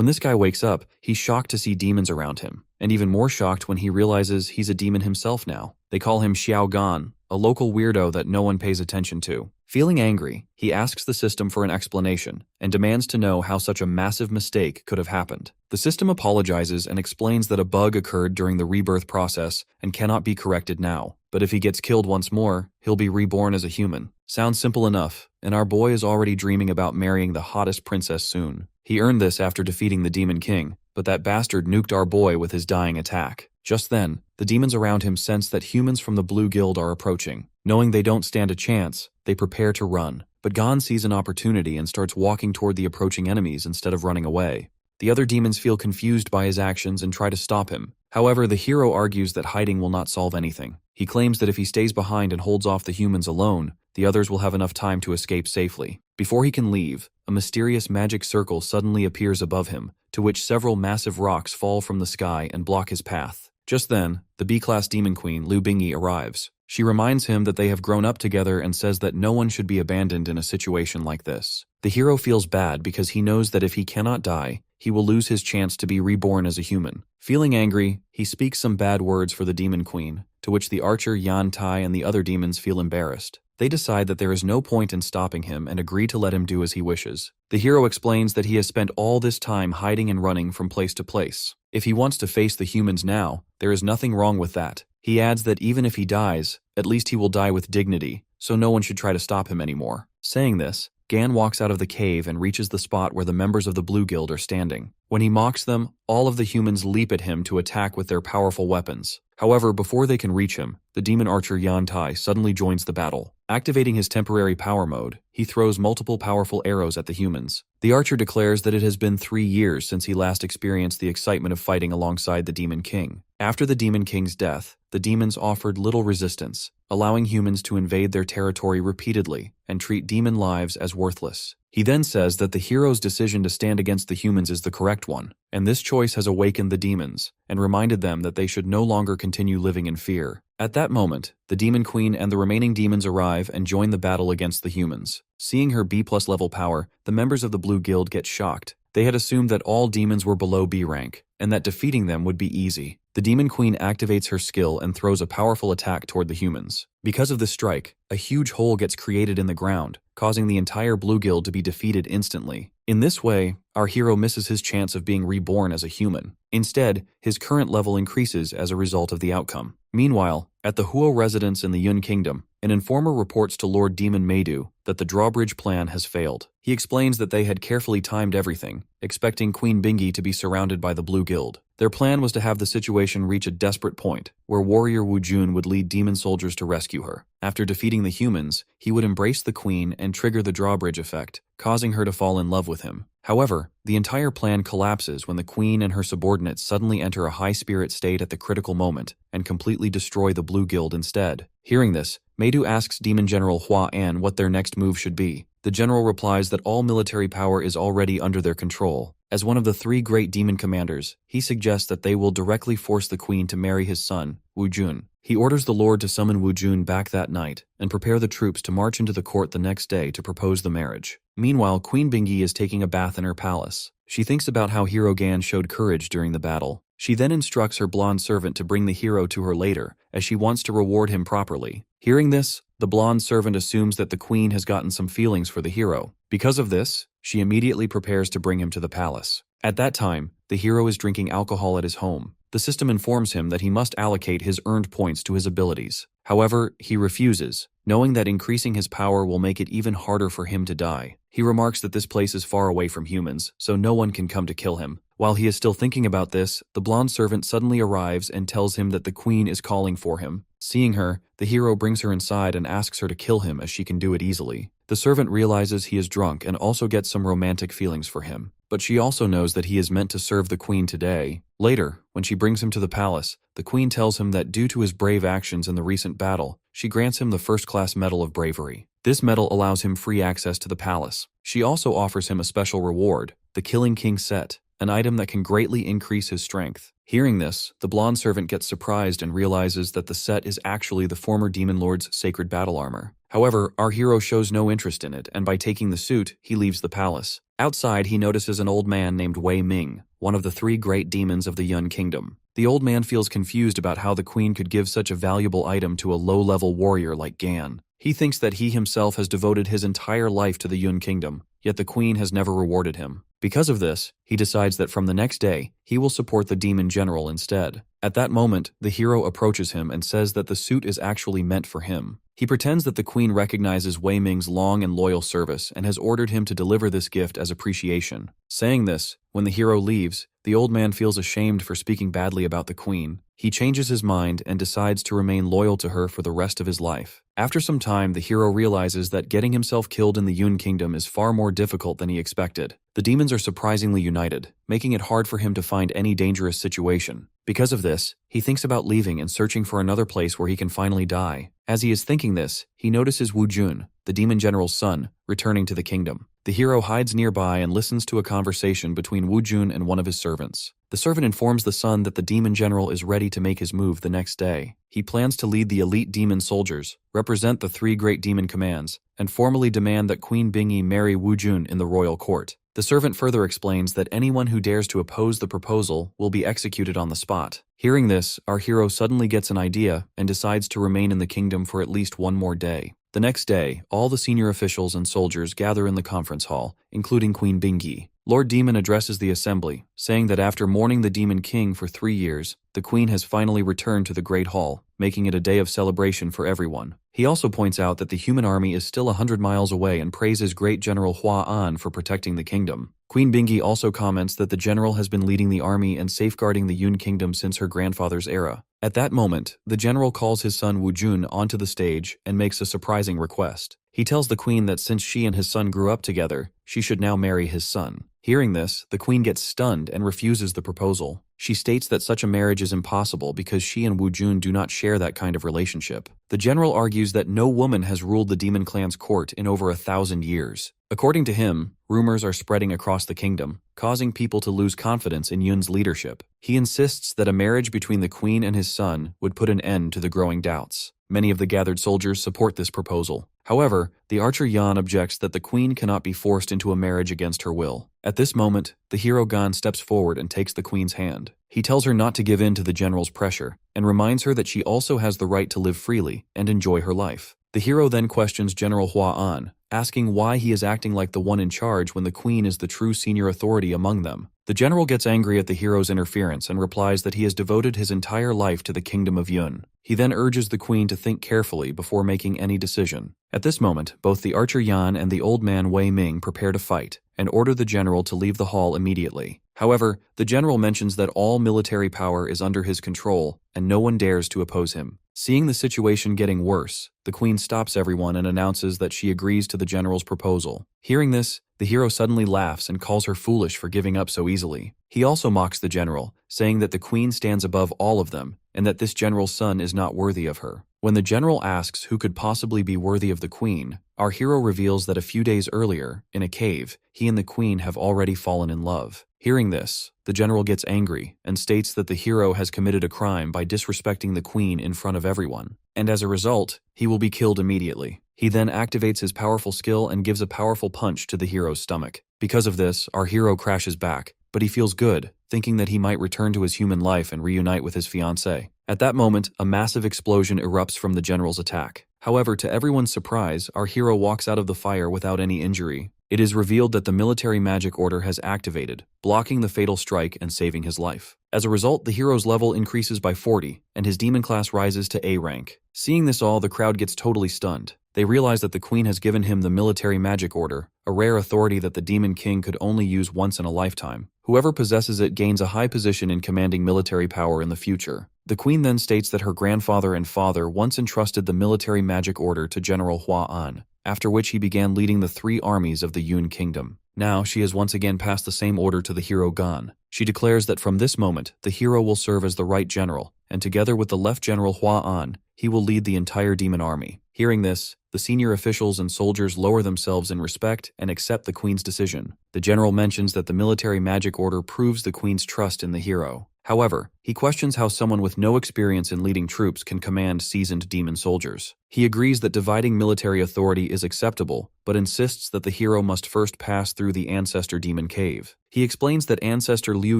When this guy wakes up, he's shocked to see demons around him, and even more shocked when he realizes he's a demon himself now. They call him Xiao Gan, a local weirdo that no one pays attention to. Feeling angry, he asks the system for an explanation and demands to know how such a massive mistake could have happened. The system apologizes and explains that a bug occurred during the rebirth process and cannot be corrected now. But if he gets killed once more, he'll be reborn as a human. Sounds simple enough, and our boy is already dreaming about marrying the hottest princess soon. He earned this after defeating the Demon King, but that bastard nuked our boy with his dying attack. Just then, the demons around him sense that humans from the Blue Guild are approaching. Knowing they don't stand a chance, they prepare to run. But Gon sees an opportunity and starts walking toward the approaching enemies instead of running away. The other demons feel confused by his actions and try to stop him. However, the hero argues that hiding will not solve anything. He claims that if he stays behind and holds off the humans alone, the others will have enough time to escape safely. Before he can leave, a mysterious magic circle suddenly appears above him, to which several massive rocks fall from the sky and block his path. Just then, the B-class demon queen, Lu Bingyi, arrives. She reminds him that they have grown up together and says that no one should be abandoned in a situation like this. The hero feels bad because he knows that if he cannot die, he will lose his chance to be reborn as a human. Feeling angry, he speaks some bad words for the demon queen, to which the archer Yan Tai and the other demons feel embarrassed. They decide that there is no point in stopping him and agree to let him do as he wishes. The hero explains that he has spent all this time hiding and running from place to place. If he wants to face the humans now, there is nothing wrong with that. He adds that even if he dies, at least he will die with dignity, so no one should try to stop him anymore. Saying this, Gan walks out of the cave and reaches the spot where the members of the Blue Guild are standing. When he mocks them, all of the humans leap at him to attack with their powerful weapons. However, before they can reach him, the demon archer Yan Tai suddenly joins the battle. Activating his temporary power mode, he throws multiple powerful arrows at the humans. The archer declares that it has been 3 years since he last experienced the excitement of fighting alongside the Demon King. After the Demon King's death, the demons offered little resistance, allowing humans to invade their territory repeatedly and treat demon lives as worthless. He then says that the hero's decision to stand against the humans is the correct one, and this choice has awakened the demons and reminded them that they should no longer continue living in fear. At that moment, the Demon Queen and the remaining demons arrive and join the battle against the humans. Seeing her B+ level power, the members of the Blue Guild get shocked. They had assumed that all demons were below B rank, and that defeating them would be easy. The Demon Queen activates her skill and throws a powerful attack toward the humans. Because of this strike, a huge hole gets created in the ground, causing the entire Blue Guild to be defeated instantly. In this way, our hero misses his chance of being reborn as a human. Instead, his current level increases as a result of the outcome. Meanwhile, at the Huo residence in the Yun Kingdom, an informer reports to Lord Demon Meidu that the drawbridge plan has failed. He explains that they had carefully timed everything, expecting Queen Bingyi to be surrounded by the Blue Guild. Their plan was to have the situation reach a desperate point, where warrior Wu Jun would lead demon soldiers to rescue her. After defeating the humans, he would embrace the queen and trigger the drawbridge effect, causing her to fall in love with him. However, the entire plan collapses when the queen and her subordinates suddenly enter a high-spirit state at the critical moment and completely destroy the Blue Guild instead. Hearing this, Meidu asks Demon General Hua An what their next move should be. The general replies that all military power is already under their control. As one of the 3 great demon commanders, he suggests that they will directly force the queen to marry his son, Wu Jun. He orders the lord to summon Wu Jun back that night and prepare the troops to march into the court the next day to propose the marriage. Meanwhile, Queen Bingyi is taking a bath in her palace. She thinks about how Hero Gan showed courage during the battle. She then instructs her blonde servant to bring the hero to her later, as she wants to reward him properly. Hearing this, the blonde servant assumes that the queen has gotten some feelings for the hero. Because of this, she immediately prepares to bring him to the palace. At that time, the hero is drinking alcohol at his home. The system informs him that he must allocate his earned points to his abilities. However, he refuses, knowing that increasing his power will make it even harder for him to die. He remarks that this place is far away from humans, so no one can come to kill him. While he is still thinking about this, the blonde servant suddenly arrives and tells him that the queen is calling for him. Seeing her, the hero brings her inside and asks her to kill him as she can do it easily. The servant realizes he is drunk and also gets some romantic feelings for him. But she also knows that he is meant to serve the queen today. Later, when she brings him to the palace, the queen tells him that due to his brave actions in the recent battle, she grants him the first-class Medal of Bravery. This medal allows him free access to the palace. She also offers him a special reward, the Killing King set, an item that can greatly increase his strength. Hearing this, the blonde servant gets surprised and realizes that the set is actually the former demon lord's sacred battle armor. However, our hero shows no interest in it, and by taking the suit, he leaves the palace. Outside, he notices an old man named Wei Ming, one of the 3 great demons of the Yun Kingdom. The old man feels confused about how the queen could give such a valuable item to a low-level warrior like Gan. He thinks that he himself has devoted his entire life to the Yun Kingdom, yet the queen has never rewarded him. Because of this, he decides that from the next day, he will support the demon general instead. At that moment, the hero approaches him and says that the suit is actually meant for him. He pretends that the queen recognizes Wei Ming's long and loyal service and has ordered him to deliver this gift as appreciation. Saying this, when the hero leaves, the old man feels ashamed for speaking badly about the queen. He changes his mind and decides to remain loyal to her for the rest of his life. After some time, the hero realizes that getting himself killed in the Yun Kingdom is far more difficult than he expected. The demons are surprisingly united, making it hard for him to find any dangerous situation. Because of this, he thinks about leaving and searching for another place where he can finally die. As he is thinking this, he notices Wu Jun, the demon general's son, returning to the kingdom. The hero hides nearby and listens to a conversation between Wu Jun and one of his servants. The servant informs the son that the demon general is ready to make his move the next day. He plans to lead the elite demon soldiers, represent the 3 great demon commands, and formally demand that Queen Bingyi marry Wu Jun in the royal court. The servant further explains that anyone who dares to oppose the proposal will be executed on the spot. Hearing this, our hero suddenly gets an idea and decides to remain in the kingdom for at least one more day. The next day, all the senior officials and soldiers gather in the conference hall, including Queen Bingyi. Lord Demon addresses the assembly, saying that after mourning the Demon King for 3 years, the queen has finally returned to the Great Hall, making it a day of celebration for everyone. He also points out that the human army is still 100 miles away and praises Great General Hua An for protecting the kingdom. Queen Bingyi also comments that the general has been leading the army and safeguarding the Yun Kingdom since her grandfather's era. At that moment, the general calls his son Wu Jun onto the stage and makes a surprising request. He tells the queen that since she and his son grew up together, she should now marry his son. Hearing this, the queen gets stunned and refuses the proposal. She states that such a marriage is impossible because she and Wu Jun do not share that kind of relationship. The general argues that no woman has ruled the demon clan's court in over 1,000 years. According to him, rumors are spreading across the kingdom, causing people to lose confidence in Yun's leadership. He insists that a marriage between the queen and his son would put an end to the growing doubts. Many of the gathered soldiers support this proposal. However, the archer Yan objects that the queen cannot be forced into a marriage against her will. At this moment, the hero Gan steps forward and takes the queen's hand. He tells her not to give in to the general's pressure, and reminds her that she also has the right to live freely and enjoy her life. The hero then questions General Hua An, asking why he is acting like the one in charge when the queen is the true senior authority among them. The general gets angry at the hero's interference and replies that he has devoted his entire life to the kingdom of Yun. He then urges the queen to think carefully before making any decision. At this moment, both the archer Yan and the old man Wei Ming prepare to fight, and order the general to leave the hall immediately. However, the general mentions that all military power is under his control, and no one dares to oppose him. Seeing the situation getting worse, the queen stops everyone and announces that she agrees to the general's proposal. Hearing this, the hero suddenly laughs and calls her foolish for giving up so easily. He also mocks the general, saying that the queen stands above all of them, and that this general's son is not worthy of her. When the general asks who could possibly be worthy of the queen, our hero reveals that a few days earlier, in a cave, he and the queen have already fallen in love. Hearing this, the general gets angry and states that the hero has committed a crime by disrespecting the queen in front of everyone, and as a result, he will be killed immediately. He then activates his powerful skill and gives a powerful punch to the hero's stomach. Because of this, our hero crashes back, but he feels good, thinking that he might return to his human life and reunite with his fiancée. At that moment, a massive explosion erupts from the general's attack. However, to everyone's surprise, our hero walks out of the fire without any injury. It is revealed that the military magic order has activated, blocking the fatal strike and saving his life. As a result, the hero's level increases by 40, and his demon class rises to A rank. Seeing this all, the crowd gets totally stunned. They realize that the queen has given him the military magic order, a rare authority that the demon king could only use once in a lifetime. Whoever possesses it gains a high position in commanding military power in the future. The queen then states that her grandfather and father once entrusted the military magic order to General Hua An, after which he began leading the 3 armies of the Yun Kingdom. Now she has once again passed the same order to the hero Gan. She declares that from this moment, the hero will serve as the right general, and together with the left general Hua An, he will lead the entire demon army. Hearing this, the senior officials and soldiers lower themselves in respect and accept the queen's decision. The general mentions that the military magic order proves the queen's trust in the hero. However, he questions how someone with no experience in leading troops can command seasoned demon soldiers. He agrees that dividing military authority is acceptable, but insists that the hero must first pass through the ancestor demon cave. He explains that ancestor Liu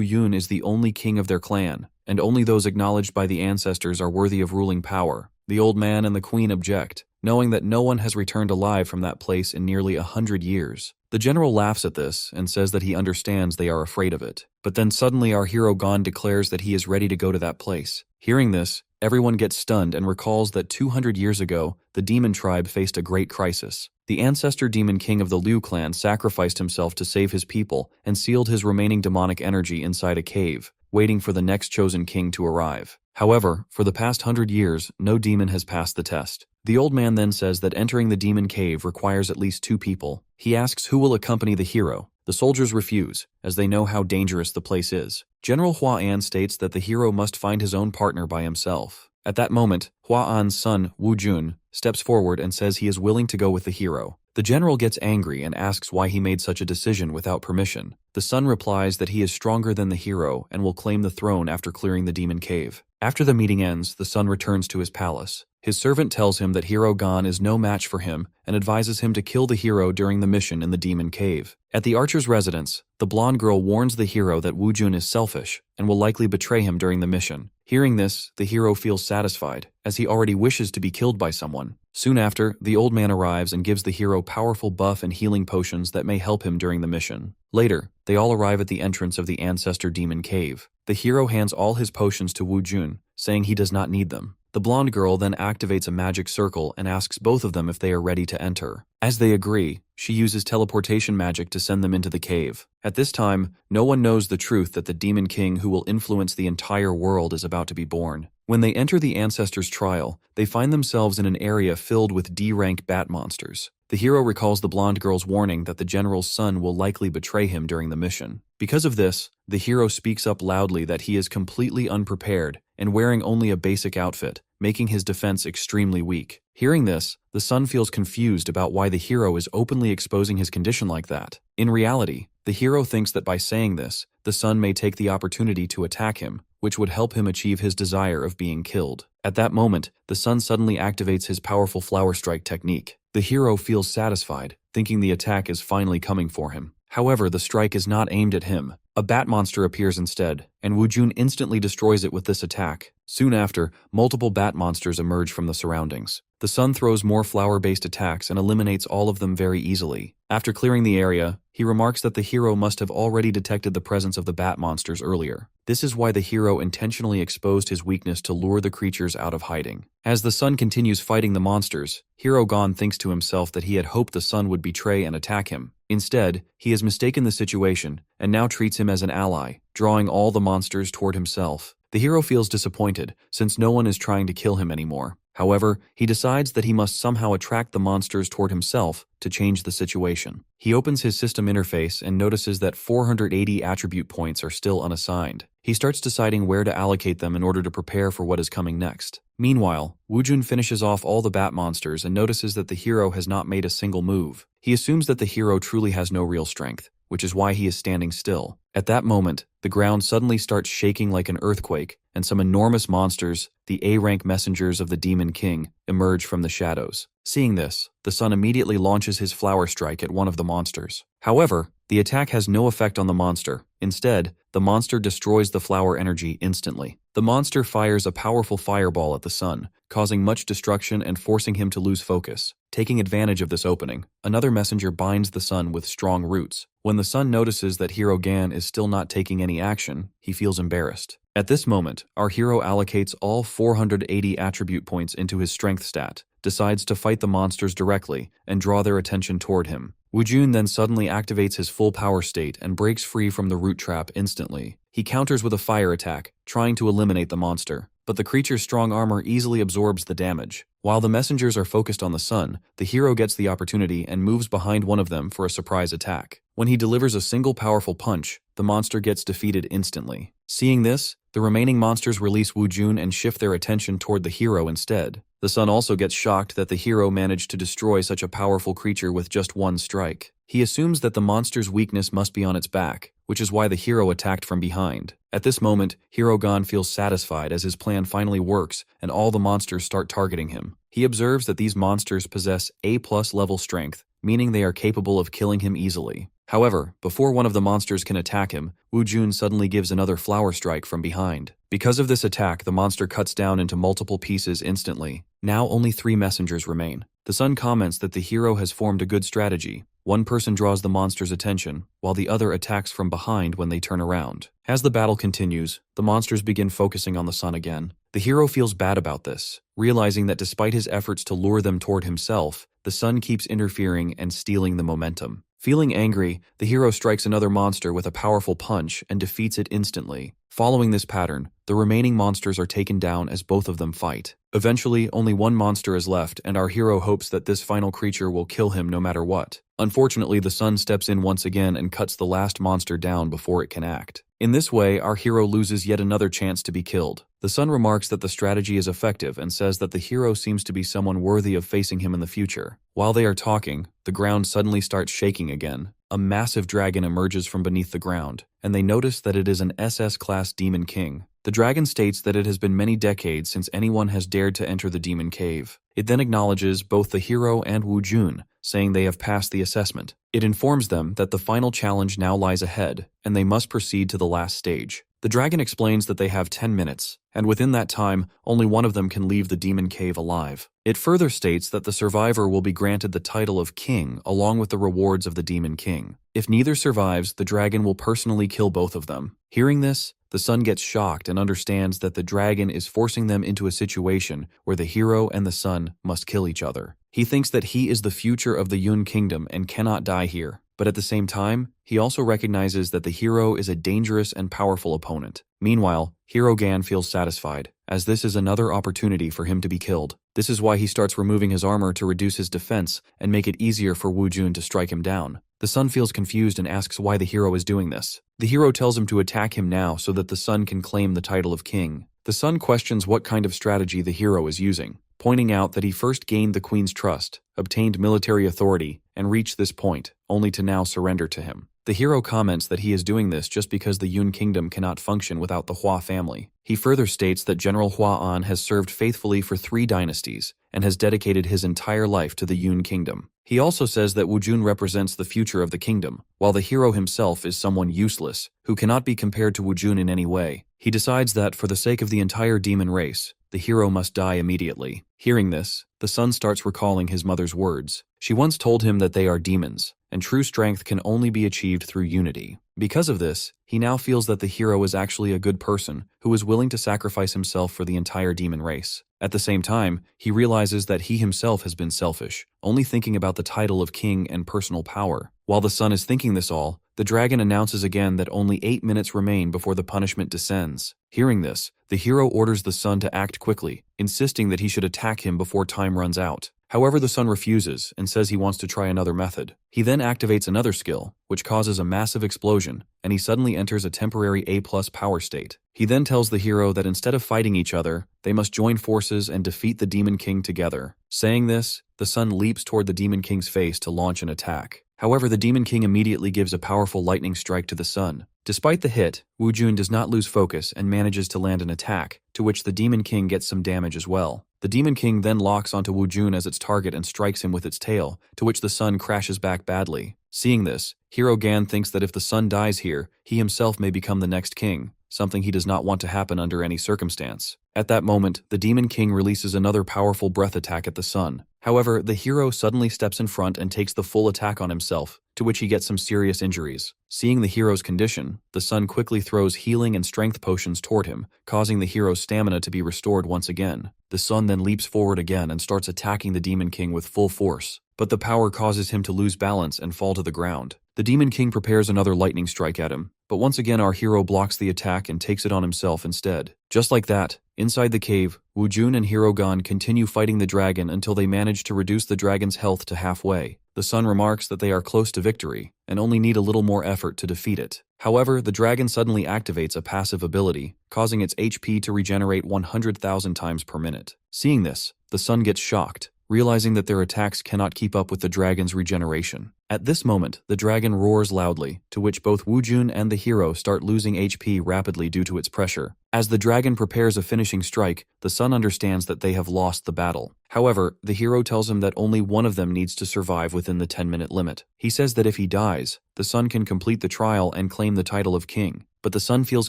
Yun is the only king of their clan, and only those acknowledged by the ancestors are worthy of ruling power. The old man and the queen object, knowing that no one has returned alive from that place in nearly 100 years. The general laughs at this and says that he understands they are afraid of it. But then suddenly our hero Gon declares that he is ready to go to that place. Hearing this, everyone gets stunned and recalls that 200 years ago, the demon tribe faced a great crisis. The ancestor demon king of the Liu clan sacrificed himself to save his people and sealed his remaining demonic energy inside a cave, waiting for the next chosen king to arrive. However, for the past 100 years, no demon has passed the test. The old man then says that entering the demon cave requires at least 2 people. He asks who will accompany the hero. The soldiers refuse, as they know how dangerous the place is. General Hua An states that the hero must find his own partner by himself. At that moment, Hua An's son, Wu Jun, steps forward and says he is willing to go with the hero. The general gets angry and asks why he made such a decision without permission. The son replies that he is stronger than the hero and will claim the throne after clearing the demon cave. After the meeting ends, the son returns to his palace. His servant tells him that Hero Gon is no match for him and advises him to kill the hero during the mission in the demon cave. At the archer's residence, the blonde girl warns the hero that Wu Jun is selfish and will likely betray him during the mission. Hearing this, the hero feels satisfied, as he already wishes to be killed by someone. Soon after, the old man arrives and gives the hero powerful buff and healing potions that may help him during the mission. Later, they all arrive at the entrance of the ancestor demon cave. The hero hands all his potions to Wu Jun, saying he does not need them. The blonde girl then activates a magic circle and asks both of them if they are ready to enter. As they agree, she uses teleportation magic to send them into the cave. At this time, no one knows the truth that the demon king who will influence the entire world is about to be born. When they enter the ancestors' trial, they find themselves in an area filled with D-rank bat monsters. The hero recalls the blonde girl's warning that the general's son will likely betray him during the mission. Because of this, the hero speaks up loudly that he is completely unprepared and wearing only a basic outfit, making his defense extremely weak. Hearing this, the son feels confused about why the hero is openly exposing his condition like that. In reality, the hero thinks that by saying this, the son may take the opportunity to attack him, which would help him achieve his desire of being killed. At that moment, the son suddenly activates his powerful flower strike technique. The hero feels satisfied, thinking the attack is finally coming for him. However, the strike is not aimed at him. A bat monster appears instead, and Wu Jun instantly destroys it with this attack. Soon after, multiple bat monsters emerge from the surroundings. The son throws more flower-based attacks and eliminates all of them very easily. After clearing the area, he remarks that the hero must have already detected the presence of the bat monsters earlier. This is why the hero intentionally exposed his weakness to lure the creatures out of hiding. As the son continues fighting the monsters, Hero Gon thinks to himself that he had hoped the son would betray and attack him. Instead, he has mistaken the situation and now treats him as an ally, drawing all the monsters toward himself. The hero feels disappointed since no one is trying to kill him anymore. However, he decides that he must somehow attract the monsters toward himself to change the situation. He opens his system interface and notices that 480 attribute points are still unassigned. He starts deciding where to allocate them in order to prepare for what is coming next. Meanwhile, Wu Jun finishes off all the bat monsters and notices that the hero has not made a single move. He assumes that the hero truly has no real strength, which is why he is standing still. At that moment, the ground suddenly starts shaking like an earthquake, and some enormous monsters, the A-rank messengers of the Demon King, emerge from the shadows. Seeing this, the son immediately launches his flower strike at one of the monsters. However, the attack has no effect on the monster. Instead, the monster destroys the flower energy instantly. The monster fires a powerful fireball at the sun, causing much destruction and forcing him to lose focus. Taking advantage of this opening, another messenger binds the sun with strong roots. When the sun notices that Hero Gan is still not taking any action, he feels embarrassed. At this moment, our hero allocates all 480 attribute points into his strength stat, decides to fight the monsters directly, and draw their attention toward him. Wu Jun then suddenly activates his full power state and breaks free from the root trap instantly. He counters with a fire attack, trying to eliminate the monster, but the creature's strong armor easily absorbs the damage. While the messengers are focused on the sun, the hero gets the opportunity and moves behind one of them for a surprise attack. When he delivers a single powerful punch, the monster gets defeated instantly. Seeing this, the remaining monsters release Wu Jun and shift their attention toward the hero instead. The sun also gets shocked that the hero managed to destroy such a powerful creature with just one strike. He assumes that the monster's weakness must be on its back, which is why the hero attacked from behind. At this moment, Hero Gon feels satisfied as his plan finally works and all the monsters start targeting him. He observes that these monsters possess A+ level strength, meaning they are capable of killing him easily. However, before one of the monsters can attack him, Wu Jun suddenly gives another flower strike from behind. Because of this attack, the monster cuts down into multiple pieces instantly. Now only 3 messengers remain. The sun comments that the hero has formed a good strategy. One person draws the monster's attention, while the other attacks from behind when they turn around. As the battle continues, the monsters begin focusing on the sun again. The hero feels bad about this, realizing that despite his efforts to lure them toward himself, the sun keeps interfering and stealing the momentum. Feeling angry, the hero strikes another monster with a powerful punch and defeats it instantly. Following this pattern, the remaining monsters are taken down as both of them fight. Eventually, only one monster is left, and our hero hopes that this final creature will kill him no matter what. Unfortunately, the sun steps in once again and cuts the last monster down before it can act. In this way, our hero loses yet another chance to be killed. The sun remarks that the strategy is effective and says that the hero seems to be someone worthy of facing him in the future. While they are talking, the ground suddenly starts shaking again. A massive dragon emerges from beneath the ground, and they notice that it is an SS-class demon king. The dragon states that it has been many decades since anyone has dared to enter the demon cave. It then acknowledges both the hero and Wu Jun, saying they have passed the assessment. It informs them that the final challenge now lies ahead, and they must proceed to the last stage. The dragon explains that they have 10 minutes, and within that time, only one of them can leave the demon cave alive. It further states that the survivor will be granted the title of king along with the rewards of the demon king. If neither survives, the dragon will personally kill both of them. Hearing this, the sun gets shocked and understands that the dragon is forcing them into a situation where the hero and the sun must kill each other. He thinks that he is the future of the Yun kingdom and cannot die here. But at the same time, he also recognizes that the hero is a dangerous and powerful opponent. Meanwhile, Hero Gan feels satisfied, as this is another opportunity for him to be killed. This is why he starts removing his armor to reduce his defense and make it easier for Wu Jun to strike him down. The sun feels confused and asks why the hero is doing this. The hero tells him to attack him now so that the sun can claim the title of king. The sun questions what kind of strategy the hero is using, pointing out that he first gained the queen's trust, obtained military authority, and reached this point, only to now surrender to him. The hero comments that he is doing this just because the Yun kingdom cannot function without the Hua family. He further states that General Hua An has served faithfully for 3 dynasties and has dedicated his entire life to the Yun kingdom. He also says that Wu Jun represents the future of the kingdom, while the hero himself is someone useless, who cannot be compared to Wu Jun in any way. He decides that, for the sake of the entire demon race, the hero must die immediately. Hearing this, the sun starts recalling his mother's words. She once told him that they are demons, and true strength can only be achieved through unity. Because of this, he now feels that the hero is actually a good person who is willing to sacrifice himself for the entire demon race. At the same time, he realizes that he himself has been selfish, only thinking about the title of king and personal power. While the sun is thinking this all, the dragon announces again that only 8 minutes remain before the punishment descends. Hearing this, the hero orders the sun to act quickly, insisting that he should attack him before time runs out. However, the sun refuses and says he wants to try another method. He then activates another skill, which causes a massive explosion, and he suddenly enters a temporary A+ power state. He then tells the hero that instead of fighting each other, they must join forces and defeat the Demon King together. Saying this, the sun leaps toward the Demon King's face to launch an attack. However, the Demon King immediately gives a powerful lightning strike to the sun. Despite the hit, Wu Jun does not lose focus and manages to land an attack, to which the Demon King gets some damage as well. The Demon King then locks onto Wu Jun as its target and strikes him with its tail, to which the sun crashes back badly. Seeing this, Hero Gan thinks that if the sun dies here, he himself may become the next king, something he does not want to happen under any circumstance. At that moment, the Demon King releases another powerful breath attack at the sun. However, the hero suddenly steps in front and takes the full attack on himself, to which he gets some serious injuries. Seeing the hero's condition, the sun quickly throws healing and strength potions toward him, causing the hero's stamina to be restored once again. The sun then leaps forward again and starts attacking the Demon King with full force, but the power causes him to lose balance and fall to the ground. The Demon King prepares another lightning strike at him, but once again our hero blocks the attack and takes it on himself instead. Just like that, inside the cave, Wu Jun and Hero Gan continue fighting the dragon until they manage to reduce the dragon's health to halfway. The sun remarks that they are close to victory, and only need a little more effort to defeat it. However, the dragon suddenly activates a passive ability, causing its HP to regenerate 100,000 times per minute. Seeing this, the sun gets shocked, realizing that their attacks cannot keep up with the dragon's regeneration. At this moment, the dragon roars loudly, to which both Woojun and the hero start losing HP rapidly due to its pressure. As the dragon prepares a finishing strike, the sun understands that they have lost the battle. However, the hero tells him that only one of them needs to survive within the 10-minute limit. He says that if he dies, the sun can complete the trial and claim the title of king, but the sun feels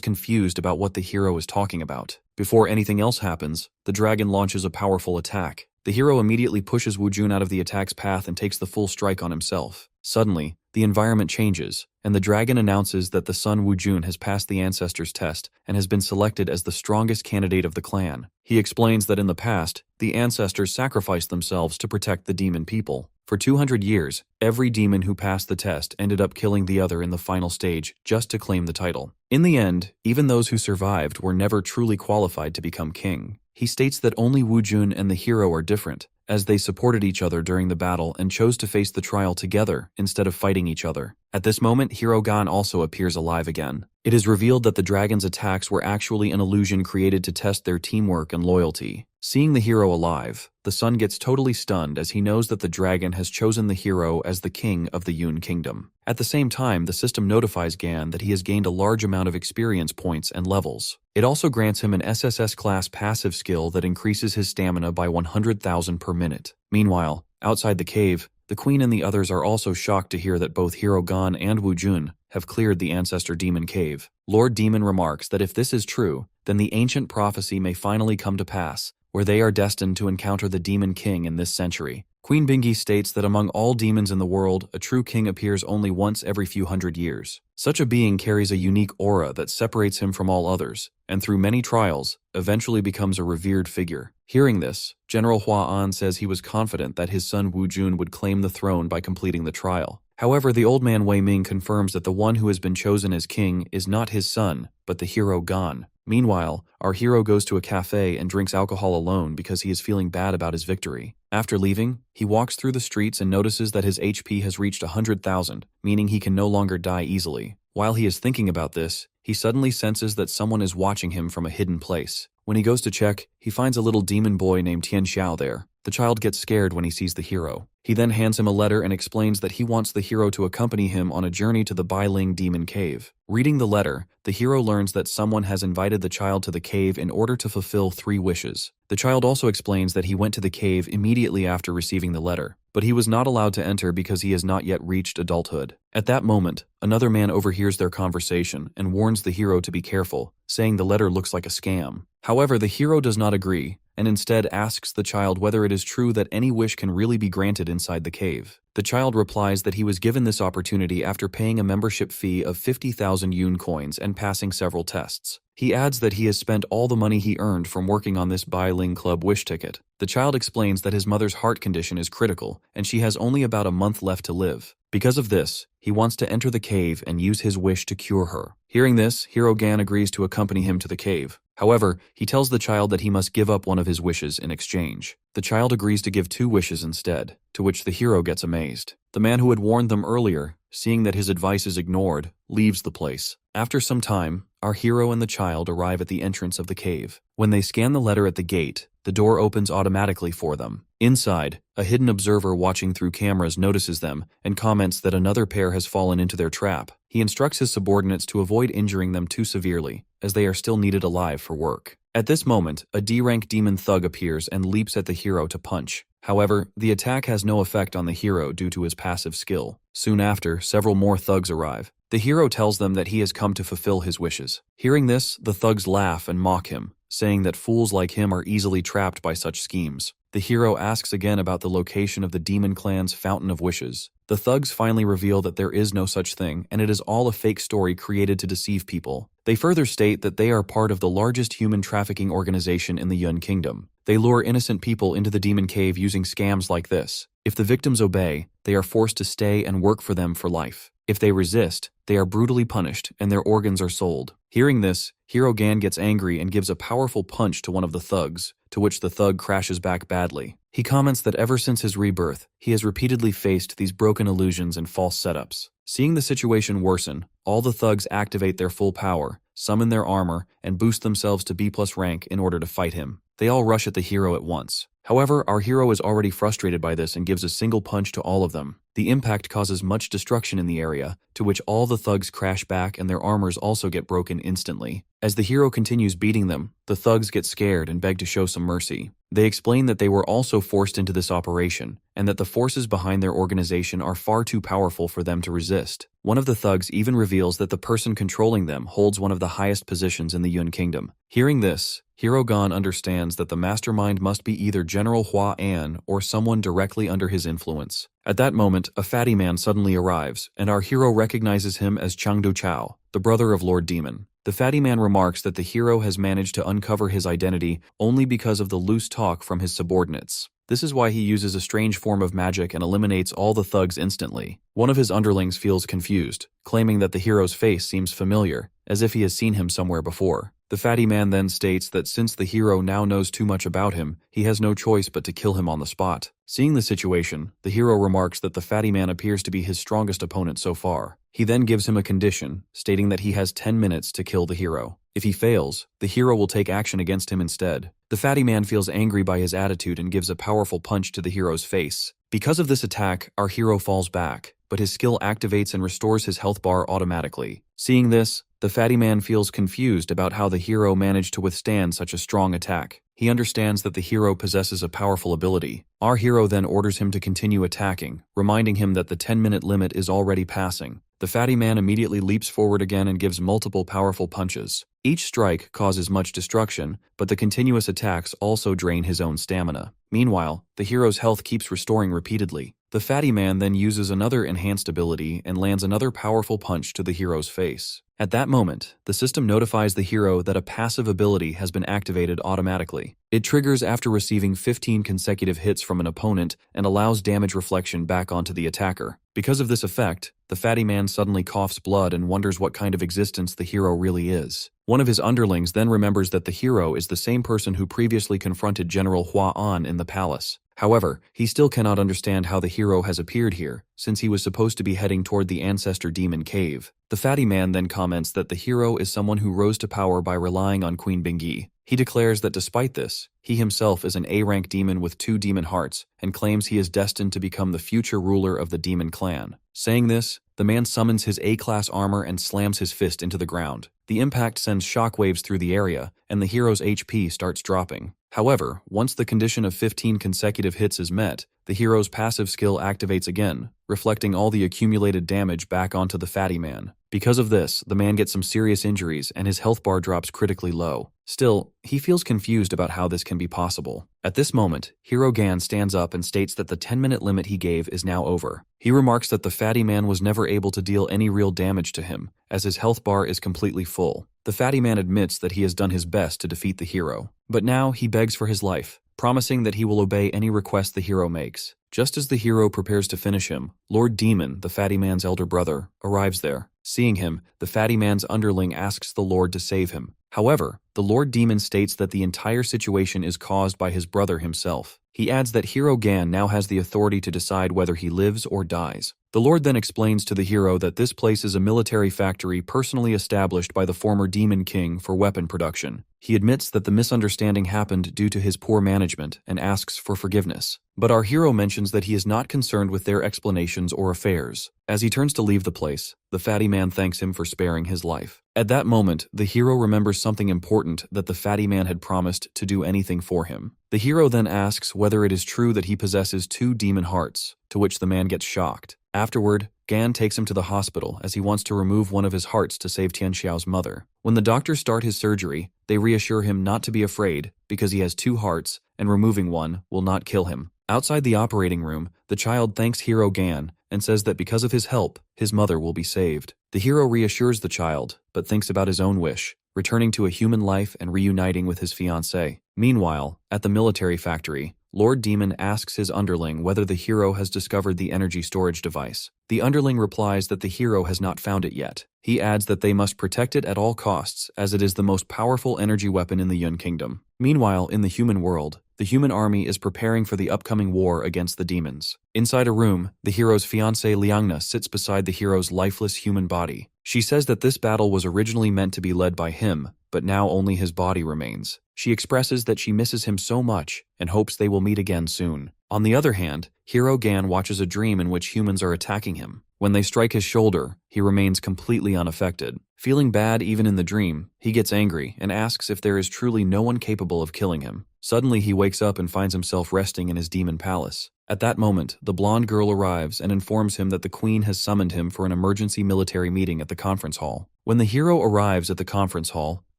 confused about what the hero is talking about. Before anything else happens, the dragon launches a powerful attack. The hero immediately pushes Woojun out of the attack's path and takes the full strike on himself. Suddenly, the environment changes, and the dragon announces that the son Woojun has passed the ancestors' test and has been selected as the strongest candidate of the clan. He explains that in the past, the ancestors sacrificed themselves to protect the demon people. For 200 years, every demon who passed the test ended up killing the other in the final stage just to claim the title. In the end, even those who survived were never truly qualified to become king. He states that only Woojun and the hero are different, as they supported each other during the battle and chose to face the trial together instead of fighting each other. At this moment, Hero Gan also appears alive again. It is revealed that the dragon's attacks were actually an illusion created to test their teamwork and loyalty. Seeing the hero alive, the sun gets totally stunned as he knows that the dragon has chosen the hero as the king of the Yun Kingdom. At the same time, the system notifies Gan that he has gained a large amount of experience points and levels. It also grants him an SSS class passive skill that increases his stamina by 100,000 per minute. Meanwhile, outside the cave, the queen and the others are also shocked to hear that both Hero Gan and Woojun have cleared the Ancestor Demon Cave. Lord Demon remarks that if this is true, then the ancient prophecy may finally come to pass, where they are destined to encounter the Demon King in this century. Queen Bingi states that among all demons in the world, a true king appears only once every few hundred years. Such a being carries a unique aura that separates him from all others, and through many trials, eventually becomes a revered figure. Hearing this, General Hua An says he was confident that his son Woojun would claim the throne by completing the trial. However, the old man Wei Ming confirms that the one who has been chosen as king is not his son, but the hero Gan. Meanwhile, our hero goes to a cafe and drinks alcohol alone because he is feeling bad about his victory. After leaving, he walks through the streets and notices that his HP has reached 100,000, meaning he can no longer die easily. While he is thinking about this, he suddenly senses that someone is watching him from a hidden place. When he goes to check, he finds a little demon boy named Tian Xiao there. The child gets scared when he sees the hero. He then hands him a letter and explains that he wants the hero to accompany him on a journey to the Bailing Demon Cave. Reading the letter, the hero learns that someone has invited the child to the cave in order to fulfill 3 wishes. The child also explains that he went to the cave immediately after receiving the letter, but he was not allowed to enter because he has not yet reached adulthood. At that moment, another man overhears their conversation and warns the hero to be careful, saying the letter looks like a scam. However, the hero does not agree, and instead asks the child whether it is true that any wish can really be granted inside the cave. The child replies that he was given this opportunity after paying a membership fee of 50,000 Yun coins and passing several tests. He adds that he has spent all the money he earned from working on this Bailing Club wish ticket. The child explains that his mother's heart condition is critical and she has only about a month left to live. Because of this, he wants to enter the cave and use his wish to cure her. Hearing this, Hero Gan agrees to accompany him to the cave. However, he tells the child that he must give up one of his wishes in exchange. The child agrees to give 2 wishes instead, to which the hero gets amazed. The man who had warned them earlier, seeing that his advice is ignored, leaves the place. After some time, our hero and the child arrive at the entrance of the cave. When they scan the letter at the gate, the door opens automatically for them. Inside, a hidden observer watching through cameras notices them and comments that another pair has fallen into their trap. He instructs his subordinates to avoid injuring them too severely, as they are still needed alive for work. At this moment, a D-rank demon thug appears and leaps at the hero to punch. However, the attack has no effect on the hero due to his passive skill. Soon after, several more thugs arrive. The hero tells them that he has come to fulfill his wishes. Hearing this, the thugs laugh and mock him, saying that fools like him are easily trapped by such schemes. The hero asks again about the location of the demon clan's Fountain of Wishes. The thugs finally reveal that there is no such thing, and it is all a fake story created to deceive people. They further state that they are part of the largest human trafficking organization in the Yun Kingdom. They lure innocent people into the demon cave using scams like this. If the victims obey, they are forced to stay and work for them for life. If they resist, they are brutally punished and their organs are sold. Hearing this, Hero Gan gets angry and gives a powerful punch to one of the thugs, to which the thug crashes back badly. He comments that ever since his rebirth, he has repeatedly faced these broken illusions and false setups. Seeing the situation worsen, all the thugs activate their full power, summon their armor, and boost themselves to B+ rank in order to fight him. They all rush at the hero at once. However, our hero is already frustrated by this and gives a single punch to all of them. The impact causes much destruction in the area, to which all the thugs crash back and their armors also get broken instantly. As the hero continues beating them, the thugs get scared and beg to show some mercy. They explain that they were also forced into this operation, and that the forces behind their organization are far too powerful for them to resist. One of the thugs even reveals that the person controlling them holds one of the highest positions in the Yun Kingdom. Hearing this, Hero Gon understands that the mastermind must be either General Hua An or someone directly under his influence. At that moment, a fatty man suddenly arrives, and our hero recognizes him as Changdo Chao, the brother of Lord Demon. The fatty man remarks that the hero has managed to uncover his identity only because of the loose talk from his subordinates. This is why he uses a strange form of magic and eliminates all the thugs instantly. One of his underlings feels confused, claiming that the hero's face seems familiar, as if he has seen him somewhere before. The fatty man then states that since the hero now knows too much about him, he has no choice but to kill him on the spot. Seeing the situation, the hero remarks that the fatty man appears to be his strongest opponent so far. He then gives him a condition, stating that he has 10 minutes to kill the hero. If he fails, the hero will take action against him instead. The fatty man feels angry by his attitude and gives a powerful punch to the hero's face. Because of this attack, our hero falls back, but his skill activates and restores his health bar automatically. Seeing this, the fatty man feels confused about how the hero managed to withstand such a strong attack. He understands that the hero possesses a powerful ability. Our hero then orders him to continue attacking, reminding him that the 10-minute limit is already passing. The fatty man immediately leaps forward again and gives multiple powerful punches. Each strike causes much destruction, but the continuous attacks also drain his own stamina. Meanwhile, the hero's health keeps restoring repeatedly. The fatty man then uses another enhanced ability and lands another powerful punch to the hero's face. At that moment, the system notifies the hero that a passive ability has been activated automatically. It triggers after receiving 15 consecutive hits from an opponent and allows damage reflection back onto the attacker. Because of this effect, the fatty man suddenly coughs blood and wonders what kind of existence the hero really is. One of his underlings then remembers that the hero is the same person who previously confronted General Hua An in the palace. However, he still cannot understand how the hero has appeared here, since he was supposed to be heading toward the Ancestor Demon Cave. The fatty man then comments that the hero is someone who rose to power by relying on Queen Bingyi. He declares that despite this, he himself is an A-rank demon with 2 demon hearts, and claims he is destined to become the future ruler of the demon clan. Saying this, the man summons his A-class armor and slams his fist into the ground. The impact sends shockwaves through the area, and the hero's HP starts dropping. However, once the condition of 15 consecutive hits is met, the hero's passive skill activates again, reflecting all the accumulated damage back onto the fatty man. Because of this, the man gets some serious injuries and his health bar drops critically low. Still, he feels confused about how this can be possible. At this moment, Hero Gan stands up and states that the 10-minute limit he gave is now over. He remarks that the fatty man was never able to deal any real damage to him, as his health bar is completely full. The fatty man admits that he has done his best to defeat the hero, but now he begs for his life, promising that he will obey any request the hero makes. Just as the hero prepares to finish him, Lord Demon, the fatty man's elder brother, arrives there. Seeing him, the fatty man's underling asks the Lord to save him. However, the Lord Demon states that the entire situation is caused by his brother himself. He adds that Hero Gan now has the authority to decide whether he lives or dies. The Lord then explains to the hero that this place is a military factory personally established by the former Demon King for weapon production. He admits that the misunderstanding happened due to his poor management and asks for forgiveness. But our hero mentions that he is not concerned with their explanations or affairs. As he turns to leave the place, the fatty man thanks him for sparing his life. At that moment, the hero remembers something important, that the fatty man had promised to do anything for him. The hero then asks whether it is true that he possesses 2 demon hearts, to which the man gets shocked. Afterward, Gan takes him to the hospital as he wants to remove one of his hearts to save Tianxiao's mother. When the doctors start his surgery, they reassure him not to be afraid because he has 2 hearts and removing one will not kill him. Outside the operating room, the child thanks Hero Gan and says that because of his help, his mother will be saved. The hero reassures the child, but thinks about his own wish, returning to a human life and reuniting with his fiancée. Meanwhile, at the military factory, Lord Demon asks his underling whether the hero has discovered the energy storage device. The underling replies that the hero has not found it yet. He adds that they must protect it at all costs, as it is the most powerful energy weapon in the Yun Kingdom. Meanwhile, in the human world, the human army is preparing for the upcoming war against the demons. Inside a room, the hero's fiancée Liangna sits beside the hero's lifeless human body. She says that this battle was originally meant to be led by him, but now only his body remains. She expresses that she misses him so much and hopes they will meet again soon. On the other hand, Hero Gan watches a dream in which humans are attacking him. When they strike his shoulder, he remains completely unaffected. Feeling bad even in the dream, he gets angry and asks if there is truly no one capable of killing him. Suddenly he wakes up and finds himself resting in his demon palace. At that moment, the blonde girl arrives and informs him that the queen has summoned him for an emergency military meeting at the conference hall. When the hero arrives at the conference hall,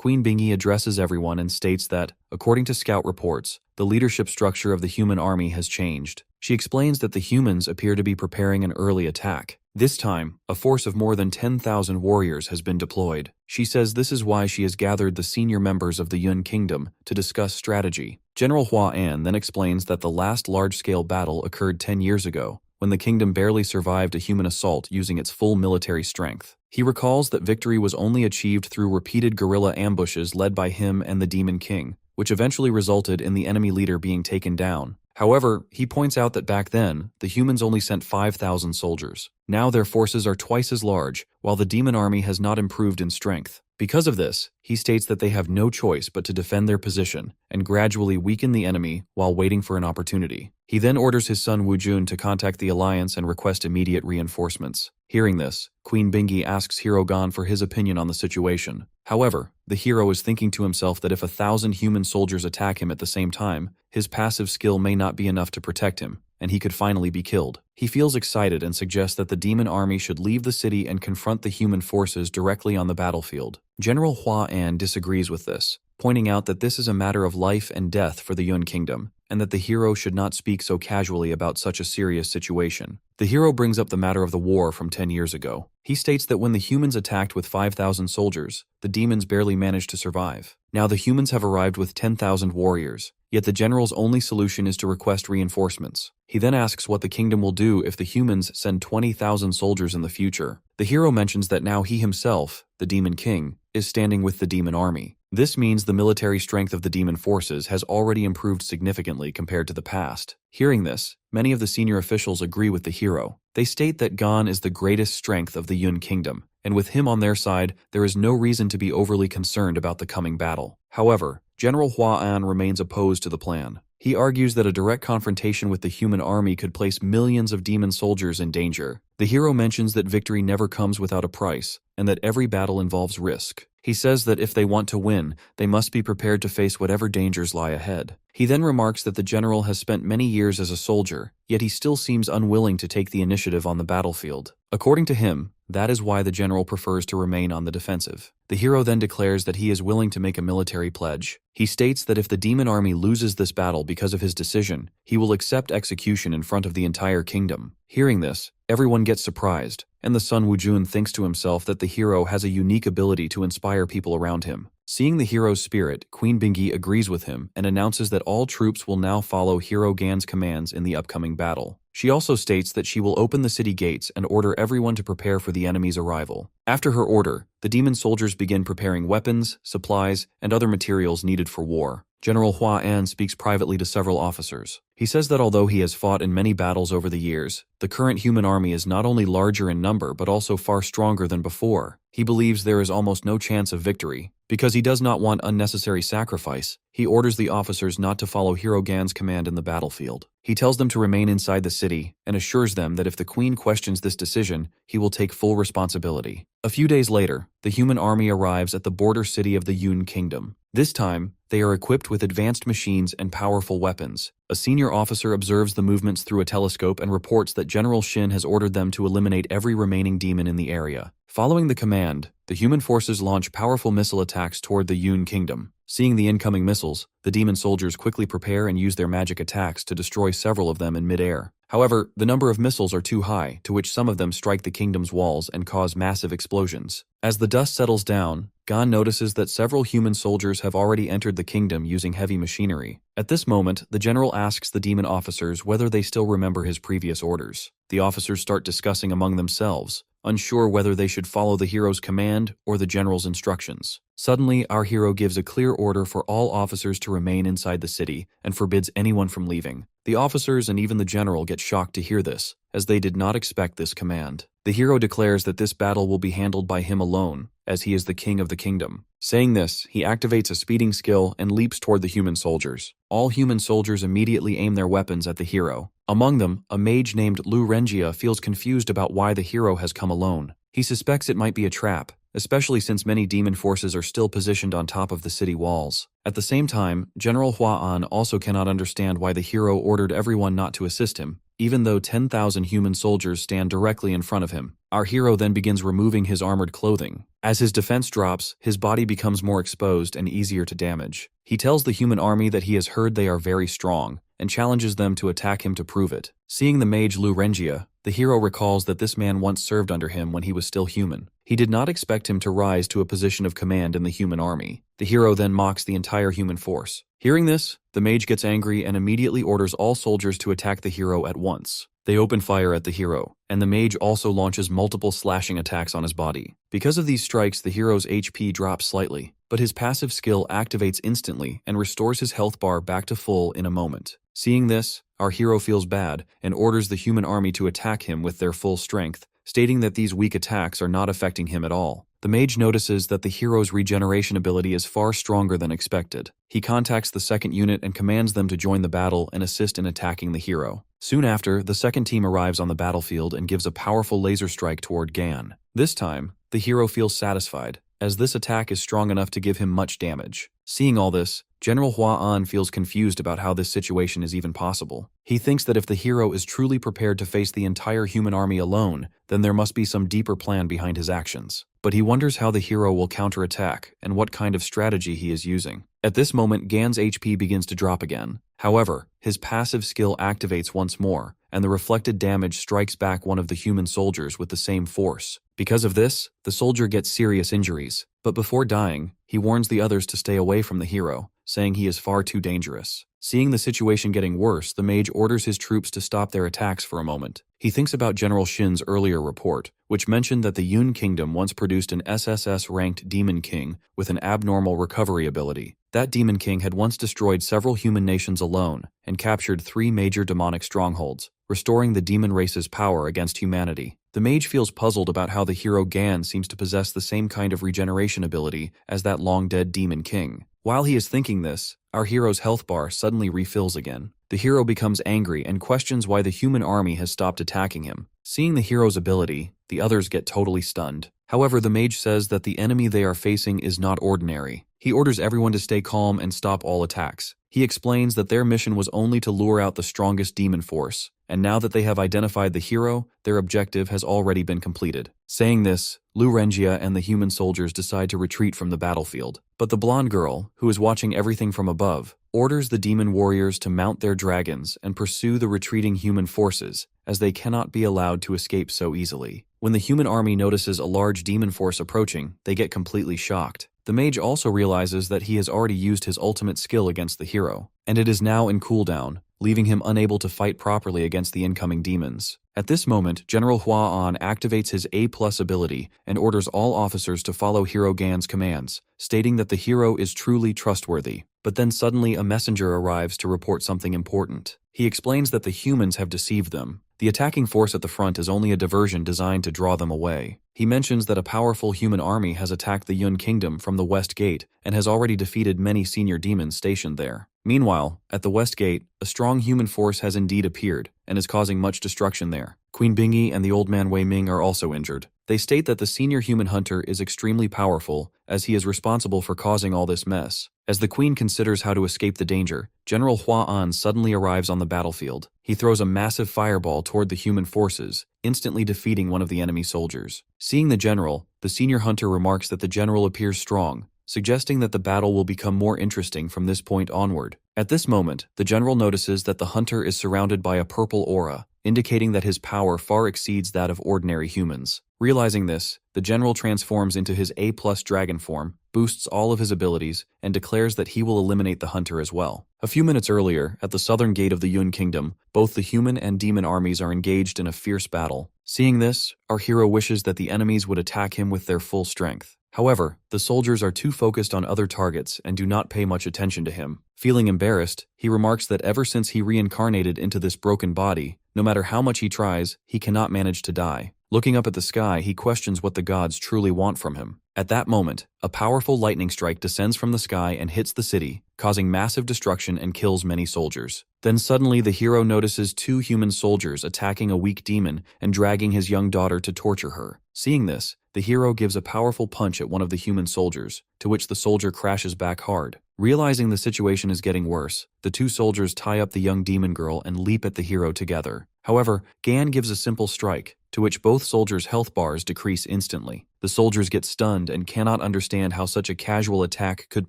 Queen Bingy addresses everyone and states that, according to scout reports, the leadership structure of the human army has changed. She explains that the humans appear to be preparing an early attack. This time, a force of more than 10,000 warriors has been deployed. She says this is why she has gathered the senior members of the Yun Kingdom to discuss strategy. General Hua An then explains that the last large-scale battle occurred 10 years ago, when the kingdom barely survived a human assault using its full military strength. He recalls that victory was only achieved through repeated guerrilla ambushes led by him and the Demon King, which eventually resulted in the enemy leader being taken down. However, he points out that back then, the humans only sent 5,000 soldiers. Now their forces are twice as large, while the demon army has not improved in strength. Because of this, he states that they have no choice but to defend their position and gradually weaken the enemy while waiting for an opportunity. He then orders his son Wu Jun to contact the alliance and request immediate reinforcements. Hearing this, Queen Bingy asks Hero Gan for his opinion on the situation. However, the hero is thinking to himself that if 1,000 human soldiers attack him at the same time, his passive skill may not be enough to protect him, and he could finally be killed. He feels excited and suggests that the demon army should leave the city and confront the human forces directly on the battlefield. General Hua An disagrees with this, pointing out that this is a matter of life and death for the Yun Kingdom, and that the hero should not speak so casually about such a serious situation. The hero brings up the matter of the war from 10 years ago. He states that when the humans attacked with 5,000 soldiers, the demons barely managed to survive. Now the humans have arrived with 10,000 warriors, yet the general's only solution is to request reinforcements. He then asks what the kingdom will do if the humans send 20,000 soldiers in the future. The hero mentions that now he himself, the Demon King, is standing with the demon army. This means the military strength of the demon forces has already improved significantly compared to the past. Hearing this, many of the senior officials agree with the hero. They state that Gan is the greatest strength of the Yun Kingdom, and with him on their side, there is no reason to be overly concerned about the coming battle. However, General Hua An remains opposed to the plan. He argues that a direct confrontation with the human army could place millions of demon soldiers in danger. The hero mentions that victory never comes without a price, and that every battle involves risk. He says that if they want to win, they must be prepared to face whatever dangers lie ahead. He then remarks that the general has spent many years as a soldier, yet he still seems unwilling to take the initiative on the battlefield. According to him, that is why the general prefers to remain on the defensive. The hero then declares that he is willing to make a military pledge. He states that if the demon army loses this battle because of his decision, he will accept execution in front of the entire kingdom. Hearing this, everyone gets surprised, and the son Wu Jun thinks to himself that the hero has a unique ability to inspire people around him. Seeing the hero's spirit, Queen Bingy agrees with him and announces that all troops will now follow Hero Gan's commands in the upcoming battle. She also states that she will open the city gates and order everyone to prepare for the enemy's arrival. After her order, the demon soldiers begin preparing weapons, supplies, and other materials needed for war. General Hua An speaks privately to several officers. He says that although he has fought in many battles over the years, the current human army is not only larger in number but also far stronger than before. He believes there is almost no chance of victory. Because he does not want unnecessary sacrifice, he orders the officers not to follow Hero Gan's command in the battlefield. He tells them to remain inside the city and assures them that if the queen questions this decision, he will take full responsibility. A few days later, the human army arrives at the border city of the Yun Kingdom. This time, they are equipped with advanced machines and powerful weapons. A senior officer observes the movements through a telescope and reports that General Shin has ordered them to eliminate every remaining demon in the area. Following the command, the human forces launch powerful missile attacks toward the Yun Kingdom. Seeing the incoming missiles, the demon soldiers quickly prepare and use their magic attacks to destroy several of them in midair. However, the number of missiles are too high, to which some of them strike the kingdom's walls and cause massive explosions. As the dust settles down, Gan notices that several human soldiers have already entered the kingdom using heavy machinery. At this moment, the general asks the demon officers whether they still remember his previous orders. The officers start discussing among themselves, unsure whether they should follow the hero's command or the general's instructions. Suddenly, our hero gives a clear order for all officers to remain inside the city and forbids anyone from leaving. The officers and even the general get shocked to hear this, as they did not expect this command. The hero declares that this battle will be handled by him alone, as he is the king of the kingdom. Saying this, he activates a speeding skill and leaps toward the human soldiers. All human soldiers immediately aim their weapons at the hero. Among them, a mage named Lu Renjia feels confused about why the hero has come alone. He suspects it might be a trap, especially since many demon forces are still positioned on top of the city walls. At the same time, General Hua An also cannot understand why the hero ordered everyone not to assist him, even though 10,000 human soldiers stand directly in front of him. Our hero then begins removing his armored clothing. As his defense drops, his body becomes more exposed and easier to damage. He tells the human army that he has heard they are very strong, and challenges them to attack him to prove it. Seeing the mage Lu Renjia, the hero recalls that this man once served under him when he was still human. He did not expect him to rise to a position of command in the human army. The hero then mocks the entire human force. Hearing this, the mage gets angry and immediately orders all soldiers to attack the hero at once. They open fire at the hero, and the mage also launches multiple slashing attacks on his body. Because of these strikes, the hero's HP drops slightly, but his passive skill activates instantly and restores his health bar back to full in a moment. Seeing this, our hero feels bad and orders the human army to attack him with their full strength, stating that these weak attacks are not affecting him at all. The mage notices that the hero's regeneration ability is far stronger than expected. He contacts the second unit and commands them to join the battle and assist in attacking the hero. Soon after, the second team arrives on the battlefield and gives a powerful laser strike toward Gan. This time, the hero feels satisfied, as this attack is strong enough to give him much damage. Seeing all this, General Hua An feels confused about how this situation is even possible. He thinks that if the hero is truly prepared to face the entire human army alone, then there must be some deeper plan behind his actions. But he wonders how the hero will counterattack and what kind of strategy he is using. At this moment, Gan's HP begins to drop again. However, his passive skill activates once more, and the reflected damage strikes back one of the human soldiers with the same force. Because of this, the soldier gets serious injuries, but before dying, he warns the others to stay away from the hero, saying he is far too dangerous. Seeing the situation getting worse, the mage orders his troops to stop their attacks for a moment. He thinks about General Shin's earlier report, which mentioned that the Yun Kingdom once produced an SSS-ranked Demon King with an abnormal recovery ability. That Demon King had once destroyed several human nations alone and captured 3 major demonic strongholds, restoring the demon race's power against humanity. The mage feels puzzled about how the hero Gan seems to possess the same kind of regeneration ability as that long-dead Demon King. While he is thinking this, our hero's health bar suddenly refills again. The hero becomes angry and questions why the human army has stopped attacking him. Seeing the hero's ability, the others get totally stunned. However, the mage says that the enemy they are facing is not ordinary. He orders everyone to stay calm and stop all attacks. He explains that their mission was only to lure out the strongest demon force, and now that they have identified the hero, their objective has already been completed. Saying this, Lu Renjia and the human soldiers decide to retreat from the battlefield. But the blonde girl, who is watching everything from above, orders the demon warriors to mount their dragons and pursue the retreating human forces, as they cannot be allowed to escape so easily. When the human army notices a large demon force approaching, they get completely shocked. The mage also realizes that he has already used his ultimate skill against the hero, and it is now in cooldown, leaving him unable to fight properly against the incoming demons. At this moment, General Hua An activates his A+ ability and orders all officers to follow Hero Gan's commands, stating that the hero is truly trustworthy. But then suddenly a messenger arrives to report something important. He explains that the humans have deceived them. The attacking force at the front is only a diversion designed to draw them away. He mentions that a powerful human army has attacked the Yun Kingdom from the West Gate and has already defeated many senior demons stationed there. Meanwhile, at the West Gate, a strong human force has indeed appeared and is causing much destruction there. Queen Bingy and the old man Wei Ming are also injured. They state that the senior human hunter is extremely powerful, as he is responsible for causing all this mess. As the queen considers how to escape the danger, General Hua An suddenly arrives on the battlefield. He throws a massive fireball toward the human forces, instantly defeating one of the enemy soldiers. Seeing the general, the senior hunter remarks that the general appears strong, suggesting that the battle will become more interesting from this point onward. At this moment, the general notices that the hunter is surrounded by a purple aura, indicating that his power far exceeds that of ordinary humans. Realizing this, the general transforms into his A+ dragon form, boosts all of his abilities, and declares that he will eliminate the hunter as well. A few minutes earlier, at the southern gate of the Yun Kingdom, both the human and demon armies are engaged in a fierce battle. Seeing this, our hero wishes that the enemies would attack him with their full strength. However, the soldiers are too focused on other targets and do not pay much attention to him. Feeling embarrassed, he remarks that ever since he reincarnated into this broken body, no matter how much he tries, he cannot manage to die. Looking up at the sky, he questions what the gods truly want from him. At that moment, a powerful lightning strike descends from the sky and hits the city, causing massive destruction and kills many soldiers. Then suddenly the hero notices two human soldiers attacking a weak demon and dragging his young daughter to torture her. Seeing this, the hero gives a powerful punch at one of the human soldiers, to which the soldier crashes back hard. Realizing the situation is getting worse, the two soldiers tie up the young demon girl and leap at the hero together. However, Gan gives a simple strike, to which both soldiers' health bars decrease instantly. The soldiers get stunned and cannot understand how such a casual attack could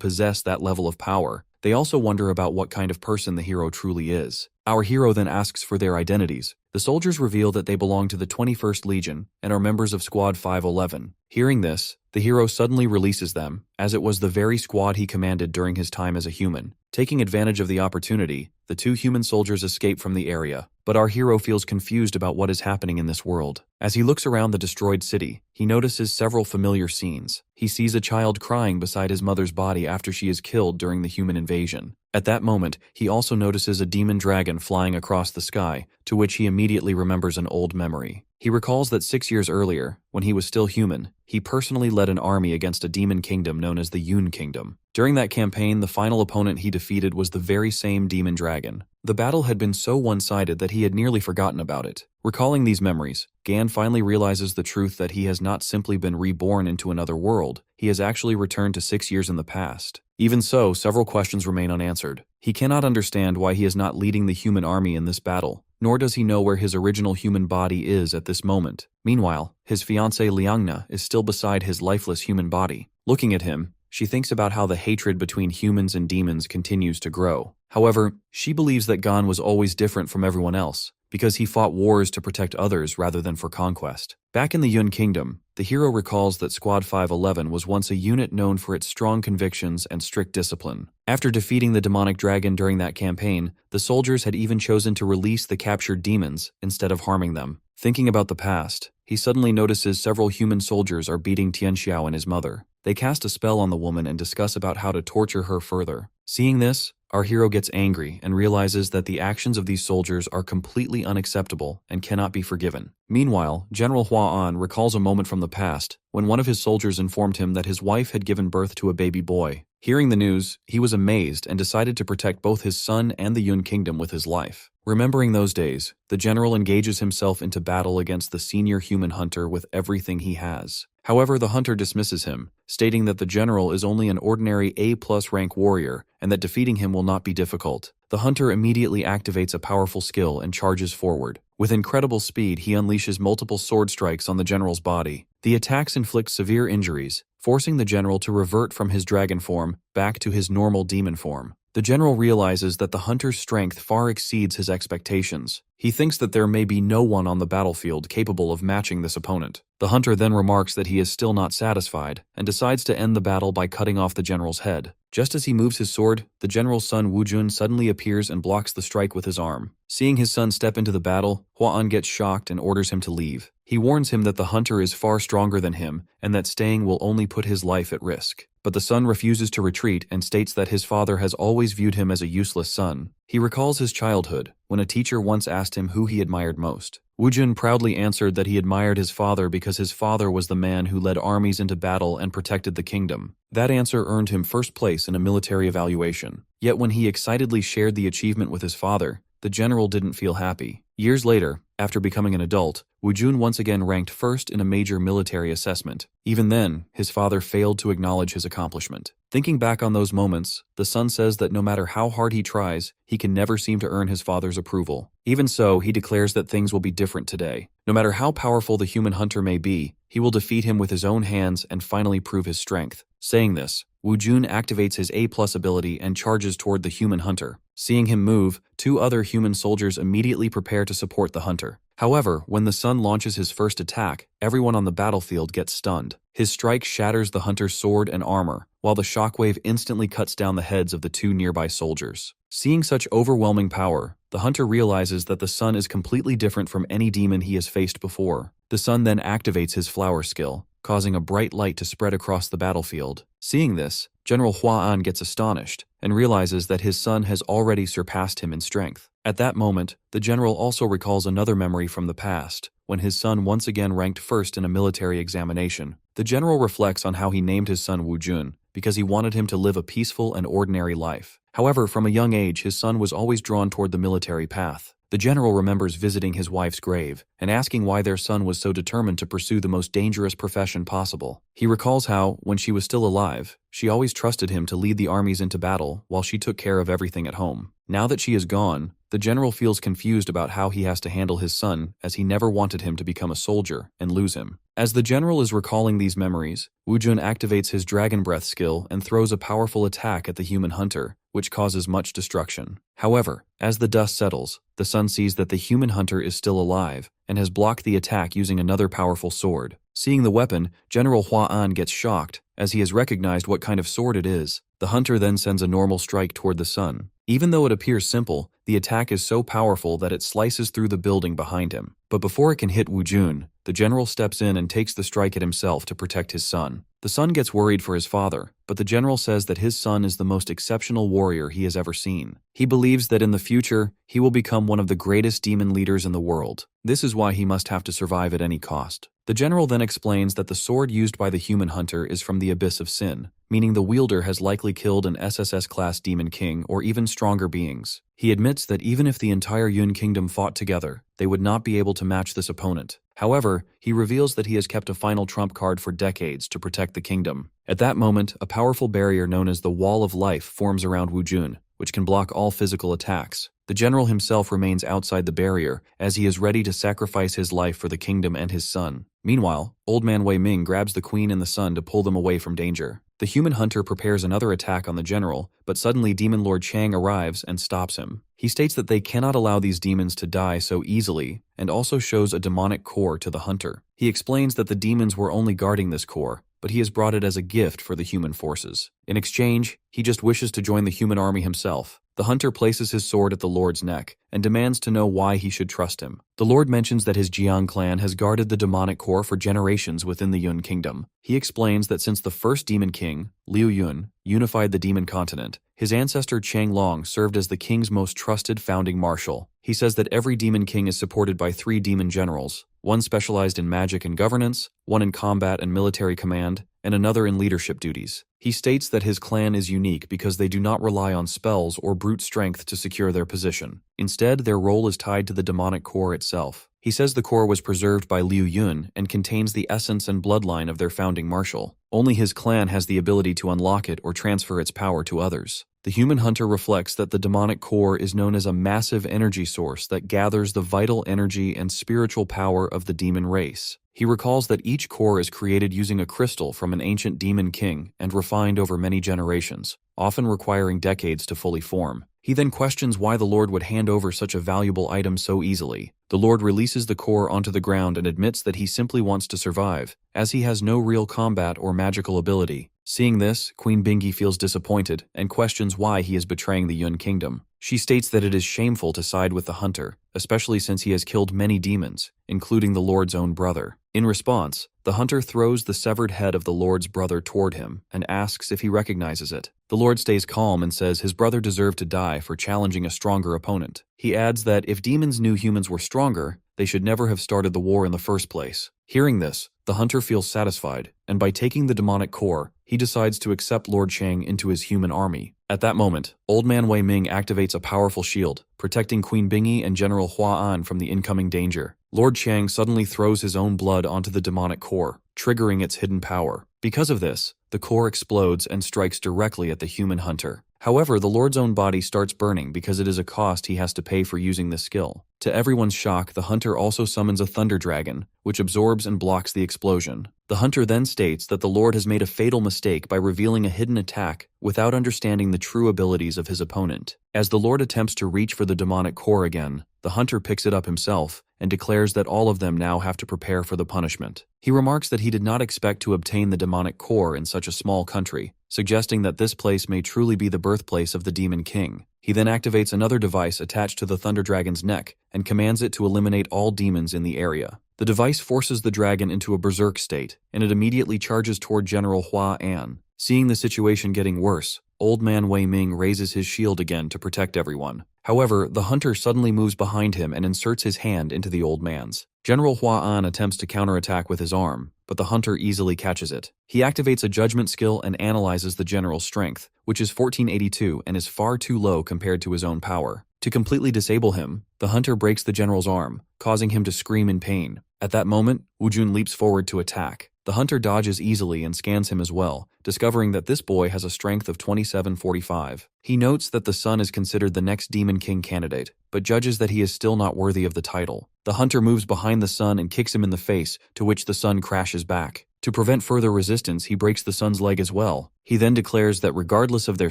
possess that level of power. They also wonder about what kind of person the hero truly is. Our hero then asks for their identities. The soldiers reveal that they belong to the 21st Legion and are members of Squad 511. Hearing this, the hero suddenly releases them, as it was the very squad he commanded during his time as a human. Taking advantage of the opportunity, the two human soldiers escape from the area, but our hero feels confused about what is happening in this world. As he looks around the destroyed city, he notices several familiar scenes. He sees a child crying beside his mother's body after she is killed during the human invasion. At that moment, he also notices a demon dragon flying across the sky, to which he immediately remembers an old memory. He recalls that 6 years earlier, when he was still human, he personally led an army against a demon kingdom known as the Yun Kingdom. During that campaign, the final opponent he defeated was the very same demon dragon. The battle had been so one-sided that he had nearly forgotten about it. Recalling these memories, Gan finally realizes the truth that he has not simply been reborn into another world, he has actually returned to 6 years in the past. Even so, several questions remain unanswered. He cannot understand why he is not leading the human army in this battle, nor does he know where his original human body is at this moment. Meanwhile, his fiancée Liangna is still beside his lifeless human body. Looking at him, she thinks about how the hatred between humans and demons continues to grow. However, she believes that Gan was always different from everyone else, because he fought wars to protect others rather than for conquest. Back in the Yun Kingdom, the hero recalls that Squad 511 was once a unit known for its strong convictions and strict discipline. After defeating the demonic dragon during that campaign, the soldiers had even chosen to release the captured demons instead of harming them. Thinking about the past, he suddenly notices several human soldiers are beating Tianxiao and his mother. They cast a spell on the woman and discuss about how to torture her further. Seeing this, our hero gets angry and realizes that the actions of these soldiers are completely unacceptable and cannot be forgiven. Meanwhile, General Hua An recalls a moment from the past when one of his soldiers informed him that his wife had given birth to a baby boy. Hearing the news, he was amazed and decided to protect both his son and the Yun Kingdom with his life. Remembering those days, the general engages himself into battle against the senior human hunter with everything he has. However, the hunter dismisses him, stating that the general is only an ordinary A+ rank warrior and that defeating him will not be difficult. The hunter immediately activates a powerful skill and charges forward. With incredible speed, he unleashes multiple sword strikes on the general's body. The attacks inflict severe injuries, forcing the general to revert from his dragon form back to his normal demon form. The general realizes that the hunter's strength far exceeds his expectations. He thinks that there may be no one on the battlefield capable of matching this opponent. The hunter then remarks that he is still not satisfied and decides to end the battle by cutting off the general's head. Just as he moves his sword, the general's son Wu Jun suddenly appears and blocks the strike with his arm. Seeing his son step into the battle, Hua An gets shocked and orders him to leave. He warns him that the hunter is far stronger than him and that staying will only put his life at risk. But the son refuses to retreat and states that his father has always viewed him as a useless son. He recalls his childhood, when a teacher once asked him who he admired most. Wu Jun proudly answered that he admired his father because his father was the man who led armies into battle and protected the kingdom. That answer earned him first place in a military evaluation. Yet when he excitedly shared the achievement with his father, the general didn't feel happy. Years later, after becoming an adult, Wu Jun once again ranked first in a major military assessment. Even then, his father failed to acknowledge his accomplishment. Thinking back on those moments, the son says that no matter how hard he tries, he can never seem to earn his father's approval. Even so, he declares that things will be different today. No matter how powerful the human hunter may be, he will defeat him with his own hands and finally prove his strength. Saying this, Wu Jun activates his A+ ability and charges toward the human hunter. Seeing him move, two other human soldiers immediately prepare to support the hunter. However, when the son launches his first attack, everyone on the battlefield gets stunned. His strike shatters the hunter's sword and armor, while the shockwave instantly cuts down the heads of the two nearby soldiers. Seeing such overwhelming power, the hunter realizes that the son is completely different from any demon he has faced before. The son then activates his flower skill, causing a bright light to spread across the battlefield. Seeing this, General Hua An gets astonished and realizes that his son has already surpassed him in strength. At that moment, the general also recalls another memory from the past, when his son once again ranked first in a military examination. The general reflects on how he named his son Wu Jun because he wanted him to live a peaceful and ordinary life. However, from a young age, his son was always drawn toward the military path. The general remembers visiting his wife's grave and asking why their son was so determined to pursue the most dangerous profession possible. He recalls how, when she was still alive, she always trusted him to lead the armies into battle while she took care of everything at home. Now that she is gone, the general feels confused about how he has to handle his son, as he never wanted him to become a soldier and lose him. As the general is recalling these memories, Wu Jun activates his dragon breath skill and throws a powerful attack at the human hunter, which causes much destruction. However, as the dust settles, the son sees that the human hunter is still alive and has blocked the attack using another powerful sword. Seeing the weapon, General Hua An gets shocked, as he has recognized what kind of sword it is. The hunter then sends a normal strike toward the sun. Even though it appears simple, the attack is so powerful that it slices through the building behind him. But before it can hit Wu Jun, the general steps in and takes the strike at himself to protect his son. The son gets worried for his father, but the general says that his son is the most exceptional warrior he has ever seen. He believes that in the future, he will become one of the greatest demon leaders in the world. This is why he must have to survive at any cost. The general then explains that the sword used by the human hunter is from the Abyss of Sin, meaning the wielder has likely killed an SSS-class demon king or even stronger beings. He admits that even if the entire Yun kingdom fought together, they would not be able to match this opponent. However, he reveals that he has kept a final trump card for decades to protect the kingdom. At that moment, a powerful barrier known as the Wall of Life forms around Wu Jun, which can block all physical attacks. The general himself remains outside the barrier, as he is ready to sacrifice his life for the kingdom and his son. Meanwhile, Old Man Wei Ming grabs the queen and the son to pull them away from danger. The human hunter prepares another attack on the general, but suddenly Demon Lord Chang arrives and stops him. He states that they cannot allow these demons to die so easily, and also shows a demonic core to the hunter. He explains that the demons were only guarding this core, but he has brought it as a gift for the human forces. In exchange, he just wishes to join the human army himself. The hunter places his sword at the Lord's neck and demands to know why he should trust him. The Lord mentions that his Jiang clan has guarded the demonic core for generations within the Yun kingdom. He explains that since the first demon king, Liu Yun, unified the demon continent, his ancestor Chang Long served as the king's most trusted founding marshal. He says that every demon king is supported by 3 demon generals, one specialized in magic and governance, one in combat and military command, and another in leadership duties. He states that his clan is unique because they do not rely on spells or brute strength to secure their position. Instead, their role is tied to the demonic core itself. He says the core was preserved by Liu Yun and contains the essence and bloodline of their founding marshal. Only his clan has the ability to unlock it or transfer its power to others. The human hunter reflects that the demonic core is known as a massive energy source that gathers the vital energy and spiritual power of the demon race. He recalls that each core is created using a crystal from an ancient demon king and refined over many generations, often requiring decades to fully form. He then questions why the Lord would hand over such a valuable item so easily. The Lord releases the core onto the ground and admits that he simply wants to survive, as he has no real combat or magical ability. Seeing this, Queen Bingi feels disappointed and questions why he is betraying the Yun kingdom. She states that it is shameful to side with the hunter, especially since he has killed many demons, including the Lord's own brother. In response, the hunter throws the severed head of the Lord's brother toward him and asks if he recognizes it. The Lord stays calm and says his brother deserved to die for challenging a stronger opponent. He adds that if demons knew humans were stronger, they should never have started the war in the first place. Hearing this, the hunter feels satisfied, and by taking the demonic core, he decides to accept Lord Chang into his human army. At that moment, Old Man Wei Ming activates a powerful shield, protecting Queen Bingi and General Hua An from the incoming danger. Lord Chang suddenly throws his own blood onto the demonic core, triggering its hidden power. Because of this, the core explodes and strikes directly at the human hunter. However, the Lord's own body starts burning because it is a cost he has to pay for using this skill. To everyone's shock, the hunter also summons a thunder dragon, which absorbs and blocks the explosion. The hunter then states that the Lord has made a fatal mistake by revealing a hidden attack without understanding the true abilities of his opponent. As the Lord attempts to reach for the demonic core again, the hunter picks it up himself and declares that all of them now have to prepare for the punishment. He remarks that he did not expect to obtain the demonic core in such a small country, suggesting that this place may truly be the birthplace of the Demon King. He then activates another device attached to the Thunder Dragon's neck and commands it to eliminate all demons in the area. The device forces the dragon into a berserk state, and it immediately charges toward General Hua An. Seeing the situation getting worse, Old Man Wei Ming raises his shield again to protect everyone. However, the hunter suddenly moves behind him and inserts his hand into the old man's. General Hua An attempts to counterattack with his arm, but the hunter easily catches it. He activates a judgment skill and analyzes the general's strength, which is 1482 and is far too low compared to his own power. To completely disable him, the hunter breaks the general's arm, causing him to scream in pain. At that moment, Wu Jun leaps forward to attack. The hunter dodges easily and scans him as well, discovering that this boy has a strength of 2745. He notes that the son is considered the next Demon King candidate, but judges that he is still not worthy of the title. The hunter moves behind the son and kicks him in the face, to which the son crashes back. To prevent further resistance, he breaks the son's leg as well. He then declares that regardless of their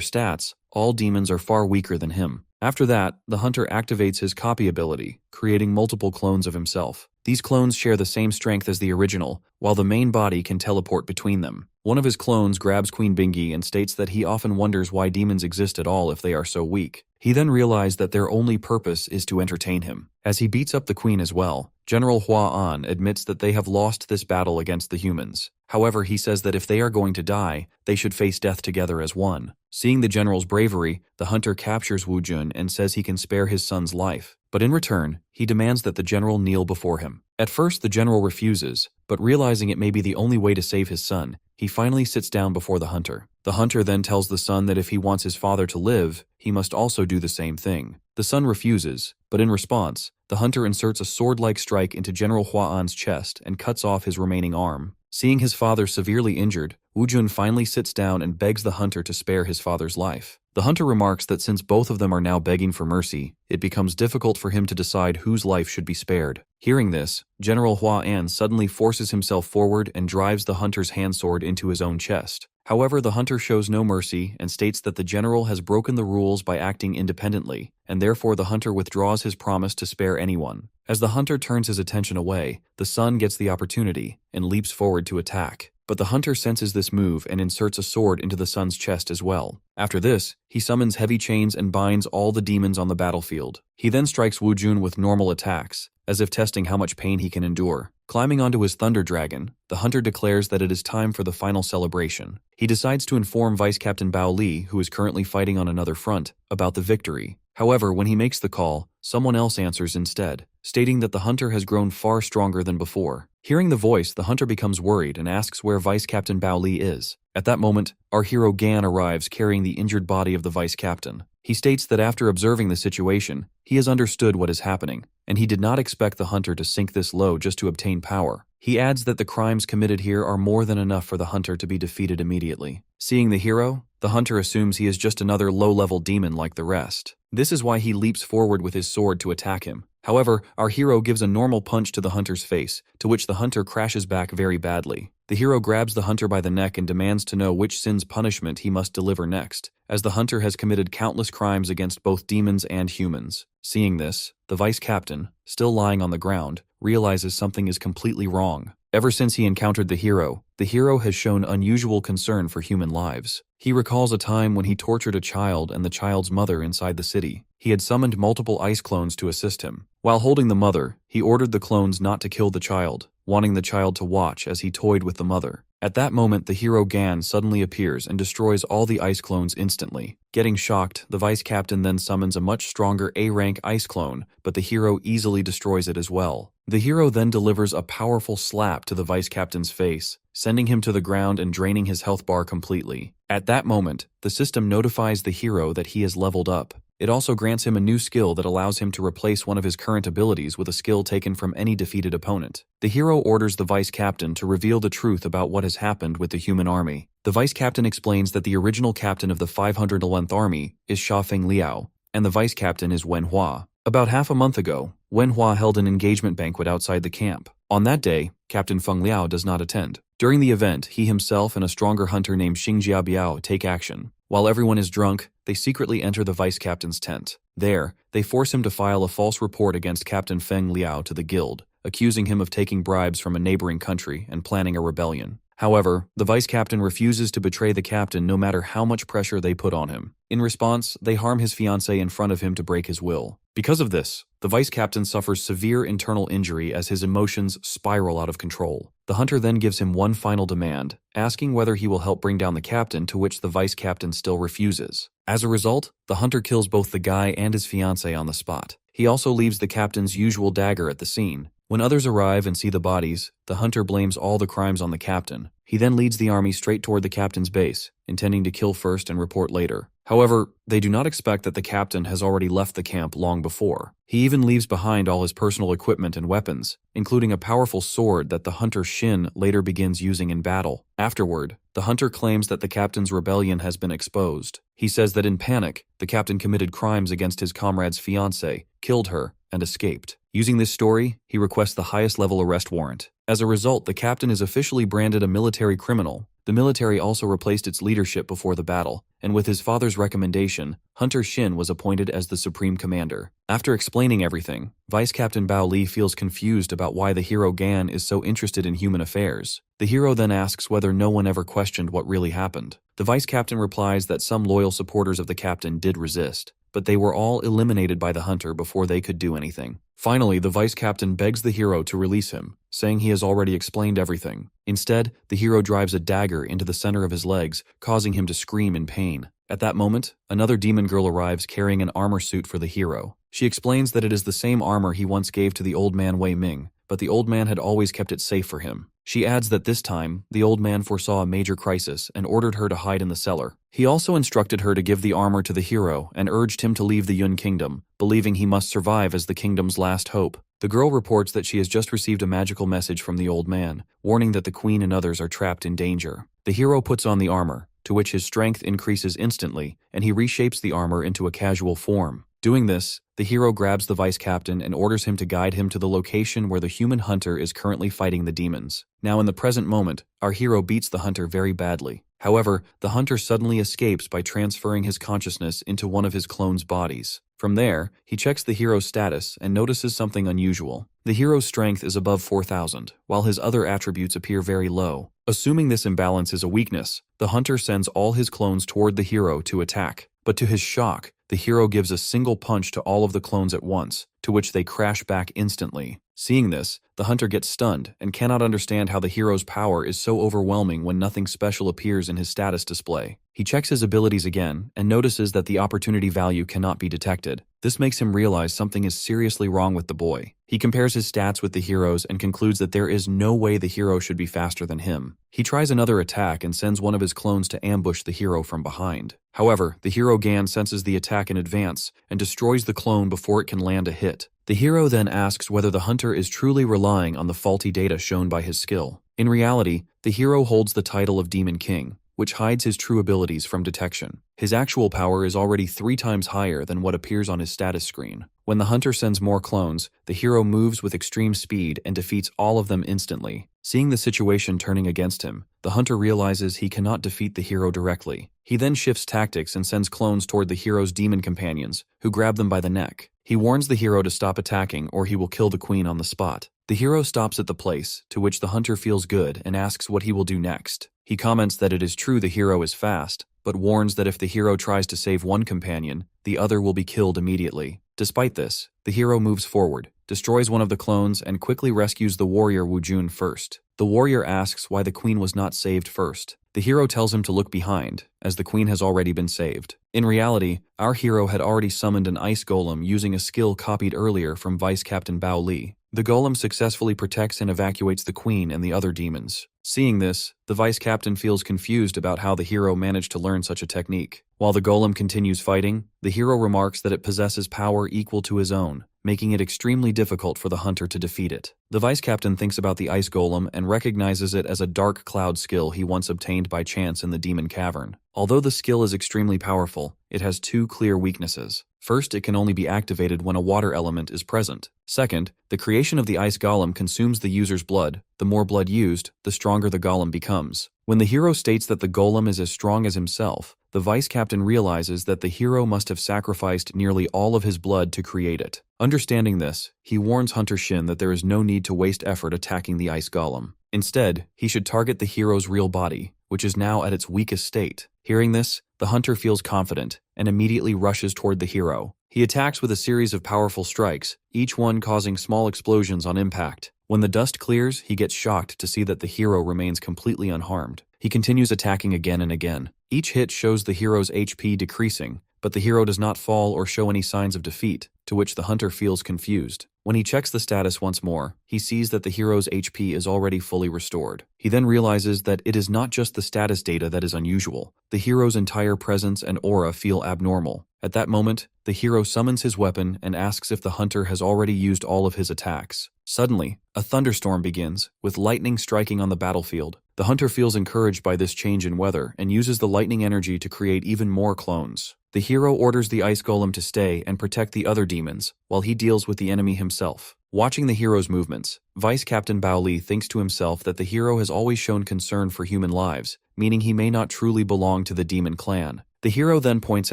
stats, all demons are far weaker than him. After that, the hunter activates his copy ability, creating multiple clones of himself. These clones share the same strength as the original, while the main body can teleport between them. One of his clones grabs Queen Bingi and states that he often wonders why demons exist at all if they are so weak. He then realized that their only purpose is to entertain him. As he beats up the queen as well, General Hua An admits that they have lost this battle against the humans. However, he says that if they are going to die, they should face death together as one. Seeing the general's bravery, the hunter captures Wu Jun and says he can spare his son's life. But in return, he demands that the general kneel before him. At first, the general refuses, but realizing it may be the only way to save his son, he finally sits down before the hunter. The hunter then tells the son that if he wants his father to live, he must also do the same thing. The son refuses, but in response, the hunter inserts a sword-like strike into General Hua An's chest and cuts off his remaining arm. Seeing his father severely injured, Wu Jun finally sits down and begs the hunter to spare his father's life. The hunter remarks that since both of them are now begging for mercy, it becomes difficult for him to decide whose life should be spared. Hearing this, General Hua An suddenly forces himself forward and drives the hunter's hand sword into his own chest. However, the hunter shows no mercy and states that the general has broken the rules by acting independently, and therefore the hunter withdraws his promise to spare anyone. As the hunter turns his attention away, the son gets the opportunity and leaps forward to attack. But the hunter senses this move and inserts a sword into the son's chest as well. After this, he summons heavy chains and binds all the demons on the battlefield. He then strikes Wu Jun with normal attacks, as if testing how much pain he can endure. Climbing onto his thunder dragon, the hunter declares that it is time for the final celebration. He decides to inform Vice Captain Bao Li, who is currently fighting on another front, about the victory. However, when he makes the call, someone else answers instead, stating that the hunter has grown far stronger than before. Hearing the voice, the hunter becomes worried and asks where Vice Captain Bao Li is. At that moment, our hero Gan arrives carrying the injured body of the vice captain. He states that after observing the situation, he has understood what is happening, and he did not expect the hunter to sink this low just to obtain power. He adds that the crimes committed here are more than enough for the hunter to be defeated immediately. Seeing the hero, the hunter assumes he is just another low-level demon like the rest. This is why he leaps forward with his sword to attack him. However, our hero gives a normal punch to the hunter's face, to which the hunter crashes back very badly. The hero grabs the hunter by the neck and demands to know which sin's punishment he must deliver next, as the hunter has committed countless crimes against both demons and humans. Seeing this, the vice captain, still lying on the ground, realizes something is completely wrong. Ever since he encountered the hero has shown unusual concern for human lives. He recalls a time when he tortured a child and the child's mother inside the city. He had summoned multiple ice clones to assist him. While holding the mother, he ordered the clones not to kill the child, wanting the child to watch as he toyed with the mother. At that moment, the hero Gan suddenly appears and destroys all the ice clones instantly. Getting shocked, the vice captain then summons a much stronger A-rank ice clone, but the hero easily destroys it as well. The hero then delivers a powerful slap to the vice captain's face, sending him to the ground and draining his health bar completely. At that moment, the system notifies the hero that he has leveled up. It also grants him a new skill that allows him to replace one of his current abilities with a skill taken from any defeated opponent. The hero orders the vice captain to reveal the truth about what has happened with the human army. The vice captain explains that the original captain of the 511th Army is Sha Feng Liao, and the vice captain is Wen Hua. About half a month ago, Wen Hua held an engagement banquet outside the camp. On that day, Captain Feng Liao does not attend. During the event, he himself and a stronger hunter named Xing Jiabiao take action. While everyone is drunk, they secretly enter the vice captain's tent. There, they force him to file a false report against Captain Feng Liao to the guild, accusing him of taking bribes from a neighboring country and planning a rebellion. However, the vice captain refuses to betray the captain no matter how much pressure they put on him. In response, they harm his fiancée in front of him to break his will. Because of this, the vice captain suffers severe internal injury as his emotions spiral out of control. The hunter then gives him one final demand, asking whether he will help bring down the captain, to which the vice captain still refuses. As a result, the hunter kills both the guy and his fiancée on the spot. He also leaves the captain's usual dagger at the scene. When others arrive and see the bodies, the hunter blames all the crimes on the captain. He then leads the army straight toward the captain's base, intending to kill first and report later. However, they do not expect that the captain has already left the camp long before. He even leaves behind all his personal equipment and weapons, including a powerful sword that the hunter Shin later begins using in battle. Afterward, the hunter claims that the captain's rebellion has been exposed. He says that in panic, the captain committed crimes against his comrade's fiancée, killed her, and escaped. Using this story, he requests the highest level arrest warrant. As a result, the captain is officially branded a military criminal. The military also replaced its leadership before the battle, and with his father's recommendation, Hunter Shin was appointed as the supreme commander. After explaining everything, Vice Captain Bao Li feels confused about why the hero Gan is so interested in human affairs. The hero then asks whether no one ever questioned what really happened. The vice captain replies that some loyal supporters of the captain did resist, but they were all eliminated by the hunter before they could do anything. Finally, the vice captain begs the hero to release him, saying he has already explained everything. Instead, the hero drives a dagger into the center of his legs, causing him to scream in pain. At that moment, another demon girl arrives carrying an armor suit for the hero. She explains that it is the same armor he once gave to the old man Wei Ming, but the old man had always kept it safe for him. She adds that this time, the old man foresaw a major crisis and ordered her to hide in the cellar. He also instructed her to give the armor to the hero and urged him to leave the Yun kingdom, believing he must survive as the kingdom's last hope. The girl reports that she has just received a magical message from the old man, warning that the queen and others are trapped in danger. The hero puts on the armor, to which his strength increases instantly, and he reshapes the armor into a casual form. Doing this, the hero grabs the vice captain and orders him to guide him to the location where the human hunter is currently fighting the demons. Now in the present moment, our hero beats the hunter very badly. However, the hunter suddenly escapes by transferring his consciousness into one of his clone's bodies. From there, he checks the hero's status and notices something unusual. The hero's strength is above 4,000, while his other attributes appear very low. Assuming this imbalance is a weakness, the hunter sends all his clones toward the hero to attack. But to his shock, the hero gives a single punch to all of the clones at once, to which they crash back instantly. Seeing this, the hunter gets stunned and cannot understand how the hero's power is so overwhelming when nothing special appears in his status display. He checks his abilities again and notices that the opportunity value cannot be detected. This makes him realize something is seriously wrong with the boy. He compares his stats with the hero's and concludes that there is no way the hero should be faster than him. He tries another attack and sends one of his clones to ambush the hero from behind. However, the hero Gan senses the attack in advance and destroys the clone before it can land a hit. The hero then asks whether the hunter is truly relying on the faulty data shown by his skill. In reality, the hero holds the title of Demon King, which hides his true abilities from detection. His actual power is already 3 times higher than what appears on his status screen. When the hunter sends more clones, the hero moves with extreme speed and defeats all of them instantly. Seeing the situation turning against him, the hunter realizes he cannot defeat the hero directly. He then shifts tactics and sends clones toward the hero's demon companions, who grab them by the neck. He warns the hero to stop attacking or he will kill the queen on the spot. The hero stops at the place, to which the hunter feels good and asks what he will do next. He comments that it is true the hero is fast, but warns that if the hero tries to save one companion, the other will be killed immediately. Despite this, the hero moves forward, destroys one of the clones, and quickly rescues the warrior Wu Jun first. The warrior asks why the queen was not saved first. The hero tells him to look behind, as the queen has already been saved. In reality, our hero had already summoned an ice golem using a skill copied earlier from Vice Captain Bao Li. The golem successfully protects and evacuates the queen and the other demons. Seeing this, the vice captain feels confused about how the hero managed to learn such a technique. While the golem continues fighting, the hero remarks that it possesses power equal to his own, making it extremely difficult for the hunter to defeat it. The vice captain thinks about the ice golem and recognizes it as a dark cloud skill he once obtained by chance in the demon cavern. Although the skill is extremely powerful, it has 2 clear weaknesses. First, it can only be activated when a water element is present. Second, the creation of the ice golem consumes the user's blood. The more blood used, the stronger the golem becomes. When the hero states that the golem is as strong as himself, the vice captain realizes that the hero must have sacrificed nearly all of his blood to create it. Understanding this, he warns Hunter Shin that there is no need to waste effort attacking the ice golem. Instead, he should target the hero's real body, which is now at its weakest state. Hearing this, the hunter feels confident and immediately rushes toward the hero. He attacks with a series of powerful strikes, each one causing small explosions on impact. When the dust clears, he gets shocked to see that the hero remains completely unharmed. He continues attacking again and again. Each hit shows the hero's HP decreasing, but the hero does not fall or show any signs of defeat, to which the hunter feels confused. When he checks the status once more, he sees that the hero's HP is already fully restored. He then realizes that it is not just the status data that is unusual. The hero's entire presence and aura feel abnormal. At that moment, the hero summons his weapon and asks if the hunter has already used all of his attacks. Suddenly, a thunderstorm begins, with lightning striking on the battlefield. The hunter feels encouraged by this change in weather and uses the lightning energy to create even more clones. The hero orders the ice golem to stay and protect the other demons, while he deals with the enemy himself. Watching the hero's movements, Vice Captain Bao Li thinks to himself that the hero has always shown concern for human lives, meaning he may not truly belong to the demon clan. The hero then points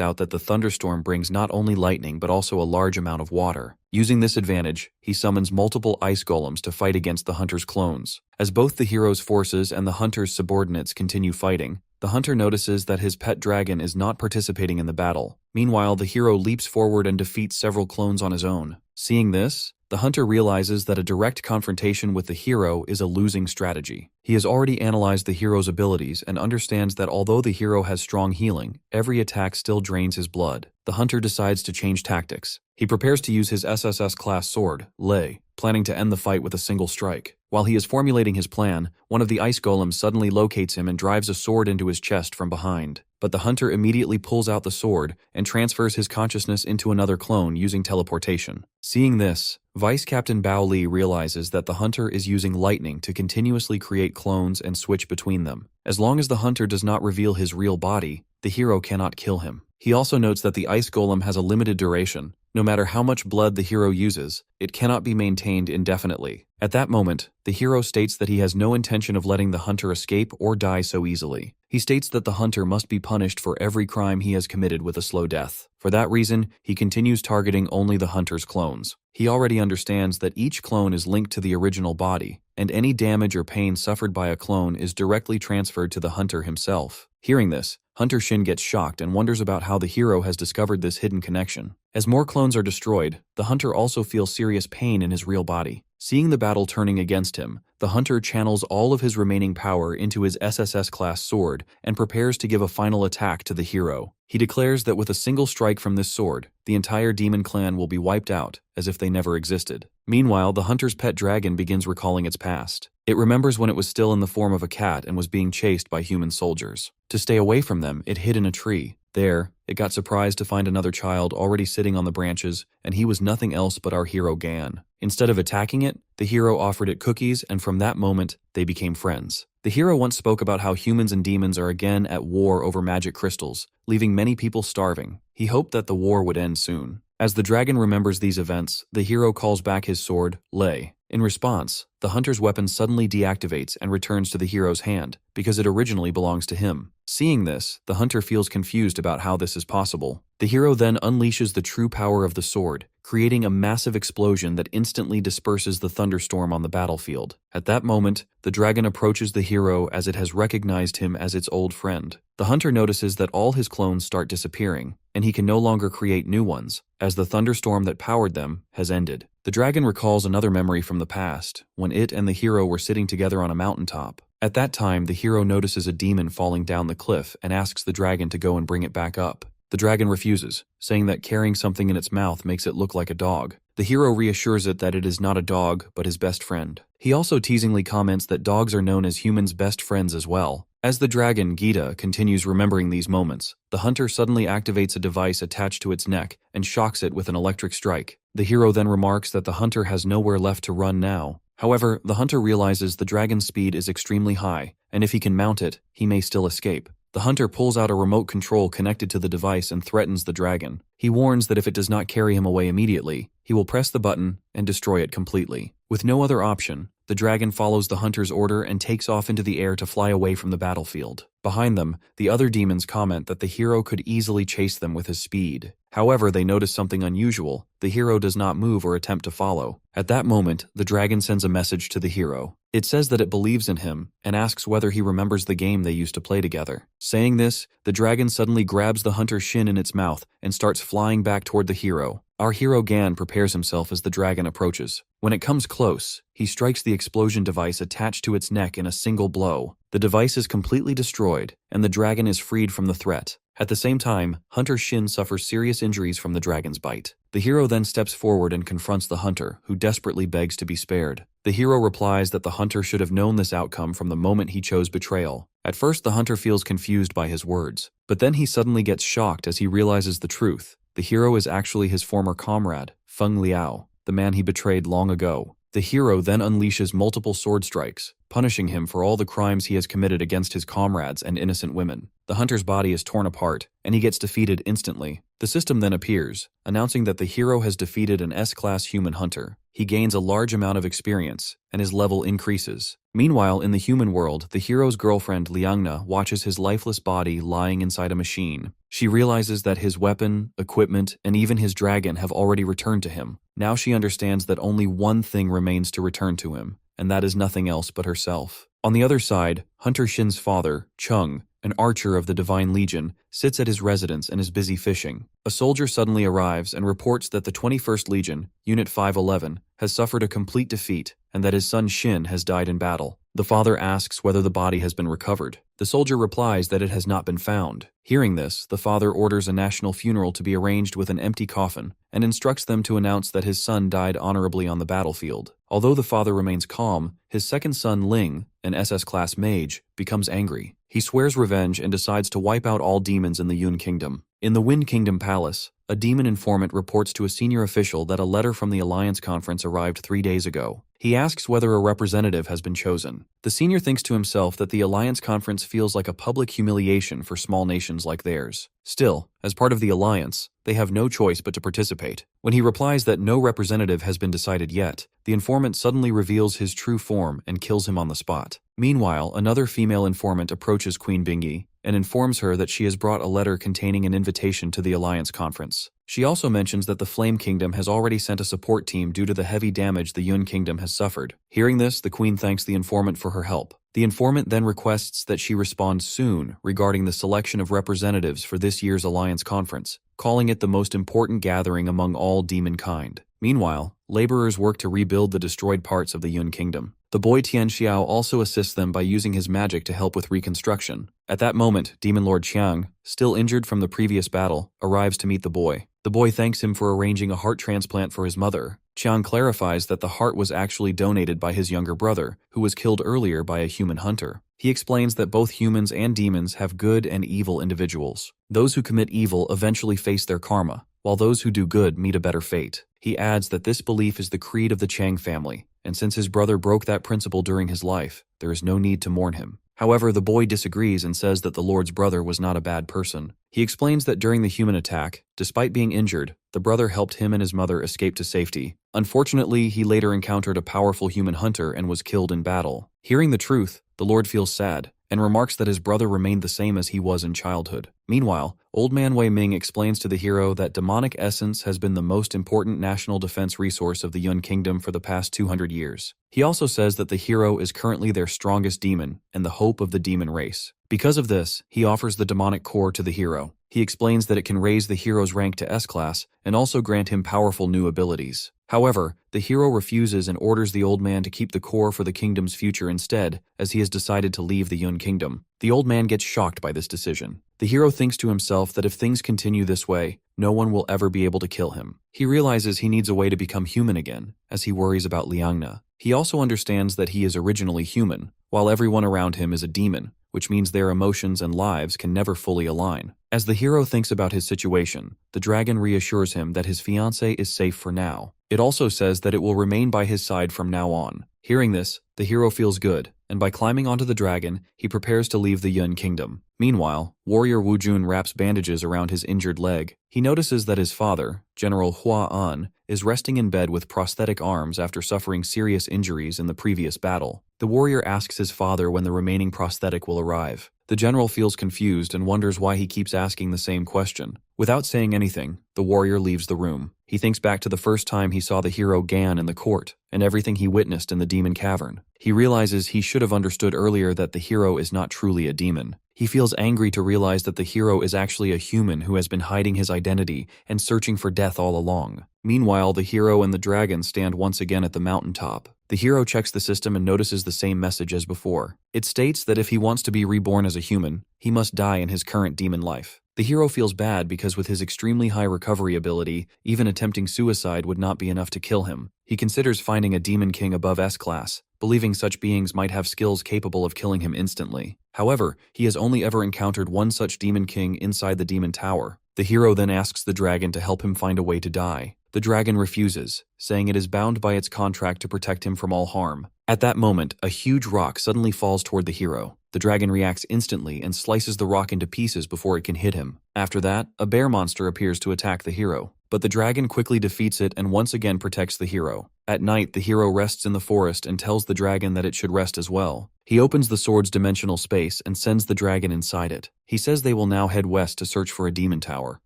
out that the thunderstorm brings not only lightning but also a large amount of water. Using this advantage, he summons multiple ice golems to fight against the hunter's clones. As both the hero's forces and the hunter's subordinates continue fighting, the hunter notices that his pet dragon is not participating in the battle. Meanwhile, the hero leaps forward and defeats several clones on his own. Seeing this, the hunter realizes that a direct confrontation with the hero is a losing strategy. He has already analyzed the hero's abilities and understands that although the hero has strong healing, every attack still drains his blood. The hunter decides to change tactics. He prepares to use his SSS-class sword, Lei, planning to end the fight with a single strike. While he is formulating his plan, one of the ice golems suddenly locates him and drives a sword into his chest from behind. But the hunter immediately pulls out the sword and transfers his consciousness into another clone using teleportation. Seeing this, Vice Captain Bao Li realizes that the hunter is using lightning to continuously create clones and switch between them. As long as the hunter does not reveal his real body, the hero cannot kill him. He also notes that the ice golem has a limited duration. No matter how much blood the hero uses, it cannot be maintained indefinitely. At that moment, the hero states that he has no intention of letting the hunter escape or die so easily. He states that the hunter must be punished for every crime he has committed with a slow death. For that reason, he continues targeting only the hunter's clones. He already understands that each clone is linked to the original body, and any damage or pain suffered by a clone is directly transferred to the hunter himself. Hearing this, Hunter Shin gets shocked and wonders about how the hero has discovered this hidden connection. As more clones are destroyed, the hunter also feels serious pain in his real body. Seeing the battle turning against him, the hunter channels all of his remaining power into his SSS-class sword and prepares to give a final attack to the hero. He declares that with a single strike from this sword, the entire demon clan will be wiped out, as if they never existed. Meanwhile, the hunter's pet dragon begins recalling its past. It remembers when it was still in the form of a cat and was being chased by human soldiers. To stay away from them, it hid in a tree. There, it got surprised to find another child already sitting on the branches, and he was nothing else but our hero Gan. Instead of attacking it, the hero offered it cookies, and from that moment, they became friends. The hero once spoke about how humans and demons are again at war over magic crystals, leaving many people starving. He hoped that the war would end soon. As the dragon remembers these events, the hero calls back his sword, Lei. In response, the hunter's weapon suddenly deactivates and returns to the hero's hand, because it originally belongs to him. Seeing this, the hunter feels confused about how this is possible. The hero then unleashes the true power of the sword, creating a massive explosion that instantly disperses the thunderstorm on the battlefield. At that moment, the dragon approaches the hero as it has recognized him as its old friend. The hunter notices that all his clones start disappearing, and he can no longer create new ones, as the thunderstorm that powered them has ended. The dragon recalls another memory from the past, when it and the hero were sitting together on a mountaintop. At that time, the hero notices a demon falling down the cliff and asks the dragon to go and bring it back up. The dragon refuses, saying that carrying something in its mouth makes it look like a dog. The hero reassures it that it is not a dog, but his best friend. He also teasingly comments that dogs are known as humans' best friends as well. As the dragon, Gita, continues remembering these moments, the hunter suddenly activates a device attached to its neck and shocks it with an electric strike. The hero then remarks that the hunter has nowhere left to run now. However, the hunter realizes the dragon's speed is extremely high, and if he can mount it, he may still escape. The hunter pulls out a remote control connected to the device and threatens the dragon. He warns that if it does not carry him away immediately, he will press the button and destroy it completely. With no other option, the dragon follows the hunter's order and takes off into the air to fly away from the battlefield. Behind them, the other demons comment that the hero could easily chase them with his speed. However, they notice something unusual. The hero does not move or attempt to follow. At that moment, the dragon sends a message to the hero. It says that it believes in him and asks whether he remembers the game they used to play together. Saying this, the dragon suddenly grabs the hunter's shin in its mouth and starts flying back toward the hero. Our hero Gan prepares himself as the dragon approaches. When it comes close, he strikes the explosion device attached to its neck in a single blow. The device is completely destroyed, and the dragon is freed from the threat. At the same time, Hunter Shin suffers serious injuries from the dragon's bite. The hero then steps forward and confronts the hunter, who desperately begs to be spared. The hero replies that the hunter should have known this outcome from the moment he chose betrayal. At first, the hunter feels confused by his words, but then he suddenly gets shocked as he realizes the truth. The hero is actually his former comrade, Feng Liao, the man he betrayed long ago. The hero then unleashes multiple sword strikes, punishing him for all the crimes he has committed against his comrades and innocent women. The hunter's body is torn apart, and he gets defeated instantly. The system then appears, announcing that the hero has defeated an S-class human hunter. He gains a large amount of experience, and his level increases. Meanwhile, in the human world, the hero's girlfriend Liangna watches his lifeless body lying inside a machine. She realizes that his weapon, equipment, and even his dragon have already returned to him. Now she understands that only one thing remains to return to him, and that is nothing else but herself. On the other side, Hunter Shin's father, Chung, an archer of the Divine Legion, sits at his residence and is busy fishing. A soldier suddenly arrives and reports that the 21st Legion, Unit 511, has suffered a complete defeat and that his son Shin has died in battle. The father asks whether the body has been recovered. The soldier replies that it has not been found. Hearing this, the father orders a national funeral to be arranged with an empty coffin and instructs them to announce that his son died honorably on the battlefield. Although the father remains calm, his second son Ling, an SS-class mage, becomes angry. He swears revenge and decides to wipe out all demons in the Yun Kingdom. In the Wind Kingdom Palace, a demon informant reports to a senior official that a letter from the Alliance Conference arrived 3 days ago. He asks whether a representative has been chosen. The senior thinks to himself that the Alliance Conference feels like a public humiliation for small nations like theirs. Still, as part of the Alliance, they have no choice but to participate. When he replies that no representative has been decided yet, the informant suddenly reveals his true form and kills him on the spot. Meanwhile, another female informant approaches Queen Bingyi and informs her that she has brought a letter containing an invitation to the Alliance Conference. She also mentions that the Flame Kingdom has already sent a support team due to the heavy damage the Yun Kingdom has suffered. Hearing this, the Queen thanks the informant for her help. The informant then requests that she respond soon regarding the selection of representatives for this year's Alliance Conference, calling it the most important gathering among all demon kind. Meanwhile, laborers work to rebuild the destroyed parts of the Yun Kingdom. The boy Tian Xiao also assists them by using his magic to help with reconstruction. At that moment, Demon Lord Qiang, still injured from the previous battle, arrives to meet the boy. The boy thanks him for arranging a heart transplant for his mother. Qiang clarifies that the heart was actually donated by his younger brother, who was killed earlier by a human hunter. He explains that both humans and demons have good and evil individuals. Those who commit evil eventually face their karma, while those who do good meet a better fate. He adds that this belief is the creed of the Chang family, and since his brother broke that principle during his life, there is no need to mourn him. However, the boy disagrees and says that the Lord's brother was not a bad person. He explains that during the human attack, despite being injured, the brother helped him and his mother escape to safety. Unfortunately, he later encountered a powerful human hunter and was killed in battle. Hearing the truth, the Lord feels sad and remarks that his brother remained the same as he was in childhood. Meanwhile, Old Man Wei Ming explains to the hero that demonic essence has been the most important national defense resource of the Yun Kingdom for the past 200 years. He also says that the hero is currently their strongest demon and the hope of the demon race. Because of this, he offers the demonic core to the hero. He explains that it can raise the hero's rank to S-class and also grant him powerful new abilities. However, the hero refuses and orders the old man to keep the core for the kingdom's future instead, as he has decided to leave the Yun Kingdom. The old man gets shocked by this decision. The hero thinks to himself that if things continue this way, no one will ever be able to kill him. He realizes he needs a way to become human again, as he worries about Liangna. He also understands that he is originally human, while everyone around him is a demon, which means their emotions and lives can never fully align. As the hero thinks about his situation, the dragon reassures him that his fiancée is safe for now. It also says that it will remain by his side from now on. Hearing this, the hero feels good, and by climbing onto the dragon, he prepares to leave the Yun Kingdom. Meanwhile, warrior Wu Jun wraps bandages around his injured leg. He notices that his father, General Hua An, is resting in bed with prosthetic arms after suffering serious injuries in the previous battle. The warrior asks his father when the remaining prosthetic will arrive. The general feels confused and wonders why he keeps asking the same question. Without saying anything, the warrior leaves the room. He thinks back to the first time he saw the hero Gan in the court, and everything he witnessed in the demon cavern. He realizes he should have understood earlier that the hero is not truly a demon. He feels angry to realize that the hero is actually a human who has been hiding his identity and searching for death all along. Meanwhile, the hero and the dragon stand once again at the mountaintop. The hero checks the system and notices the same message as before. It states that if he wants to be reborn as a human, he must die in his current demon life. The hero feels bad because with his extremely high recovery ability, even attempting suicide would not be enough to kill him. He considers finding a demon king above S-class, believing such beings might have skills capable of killing him instantly. However, he has only ever encountered one such demon king inside the demon tower. The hero then asks the dragon to help him find a way to die. The dragon refuses, saying it is bound by its contract to protect him from all harm. At that moment, a huge rock suddenly falls toward the hero. The dragon reacts instantly and slices the rock into pieces before it can hit him. After that, a bear monster appears to attack the hero, but the dragon quickly defeats it and once again protects the hero. At night, the hero rests in the forest and tells the dragon that it should rest as well. He opens the sword's dimensional space and sends the dragon inside it. He says they will now head west to search for a demon tower.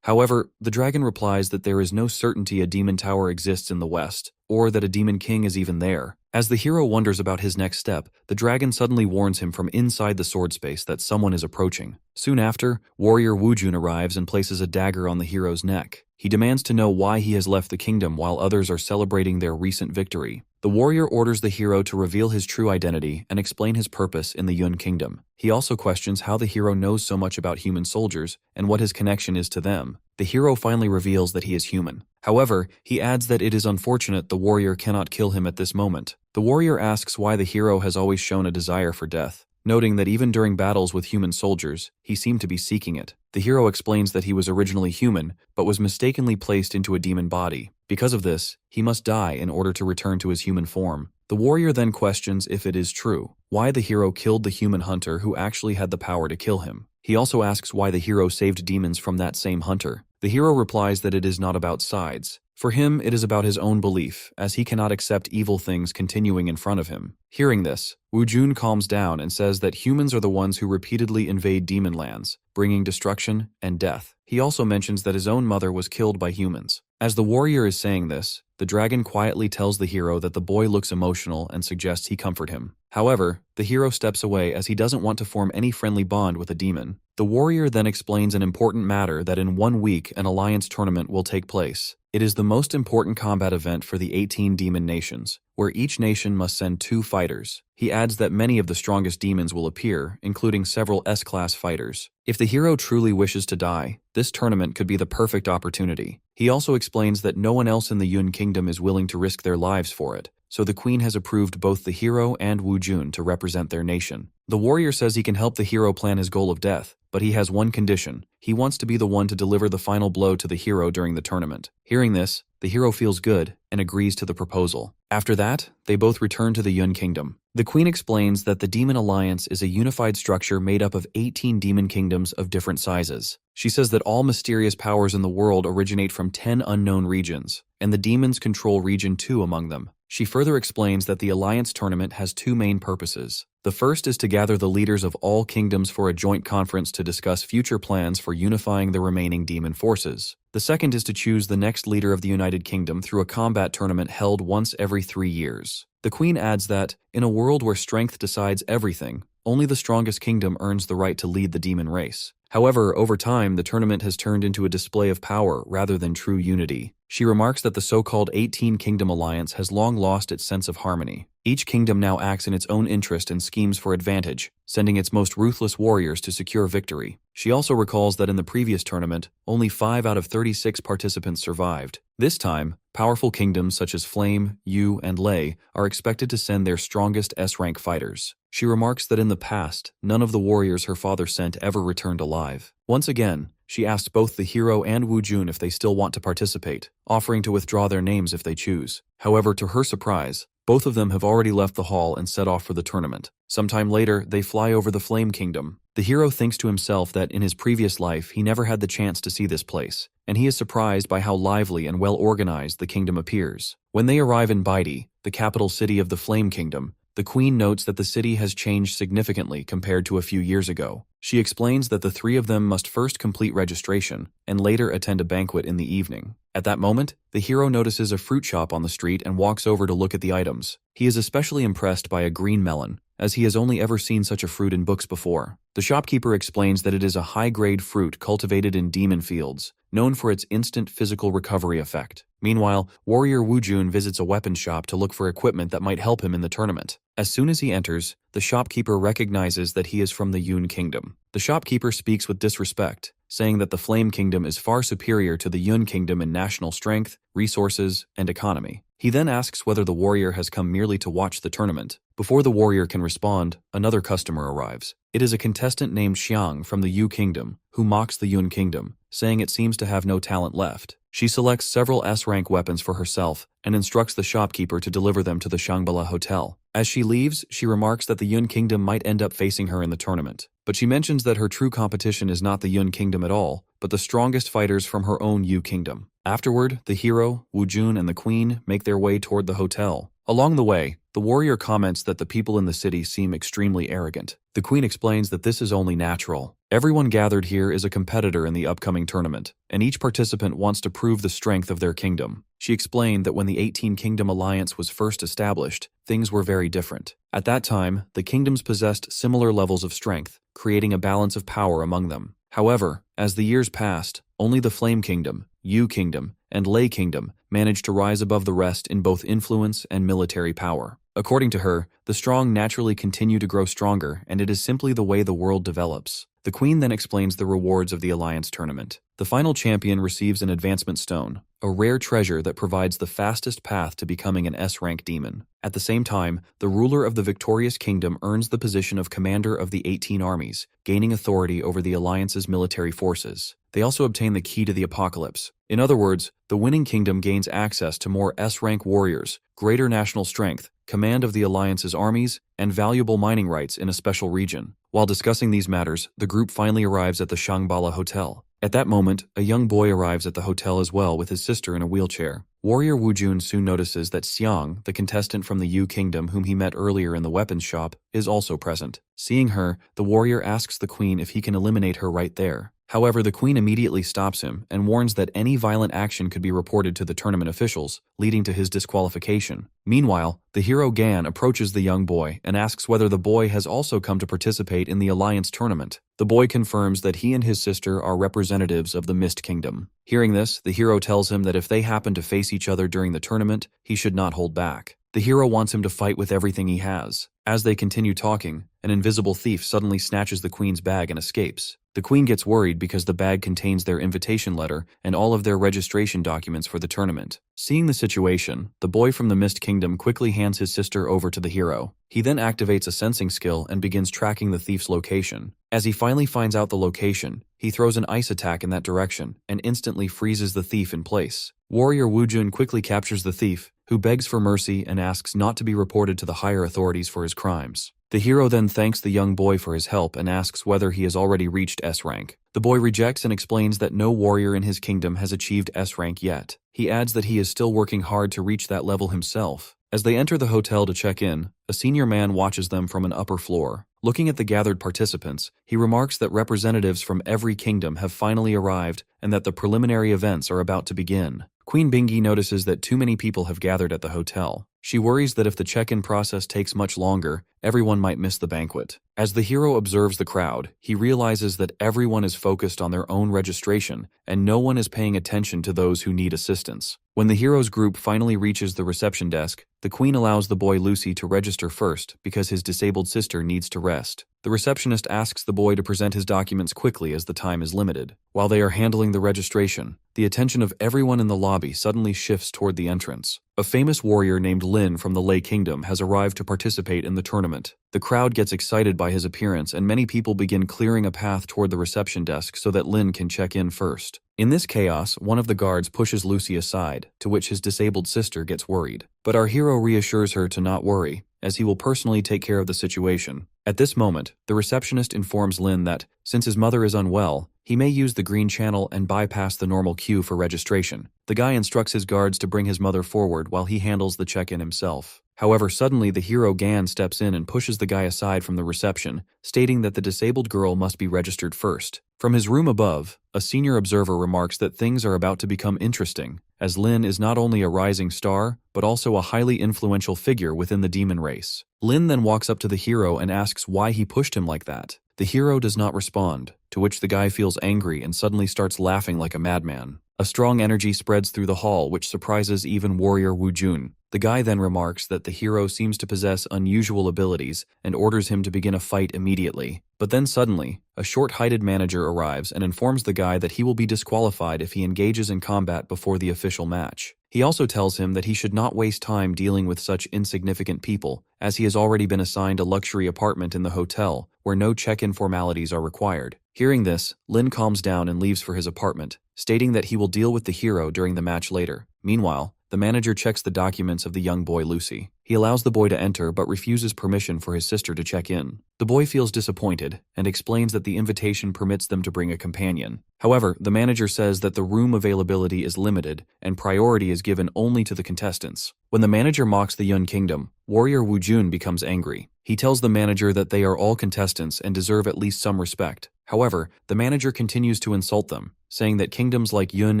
However, the dragon replies that there is no certainty a demon tower exists in the west, or that a demon king is even there. As the hero wonders about his next step, the dragon suddenly warns him from inside the sword space that someone is approaching. Soon after, warrior Woojun arrives and places a dagger on the hero's neck. He demands to know why he has left the kingdom while others are celebrating their recent victory. The warrior orders the hero to reveal his true identity and explain his purpose in the Yun kingdom. He also questions how the hero knows so much about human soldiers and what his connection is to them. The hero finally reveals that he is human. However, he adds that it is unfortunate the warrior cannot kill him at this moment. The warrior asks why the hero has always shown a desire for death, noting that even during battles with human soldiers, he seemed to be seeking it. The hero explains that he was originally human, but was mistakenly placed into a demon body. Because of this, he must die in order to return to his human form. The warrior then questions if it is true, why the hero killed the human hunter who actually had the power to kill him. He also asks why the hero saved demons from that same hunter. The hero replies that it is not about sides. For him, it is about his own belief, as he cannot accept evil things continuing in front of him. Hearing this, Woojun calms down and says that humans are the ones who repeatedly invade demon lands, bringing destruction and death. He also mentions that his own mother was killed by humans. As the warrior is saying this, the dragon quietly tells the hero that the boy looks emotional and suggests he comfort him. However, the hero steps away as he doesn't want to form any friendly bond with a demon. The warrior then explains an important matter that in 1 week an alliance tournament will take place. It is the most important combat event for the 18 demon nations, where each nation must send 2 fighters. He adds that many of the strongest demons will appear, including several S-class fighters. If the hero truly wishes to die, this tournament could be the perfect opportunity. He also explains that no one else in the Yun kingdom is willing to risk their lives for it, so the queen has approved both the hero and Woojun to represent their nation. The warrior says he can help the hero plan his goal of death, but he has one condition. He wants to be the one to deliver the final blow to the hero during the tournament. Hearing this, the hero feels good and agrees to the proposal. After that, they both return to the Yun kingdom. The queen explains that the Demon Alliance is a unified structure made up of 18 demon kingdoms of different sizes. She says that all mysterious powers in the world originate from 10 unknown regions, and the demons control region 2 among them. She further explains that the Alliance tournament has 2 main purposes. The first is to gather the leaders of all kingdoms for a joint conference to discuss future plans for unifying the remaining demon forces. The second is to choose the next leader of the United Kingdom through a combat tournament held once every 3 years. The queen adds that, in a world where strength decides everything, only the strongest kingdom earns the right to lead the demon race. However, over time, the tournament has turned into a display of power rather than true unity. She remarks that the so-called 18-Kingdom Alliance has long lost its sense of harmony. Each kingdom now acts in its own interest and schemes for advantage, sending its most ruthless warriors to secure victory. She also recalls that in the previous tournament, only 5 out of 36 participants survived. This time, powerful kingdoms such as Flame, Yu, and Lei are expected to send their strongest S-rank fighters. She remarks that in the past, none of the warriors her father sent ever returned alive. Once again, she asks both the hero and Woojun if they still want to participate, offering to withdraw their names if they choose. However, to her surprise, both of them have already left the hall and set off for the tournament. Sometime later, they fly over the Flame Kingdom. The hero thinks to himself that in his previous life he never had the chance to see this place, and he is surprised by how lively and well organized the kingdom appears. When they arrive in Baidi, the capital city of the Flame Kingdom, the queen notes that the city has changed significantly compared to a few years ago. She explains that the three of them must first complete registration and later attend a banquet in the evening. At that moment, the hero notices a fruit shop on the street and walks over to look at the items. He is especially impressed by a green melon, as he has only ever seen such a fruit in books before. The shopkeeper explains that it is a high-grade fruit cultivated in demon fields, known for its instant physical recovery effect. Meanwhile, warrior Woojun visits a weapon shop to look for equipment that might help him in the tournament. As soon as he enters, the shopkeeper recognizes that he is from the Yun Kingdom. The shopkeeper speaks with disrespect, saying that the Flame Kingdom is far superior to the Yun Kingdom in national strength, resources, and economy. He then asks whether the warrior has come merely to watch the tournament. Before the warrior can respond, another customer arrives. It is a contestant named Xiang from the Yu Kingdom, who mocks the Yun Kingdom, saying it seems to have no talent left. She selects several S-rank weapons for herself and instructs the shopkeeper to deliver them to the Shangri-La Hotel. As she leaves, she remarks that the Yun Kingdom might end up facing her in the tournament. But she mentions that her true competition is not the Yun Kingdom at all, but the strongest fighters from her own Yu Kingdom. Afterward, the hero, Woojun, and the queen make their way toward the hotel. Along the way, the warrior comments that the people in the city seem extremely arrogant. The queen explains that this is only natural. Everyone gathered here is a competitor in the upcoming tournament, and each participant wants to prove the strength of their kingdom. She explained that when the 18 Kingdom Alliance was first established, things were very different. At that time, the kingdoms possessed similar levels of strength, creating a balance of power among them. However, as the years passed, only the Flame Kingdom, Yu Kingdom, and Lei Kingdom managed to rise above the rest in both influence and military power. According to her, the strong naturally continue to grow stronger, and it is simply the way the world develops. The queen then explains the rewards of the Alliance tournament. The final champion receives an advancement stone, a rare treasure that provides the fastest path to becoming an S-rank demon. At the same time, the ruler of the victorious kingdom earns the position of commander of the 18 armies, gaining authority over the Alliance's military forces. They also obtain the key to the apocalypse. In other words, the winning kingdom gains access to more S-rank warriors, greater national strength, command of the Alliance's armies, and valuable mining rights in a special region. While discussing these matters, the group finally arrives at the Shangri-La Hotel. At that moment, a young boy arrives at the hotel as well with his sister in a wheelchair. Warrior Woojun soon notices that Xiang, the contestant from the Yu Kingdom whom he met earlier in the weapons shop, is also present. Seeing her, the warrior asks the queen if he can eliminate her right there. However, the queen immediately stops him and warns that any violent action could be reported to the tournament officials, leading to his disqualification. Meanwhile, the hero Gan approaches the young boy and asks whether the boy has also come to participate in the Alliance tournament. The boy confirms that he and his sister are representatives of the Mist Kingdom. Hearing this, the hero tells him that if they happen to face each other during the tournament, he should not hold back. The hero wants him to fight with everything he has. As they continue talking, an invisible thief suddenly snatches the queen's bag and escapes. The queen gets worried because the bag contains their invitation letter and all of their registration documents for the tournament. Seeing the situation, the boy from the Mist Kingdom quickly hands his sister over to the hero. He then activates a sensing skill and begins tracking the thief's location. As he finally finds out the location, he throws an ice attack in that direction and instantly freezes the thief in place. Warrior Woojun quickly captures the thief, who begs for mercy and asks not to be reported to the higher authorities for his crimes. The hero then thanks the young boy for his help and asks whether he has already reached S-rank. The boy rejects and explains that no warrior in his kingdom has achieved S-rank yet. He adds that he is still working hard to reach that level himself. As they enter the hotel to check in, a senior man watches them from an upper floor. Looking at the gathered participants, he remarks that representatives from every kingdom have finally arrived and that the preliminary events are about to begin. Queen Bingi notices that too many people have gathered at the hotel. She worries that if the check-in process takes much longer, everyone might miss the banquet. As the hero observes the crowd, he realizes that everyone is focused on their own registration and no one is paying attention to those who need assistance. When the hero's group finally reaches the reception desk, the queen allows the boy Lucy to register first because his disabled sister needs to rest. The receptionist asks the boy to present his documents quickly as the time is limited. While they are handling the registration, the attention of everyone in the lobby suddenly shifts toward the entrance. A famous warrior named Lin from the Lei Kingdom has arrived to participate in the tournament. The crowd gets excited by his appearance and many people begin clearing a path toward the reception desk so that Lin can check in first. In this chaos, one of the guards pushes Lucy aside, to which his disabled sister gets worried. But our hero reassures her to not worry, as he will personally take care of the situation. At this moment, the receptionist informs Lin that, since his mother is unwell, he may use the green channel and bypass the normal queue for registration. The guy instructs his guards to bring his mother forward while he handles the check-in himself. However, suddenly the hero Gan steps in and pushes the guy aside from the reception, stating that the disabled girl must be registered first. From his room above, a senior observer remarks that things are about to become interesting, as Lin is not only a rising star, but also a highly influential figure within the demon race. Lin then walks up to the hero and asks why he pushed him like that. The hero does not respond, to which the guy feels angry and suddenly starts laughing like a madman. A strong energy spreads through the hall which surprises even warrior Wu Jun. The guy then remarks that the hero seems to possess unusual abilities and orders him to begin a fight immediately. But then suddenly, a short-heighted manager arrives and informs the guy that he will be disqualified if he engages in combat before the official match. He also tells him that he should not waste time dealing with such insignificant people, as he has already been assigned a luxury apartment in the hotel, where no check-in formalities are required. Hearing this, Lin calms down and leaves for his apartment, stating that he will deal with the hero during the match later. Meanwhile, the manager checks the documents of the young boy Lucy. He allows the boy to enter but refuses permission for his sister to check in. The boy feels disappointed and explains that the invitation permits them to bring a companion. However, the manager says that the room availability is limited and priority is given only to the contestants. When the manager mocks the Yun Kingdom, warrior Wu Jun becomes angry. He tells the manager that they are all contestants and deserve at least some respect. However, the manager continues to insult them, saying that kingdoms like Yun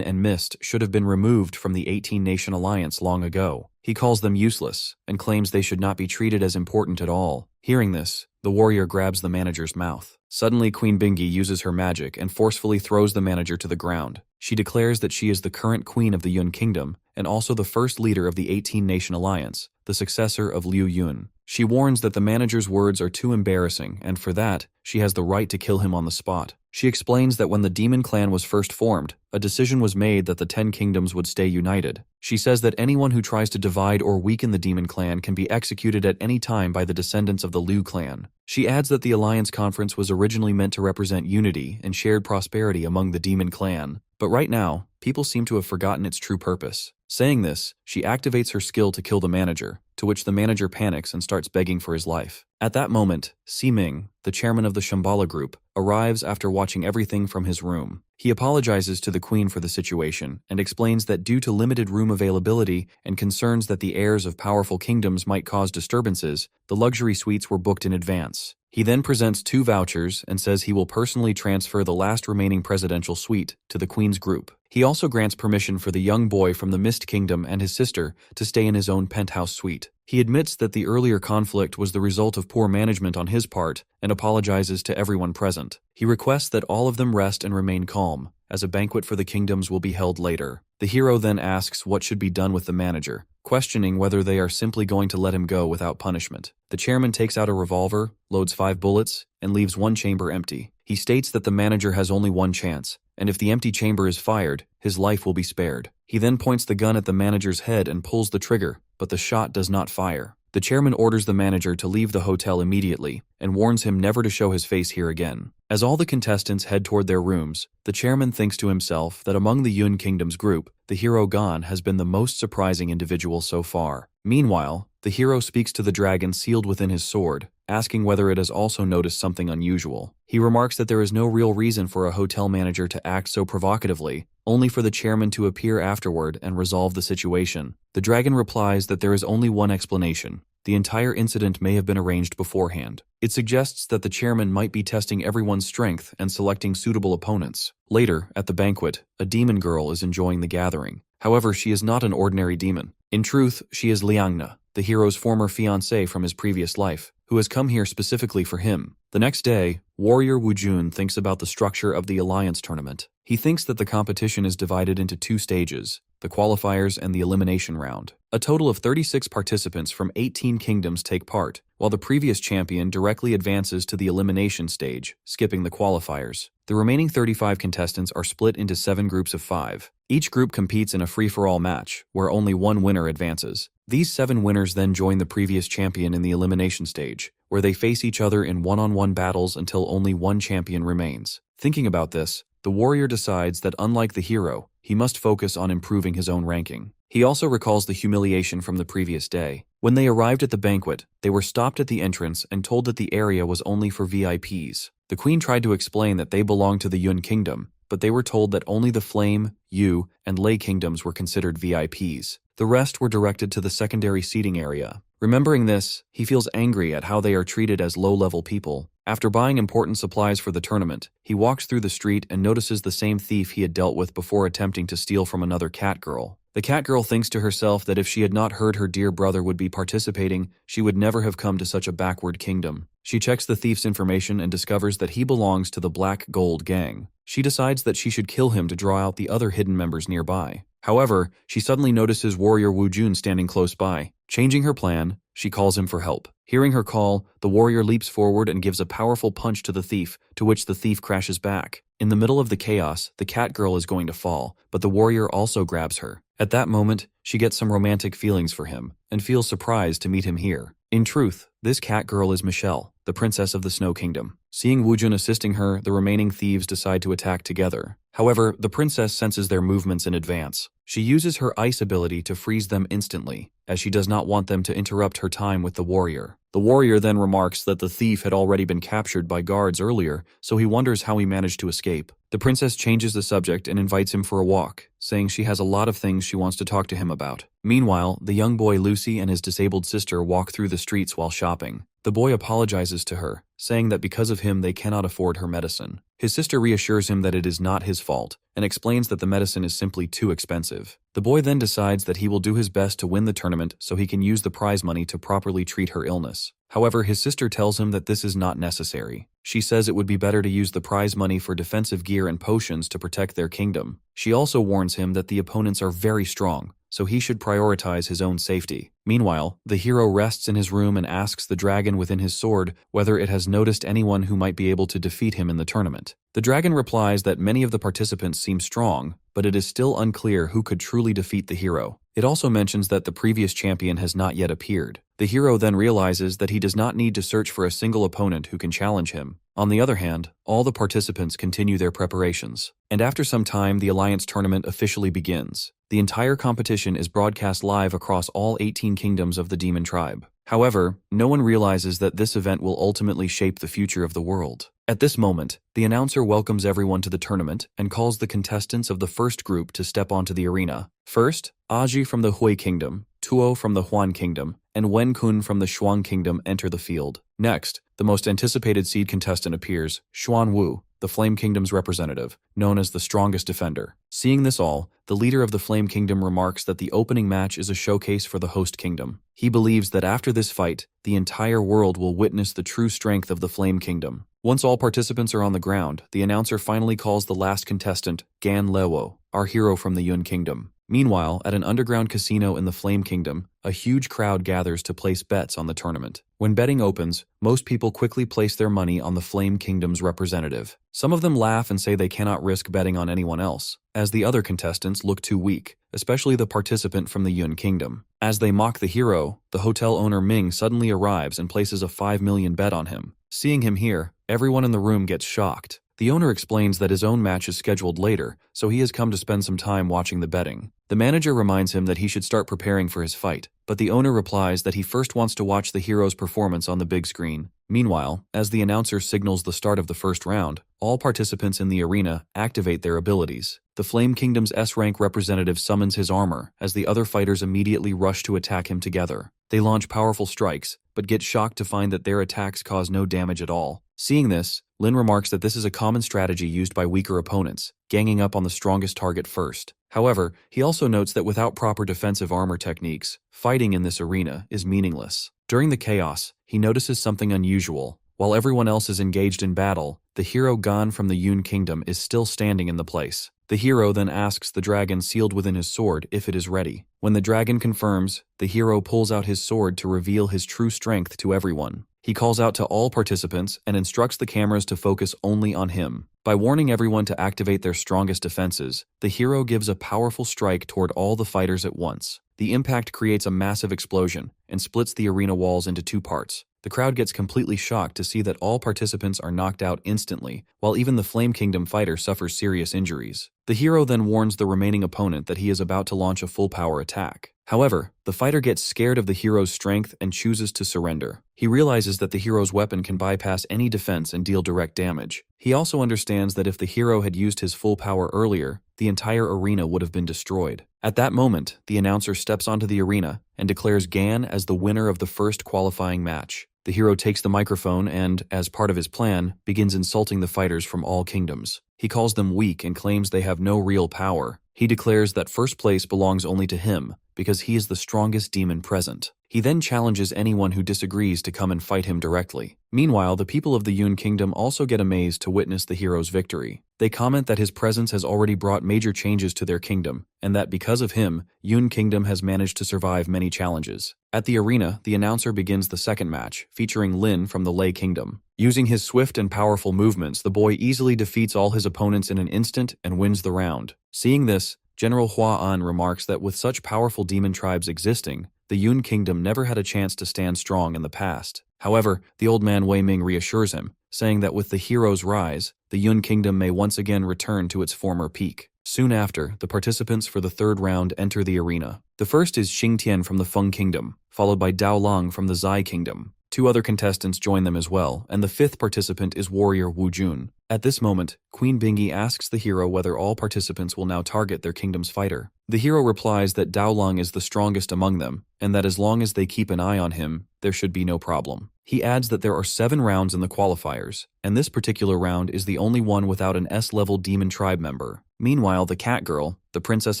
and Mist should have been removed from the 18-nation alliance long ago. He calls them useless and claims they should not be treated as important at all. Hearing this, the warrior grabs the manager's mouth. Suddenly, Queen Bingi uses her magic and forcefully throws the manager to the ground. She declares that she is the current queen of the Yun Kingdom and also the first leader of the 18-nation alliance, the successor of Liu Yun. She warns that the manager's words are too embarrassing, and for that, she has the right to kill him on the spot. She explains that when the demon clan was first formed, a decision was made that the 10 kingdoms would stay united. She says that anyone who tries to divide or weaken the demon clan can be executed at any time by the descendants of the Liu clan. She adds that the alliance conference was originally meant to represent unity and shared prosperity among the demon clan, but right now, people seem to have forgotten its true purpose. Saying this, she activates her skill to kill the manager, to which the manager panics and starts begging for his life. At that moment, Si Ming, the chairman of the Shambhala group, arrives after watching everything from his room. He apologizes to the queen for the situation and explains that due to limited room availability and concerns that the heirs of powerful kingdoms might cause disturbances, the luxury suites were booked in advance. He then presents 2 vouchers and says he will personally transfer the last remaining presidential suite to the queen's group. He also grants permission for the young boy from the Mist Kingdom and his sister to stay in his own penthouse suite. He admits that the earlier conflict was the result of poor management on his part and apologizes to everyone present. He requests that all of them rest and remain calm, as a banquet for the kingdoms will be held later. The hero then asks what should be done with the manager, questioning whether they are simply going to let him go without punishment. The chairman takes out a revolver, loads 5 bullets, and leaves one chamber empty. He states that the manager has only one chance, and if the empty chamber is fired, his life will be spared. He then points the gun at the manager's head and pulls the trigger, but the shot does not fire. The chairman orders the manager to leave the hotel immediately and warns him never to show his face here again. As all the contestants head toward their rooms, the chairman thinks to himself that among the Yun Kingdom's group, the hero Gon has been the most surprising individual so far. Meanwhile, the hero speaks to the dragon sealed within his sword, asking whether it has also noticed something unusual. He remarks that there is no real reason for a hotel manager to act so provocatively, only for the chairman to appear afterward and resolve the situation. The dragon replies that there is only one explanation. The entire incident may have been arranged beforehand. It suggests that the chairman might be testing everyone's strength and selecting suitable opponents. Later, at the banquet, a demon girl is enjoying the gathering. However, she is not an ordinary demon. In truth, she is Liangna, the hero's former fiancée from his previous life, who has come here specifically for him. The next day, warrior Wu Jun thinks about the structure of the alliance tournament. He thinks that the competition is divided into 2 stages, the qualifiers and the elimination round. A total of 36 participants from 18 kingdoms take part, while the previous champion directly advances to the elimination stage, skipping the qualifiers. The remaining 35 contestants are split into 7 groups of 5. Each group competes in a free-for-all match, where only one winner advances. These 7 winners then join the previous champion in the elimination stage, where they face each other in one-on-one battles until only one champion remains. Thinking about this, the warrior decides that unlike the hero, he must focus on improving his own ranking. He also recalls the humiliation from the previous day. When they arrived at the banquet, they were stopped at the entrance and told that the area was only for VIPs. The queen tried to explain that they belonged to the Yun Kingdom, but they were told that only the Flame, Yu, and Lei kingdoms were considered VIPs. The rest were directed to the secondary seating area. Remembering this, he feels angry at how they are treated as low-level people. After buying important supplies for the tournament, he walks through the street and notices the same thief he had dealt with before attempting to steal from another cat girl. The cat girl thinks to herself that if she had not heard her dear brother would be participating, she would never have come to such a backward kingdom. She checks the thief's information and discovers that he belongs to the Black Gold Gang. She decides that she should kill him to draw out the other hidden members nearby. However, she suddenly notices warrior Wu Jun standing close by. Changing her plan, she calls him for help. Hearing her call, the warrior leaps forward and gives a powerful punch to the thief, to which the thief crashes back. In the middle of the chaos, the cat girl is going to fall, but the warrior also grabs her. At that moment, she gets some romantic feelings for him, and feels surprised to meet him here. In truth, this cat girl is Michelle, the princess of the Snow Kingdom. Seeing Wu Jun assisting her, the remaining thieves decide to attack together. However, the princess senses their movements in advance. She uses her ice ability to freeze them instantly, as she does not want them to interrupt her time with the warrior. The warrior then remarks that the thief had already been captured by guards earlier, so he wonders how he managed to escape. The princess changes the subject and invites him for a walk, saying she has a lot of things she wants to talk to him about. Meanwhile, the young boy Lucy and his disabled sister walk through the streets while shopping. The boy apologizes to her, saying that because of him they cannot afford her medicine. His sister reassures him that it is not his fault, and explains that the medicine is simply too expensive. The boy then decides that he will do his best to win the tournament so he can use the prize money to properly treat her illness. However, his sister tells him that this is not necessary. She says it would be better to use the prize money for defensive gear and potions to protect their kingdom. She also warns him that the opponents are very strong, so he should prioritize his own safety. Meanwhile, the hero rests in his room and asks the dragon within his sword whether it has noticed anyone who might be able to defeat him in the tournament. The dragon replies that many of the participants seem strong, but it is still unclear who could truly defeat the hero. It also mentions that the previous champion has not yet appeared. The hero then realizes that he does not need to search for a single opponent who can challenge him. On the other hand, all the participants continue their preparations. And after some time, the Alliance tournament officially begins. The entire competition is broadcast live across all 18 kingdoms of the Demon Tribe. However, no one realizes that this event will ultimately shape the future of the world. At this moment, the announcer welcomes everyone to the tournament and calls the contestants of the first group to step onto the arena. First, Aji from the Hui Kingdom, Tuo from the Huan Kingdom, and Wen Kun from the Shuang Kingdom enter the field. Next, the most anticipated seed contestant appears, Xuan Wu, the Flame Kingdom's representative, known as the strongest defender. Seeing this all, the leader of the Flame Kingdom remarks that the opening match is a showcase for the host kingdom. He believes that after this fight, the entire world will witness the true strength of the Flame Kingdom. Once all participants are on the ground, the announcer finally calls the last contestant, Gan Lewo, our hero from the Yun Kingdom. Meanwhile, at an underground casino in the Flame Kingdom, a huge crowd gathers to place bets on the tournament. When betting opens, most people quickly place their money on the Flame Kingdom's representative. Some of them laugh and say they cannot risk betting on anyone else, as the other contestants look too weak, especially the participant from the Yun Kingdom. As they mock the hero, the hotel owner Ming suddenly arrives and places a 5 million bet on him. Seeing him here, everyone in the room gets shocked. The owner explains that his own match is scheduled later, so he has come to spend some time watching the betting. The manager reminds him that he should start preparing for his fight, but the owner replies that he first wants to watch the hero's performance on the big screen. Meanwhile, as the announcer signals the start of the first round, all participants in the arena activate their abilities. The Flame Kingdom's S-rank representative summons his armor, as the other fighters immediately rush to attack him together. They launch powerful strikes, but get shocked to find that their attacks cause no damage at all. Seeing this, Lin remarks that this is a common strategy used by weaker opponents, ganging up on the strongest target first. However, he also notes that without proper defensive armor techniques, fighting in this arena is meaningless. During the chaos, he notices something unusual. While everyone else is engaged in battle, the hero Gan from the Yun Kingdom is still standing in the place. The hero then asks the dragon sealed within his sword if it is ready. When the dragon confirms, the hero pulls out his sword to reveal his true strength to everyone. He calls out to all participants and instructs the cameras to focus only on him. By warning everyone to activate their strongest defenses, the hero gives a powerful strike toward all the fighters at once. The impact creates a massive explosion and splits the arena walls into two parts. The crowd gets completely shocked to see that all participants are knocked out instantly, while even the Flame Kingdom fighter suffers serious injuries. The hero then warns the remaining opponent that he is about to launch a full-power attack. However, the fighter gets scared of the hero's strength and chooses to surrender. He realizes that the hero's weapon can bypass any defense and deal direct damage. He also understands that if the hero had used his full power earlier, the entire arena would have been destroyed. At that moment, the announcer steps onto the arena and declares Gan as the winner of the first qualifying match. The hero takes the microphone and, as part of his plan, begins insulting the fighters from all kingdoms. He calls them weak and claims they have no real power. He declares that first place belongs only to him, because he is the strongest demon present. He then challenges anyone who disagrees to come and fight him directly. Meanwhile, the people of the Yun Kingdom also get amazed to witness the hero's victory. They comment that his presence has already brought major changes to their kingdom, and that because of him, Yun Kingdom has managed to survive many challenges. At the arena, the announcer begins the second match, featuring Lin from the Lei Kingdom. Using his swift and powerful movements, the boy easily defeats all his opponents in an instant and wins the round. Seeing this, General Hua An remarks that with such powerful demon tribes existing, the Yun Kingdom never had a chance to stand strong in the past. However, the old man Wei Ming reassures him, saying that with the hero's rise, the Yun Kingdom may once again return to its former peak. Soon after, the participants for the third round enter the arena. The first is Xing Tian from the Feng Kingdom, followed by Dao Long from the Zai Kingdom. Two other contestants join them as well, and the fifth participant is warrior Wu Jun. At this moment, Queen Bingi asks the hero whether all participants will now target their kingdom's fighter. The hero replies that Dao Long is the strongest among them, and that as long as they keep an eye on him, there should be no problem. He adds that there are 7 rounds in the qualifiers, and this particular round is the only one without an S-level demon tribe member. Meanwhile, the cat girl, the princess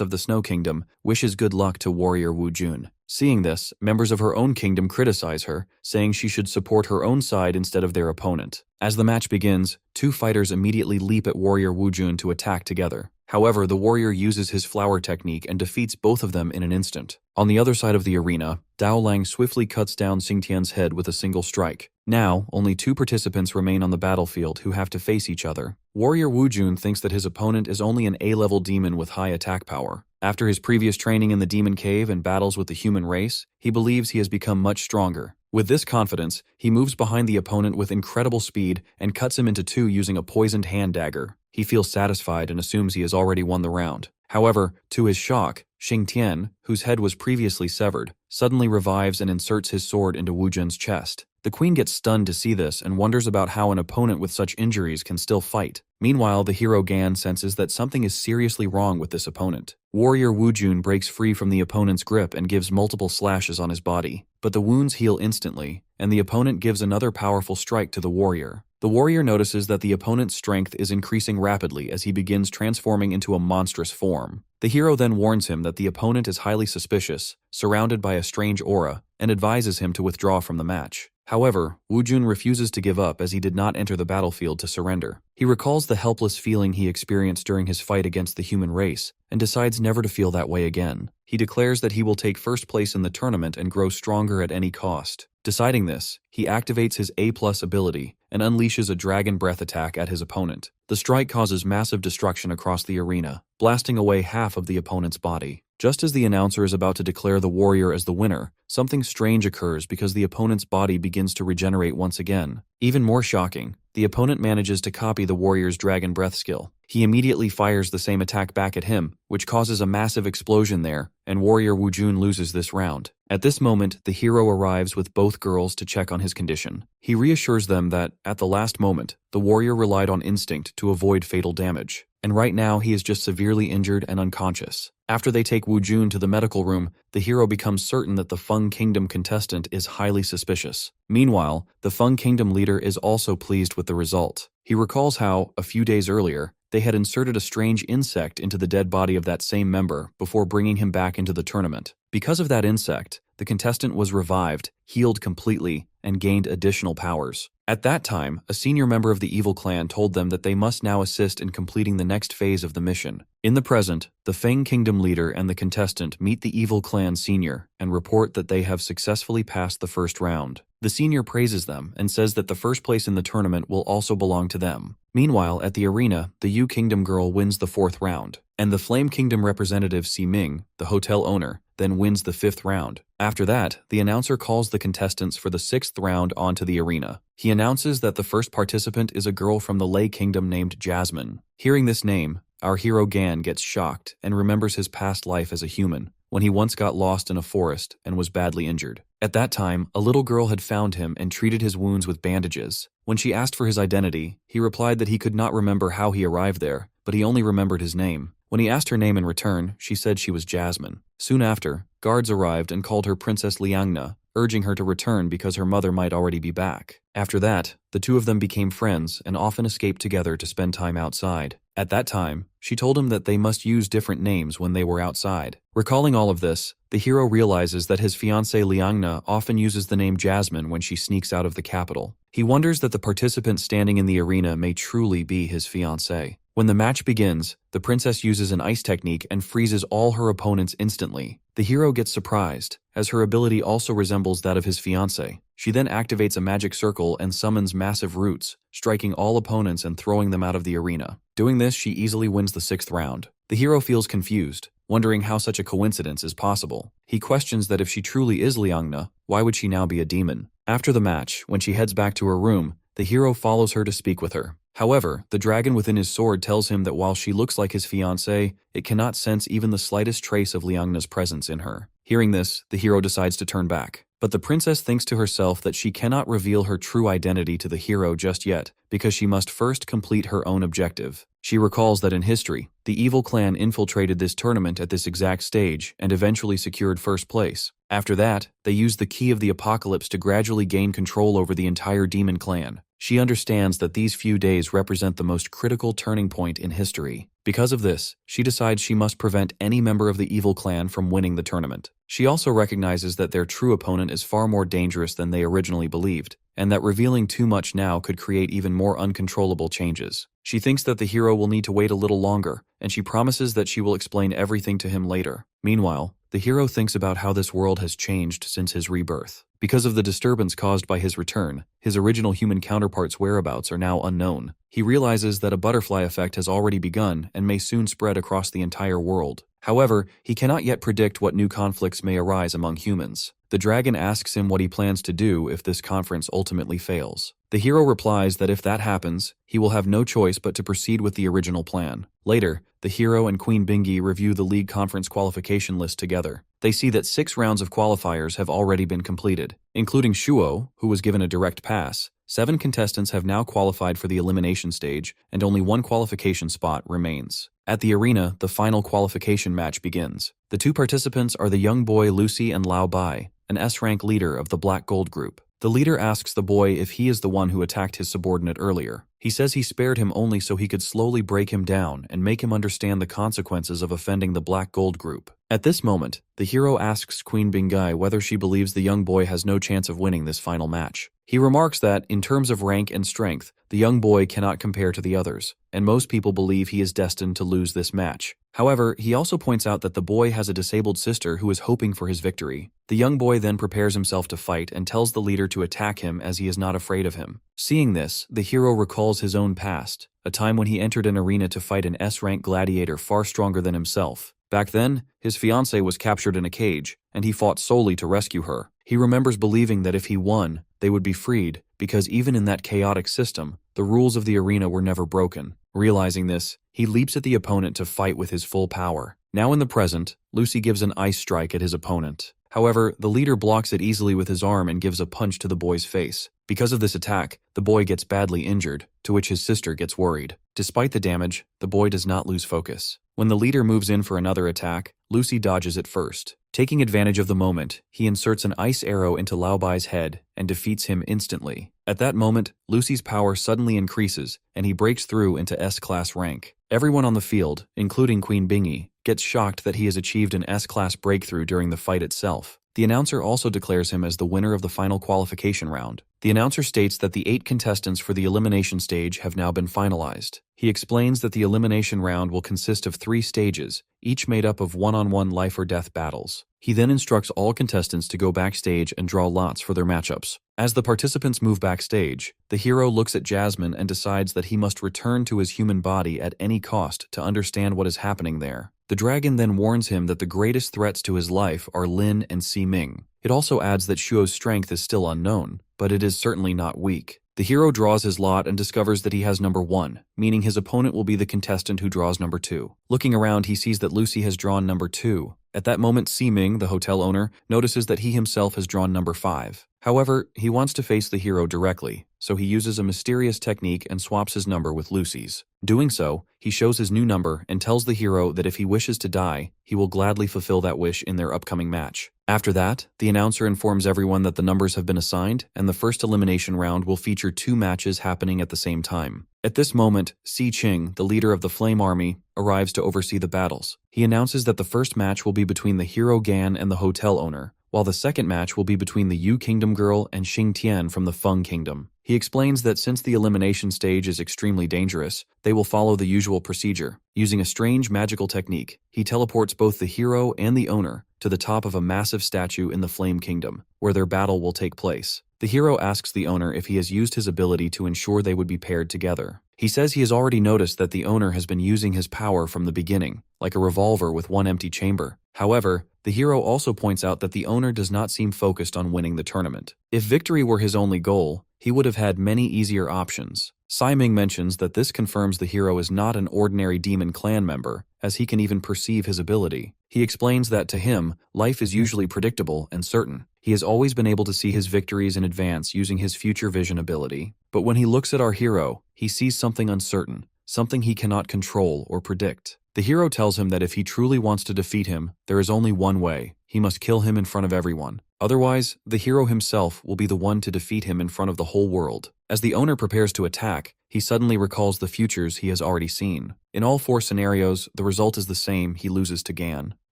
of the Snow Kingdom, wishes good luck to warrior Wu Jun. Seeing this, members of her own kingdom criticize her, saying she should support her own side instead of their opponent. As the match begins, 2 fighters immediately leap at warrior Wu Jun to attack together. However, the warrior uses his flower technique and defeats both of them in an instant. On the other side of the arena, Dao Lang swiftly cuts down Xing Tian's head with a single strike. Now, only 2 participants remain on the battlefield who have to face each other. Warrior Wu Jun thinks that his opponent is only an A-level demon with high attack power. After his previous training in the demon cave and battles with the human race, he believes he has become much stronger. With this confidence, he moves behind the opponent with incredible speed and cuts him into 2 using a poisoned hand dagger. He feels satisfied and assumes he has already won the round. However, to his shock, Xing Tian, whose head was previously severed, suddenly revives and inserts his sword into Wu Jun's chest. The queen gets stunned to see this and wonders about how an opponent with such injuries can still fight. Meanwhile, the hero Gan senses that something is seriously wrong with this opponent. Warrior Wu Jun breaks free from the opponent's grip and gives multiple slashes on his body, but the wounds heal instantly, and the opponent gives another powerful strike to the warrior. The warrior notices that the opponent's strength is increasing rapidly as he begins transforming into a monstrous form. The hero then warns him that the opponent is highly suspicious, surrounded by a strange aura, and advises him to withdraw from the match. However, Wu Jun refuses to give up as he did not enter the battlefield to surrender. He recalls the helpless feeling he experienced during his fight against the human race and decides never to feel that way again. He declares that he will take first place in the tournament and grow stronger at any cost. Deciding this, he activates his A+ ability and unleashes a dragon breath attack at his opponent. The strike causes massive destruction across the arena, blasting away half of the opponent's body. Just as the announcer is about to declare the warrior as the winner, something strange occurs because the opponent's body begins to regenerate once again. Even more shocking, the opponent manages to copy the warrior's dragon breath skill. He immediately fires the same attack back at him, which causes a massive explosion there, and warrior Wu Jun loses this round. At this moment, the hero arrives with both girls to check on his condition. He reassures them that, at the last moment, the warrior relied on instinct to avoid fatal damage, and right now he is just severely injured and unconscious. After they take Wu Jun to the medical room, the hero becomes certain that the Feng Kingdom contestant is highly suspicious. Meanwhile, the Feng Kingdom leader is also pleased with the result. He recalls how, a few days earlier, they had inserted a strange insect into the dead body of that same member before bringing him back into the tournament. Because of that insect, the contestant was revived, healed completely, and gained additional powers. At that time, a senior member of the evil clan told them that they must now assist in completing the next phase of the mission. In the present, the Feng Kingdom leader and the contestant meet the evil clan senior and report that they have successfully passed the first round. The senior praises them and says that the first place in the tournament will also belong to them. Meanwhile, at the arena, the Yu Kingdom girl wins the 4th round, and the Flame Kingdom representative Si Ming, the hotel owner, then wins the 5th round. After that, the announcer calls the contestants for the 6th round onto the arena. He announces that the first participant is a girl from the Lei Kingdom named Jasmine. Hearing this name, our hero Gan gets shocked and remembers his past life as a human, when he once got lost in a forest and was badly injured. At that time, a little girl had found him and treated his wounds with bandages. When she asked for his identity, he replied that he could not remember how he arrived there, but he only remembered his name. When he asked her name in return, she said she was Jasmine. Soon after, guards arrived and called her Princess Liangna, urging her to return because her mother might already be back. After that, the two of them became friends and often escaped together to spend time outside. At that time, she told him that they must use different names when they were outside. Recalling all of this, the hero realizes that his fiancée Liangna often uses the name Jasmine when she sneaks out of the capital. He wonders that the participant standing in the arena may truly be his fiancée. When the match begins, the princess uses an ice technique and freezes all her opponents instantly. The hero gets surprised, as her ability also resembles that of his fiancé. She then activates a magic circle and summons massive roots, striking all opponents and throwing them out of the arena. Doing this, she easily wins the 6th round. The hero feels confused, wondering how such a coincidence is possible. He questions that if she truly is Liangna, why would she now be a demon? After the match, when she heads back to her room, the hero follows her to speak with her. However, the dragon within his sword tells him that while she looks like his fiancée, it cannot sense even the slightest trace of Liangna's presence in her. Hearing this, the hero decides to turn back. But the princess thinks to herself that she cannot reveal her true identity to the hero just yet, because she must first complete her own objective. She recalls that in history, the evil clan infiltrated this tournament at this exact stage and eventually secured first place. After that, they used the key of the apocalypse to gradually gain control over the entire demon clan. She understands that these few days represent the most critical turning point in history. Because of this, she decides she must prevent any member of the evil clan from winning the tournament. She also recognizes that their true opponent is far more dangerous than they originally believed, and that revealing too much now could create even more uncontrollable changes. She thinks that the hero will need to wait a little longer, and she promises that she will explain everything to him later. Meanwhile, the hero thinks about how this world has changed since his rebirth. Because of the disturbance caused by his return, his original human counterpart's whereabouts are now unknown. He realizes that a butterfly effect has already begun and may soon spread across the entire world. However, he cannot yet predict what new conflicts may arise among humans. The dragon asks him what he plans to do if this conference ultimately fails. The hero replies that if that happens, he will have no choice but to proceed with the original plan. Later, the hero and Queen Bingi review the league conference qualification list together. They see that 6 rounds of qualifiers have already been completed, including Shuo, who was given a direct pass. 7 contestants have now qualified for the elimination stage, and only 1 qualification spot remains. At the arena, the final qualification match begins. The 2 participants are the young boy Lucy and Lao Bai, an S-rank leader of the Black Gold group. The leader asks the boy if he is the one who attacked his subordinate earlier. He says he spared him only so he could slowly break him down and make him understand the consequences of offending the Black Gold group. At this moment, the hero asks Queen Bingai whether she believes the young boy has no chance of winning this final match. He remarks that, in terms of rank and strength, the young boy cannot compare to the others, and most people believe he is destined to lose this match. However, he also points out that the boy has a disabled sister who is hoping for his victory. The young boy then prepares himself to fight and tells the leader to attack him as he is not afraid of him. Seeing this, the hero recalls his own past, a time when he entered an arena to fight an S-rank gladiator far stronger than himself. Back then, his fiancée was captured in a cage, and he fought solely to rescue her. He remembers believing that if he won, they would be freed, because even in that chaotic system, the rules of the arena were never broken. Realizing this, he leaps at the opponent to fight with his full power. Now in the present, Lucy gives an ice strike at his opponent. However, the leader blocks it easily with his arm and gives a punch to the boy's face. Because of this attack, the boy gets badly injured, to which his sister gets worried. Despite the damage, the boy does not lose focus. When the leader moves in for another attack, Lucy dodges it first. Taking advantage of the moment, he inserts an ice arrow into Lao Bai's head and defeats him instantly. At that moment, Lucy's power suddenly increases, and he breaks through into S-class rank. Everyone on the field, including Queen Bingi, gets shocked that he has achieved an S-class breakthrough during the fight itself. The announcer also declares him as the winner of the final qualification round. The announcer states that the 8 contestants for the elimination stage have now been finalized. He explains that the elimination round will consist of 3 stages, each made up of one-on-one life or death battles. He then instructs all contestants to go backstage and draw lots for their matchups. As the participants move backstage, the hero looks at Jasmine and decides that he must return to his human body at any cost to understand what is happening there. The dragon then warns him that the greatest threats to his life are Lin and Si Ming. It also adds that Shuo's strength is still unknown, but it is certainly not weak. The hero draws his lot and discovers that he has number 1, meaning his opponent will be the contestant who draws number 2. Looking around, he sees that Lucy has drawn number 2. At that moment, Si-Ming, the hotel owner, notices that he himself has drawn number 5. However, he wants to face the hero directly, so he uses a mysterious technique and swaps his number with Lucy's. Doing so, he shows his new number and tells the hero that if he wishes to die, he will gladly fulfill that wish in their upcoming match. After that, the announcer informs everyone that the numbers have been assigned, and the first elimination round will feature 2 matches happening at the same time. At this moment, Si-Ching, the leader of the Flame Army, arrives to oversee the battles. He announces that the first match will be between the hero Gan and the hotel owner, while the second match will be between the Yu Kingdom girl and Xing Tian from the Feng Kingdom. He explains that since the elimination stage is extremely dangerous, they will follow the usual procedure. Using a strange magical technique, he teleports both the hero and the owner to the top of a massive statue in the Flame Kingdom, where their battle will take place. The hero asks the owner if he has used his ability to ensure they would be paired together. He says he has already noticed that the owner has been using his power from the beginning, like a revolver with one empty chamber. However, the hero also points out that the owner does not seem focused on winning the tournament. If victory were his only goal, he would have had many easier options. Si-Ming mentions that this confirms the hero is not an ordinary demon clan member, as he can even perceive his ability. He explains that to him, life is usually predictable and certain. He has always been able to see his victories in advance using his future vision ability. But when he looks at our hero, he sees something uncertain, something he cannot control or predict. The hero tells him that if he truly wants to defeat him, there is only one way. He must kill him in front of everyone. Otherwise, the hero himself will be the one to defeat him in front of the whole world. As the owner prepares to attack, he suddenly recalls the futures he has already seen. In all 4 scenarios, the result is the same: he loses to Gan.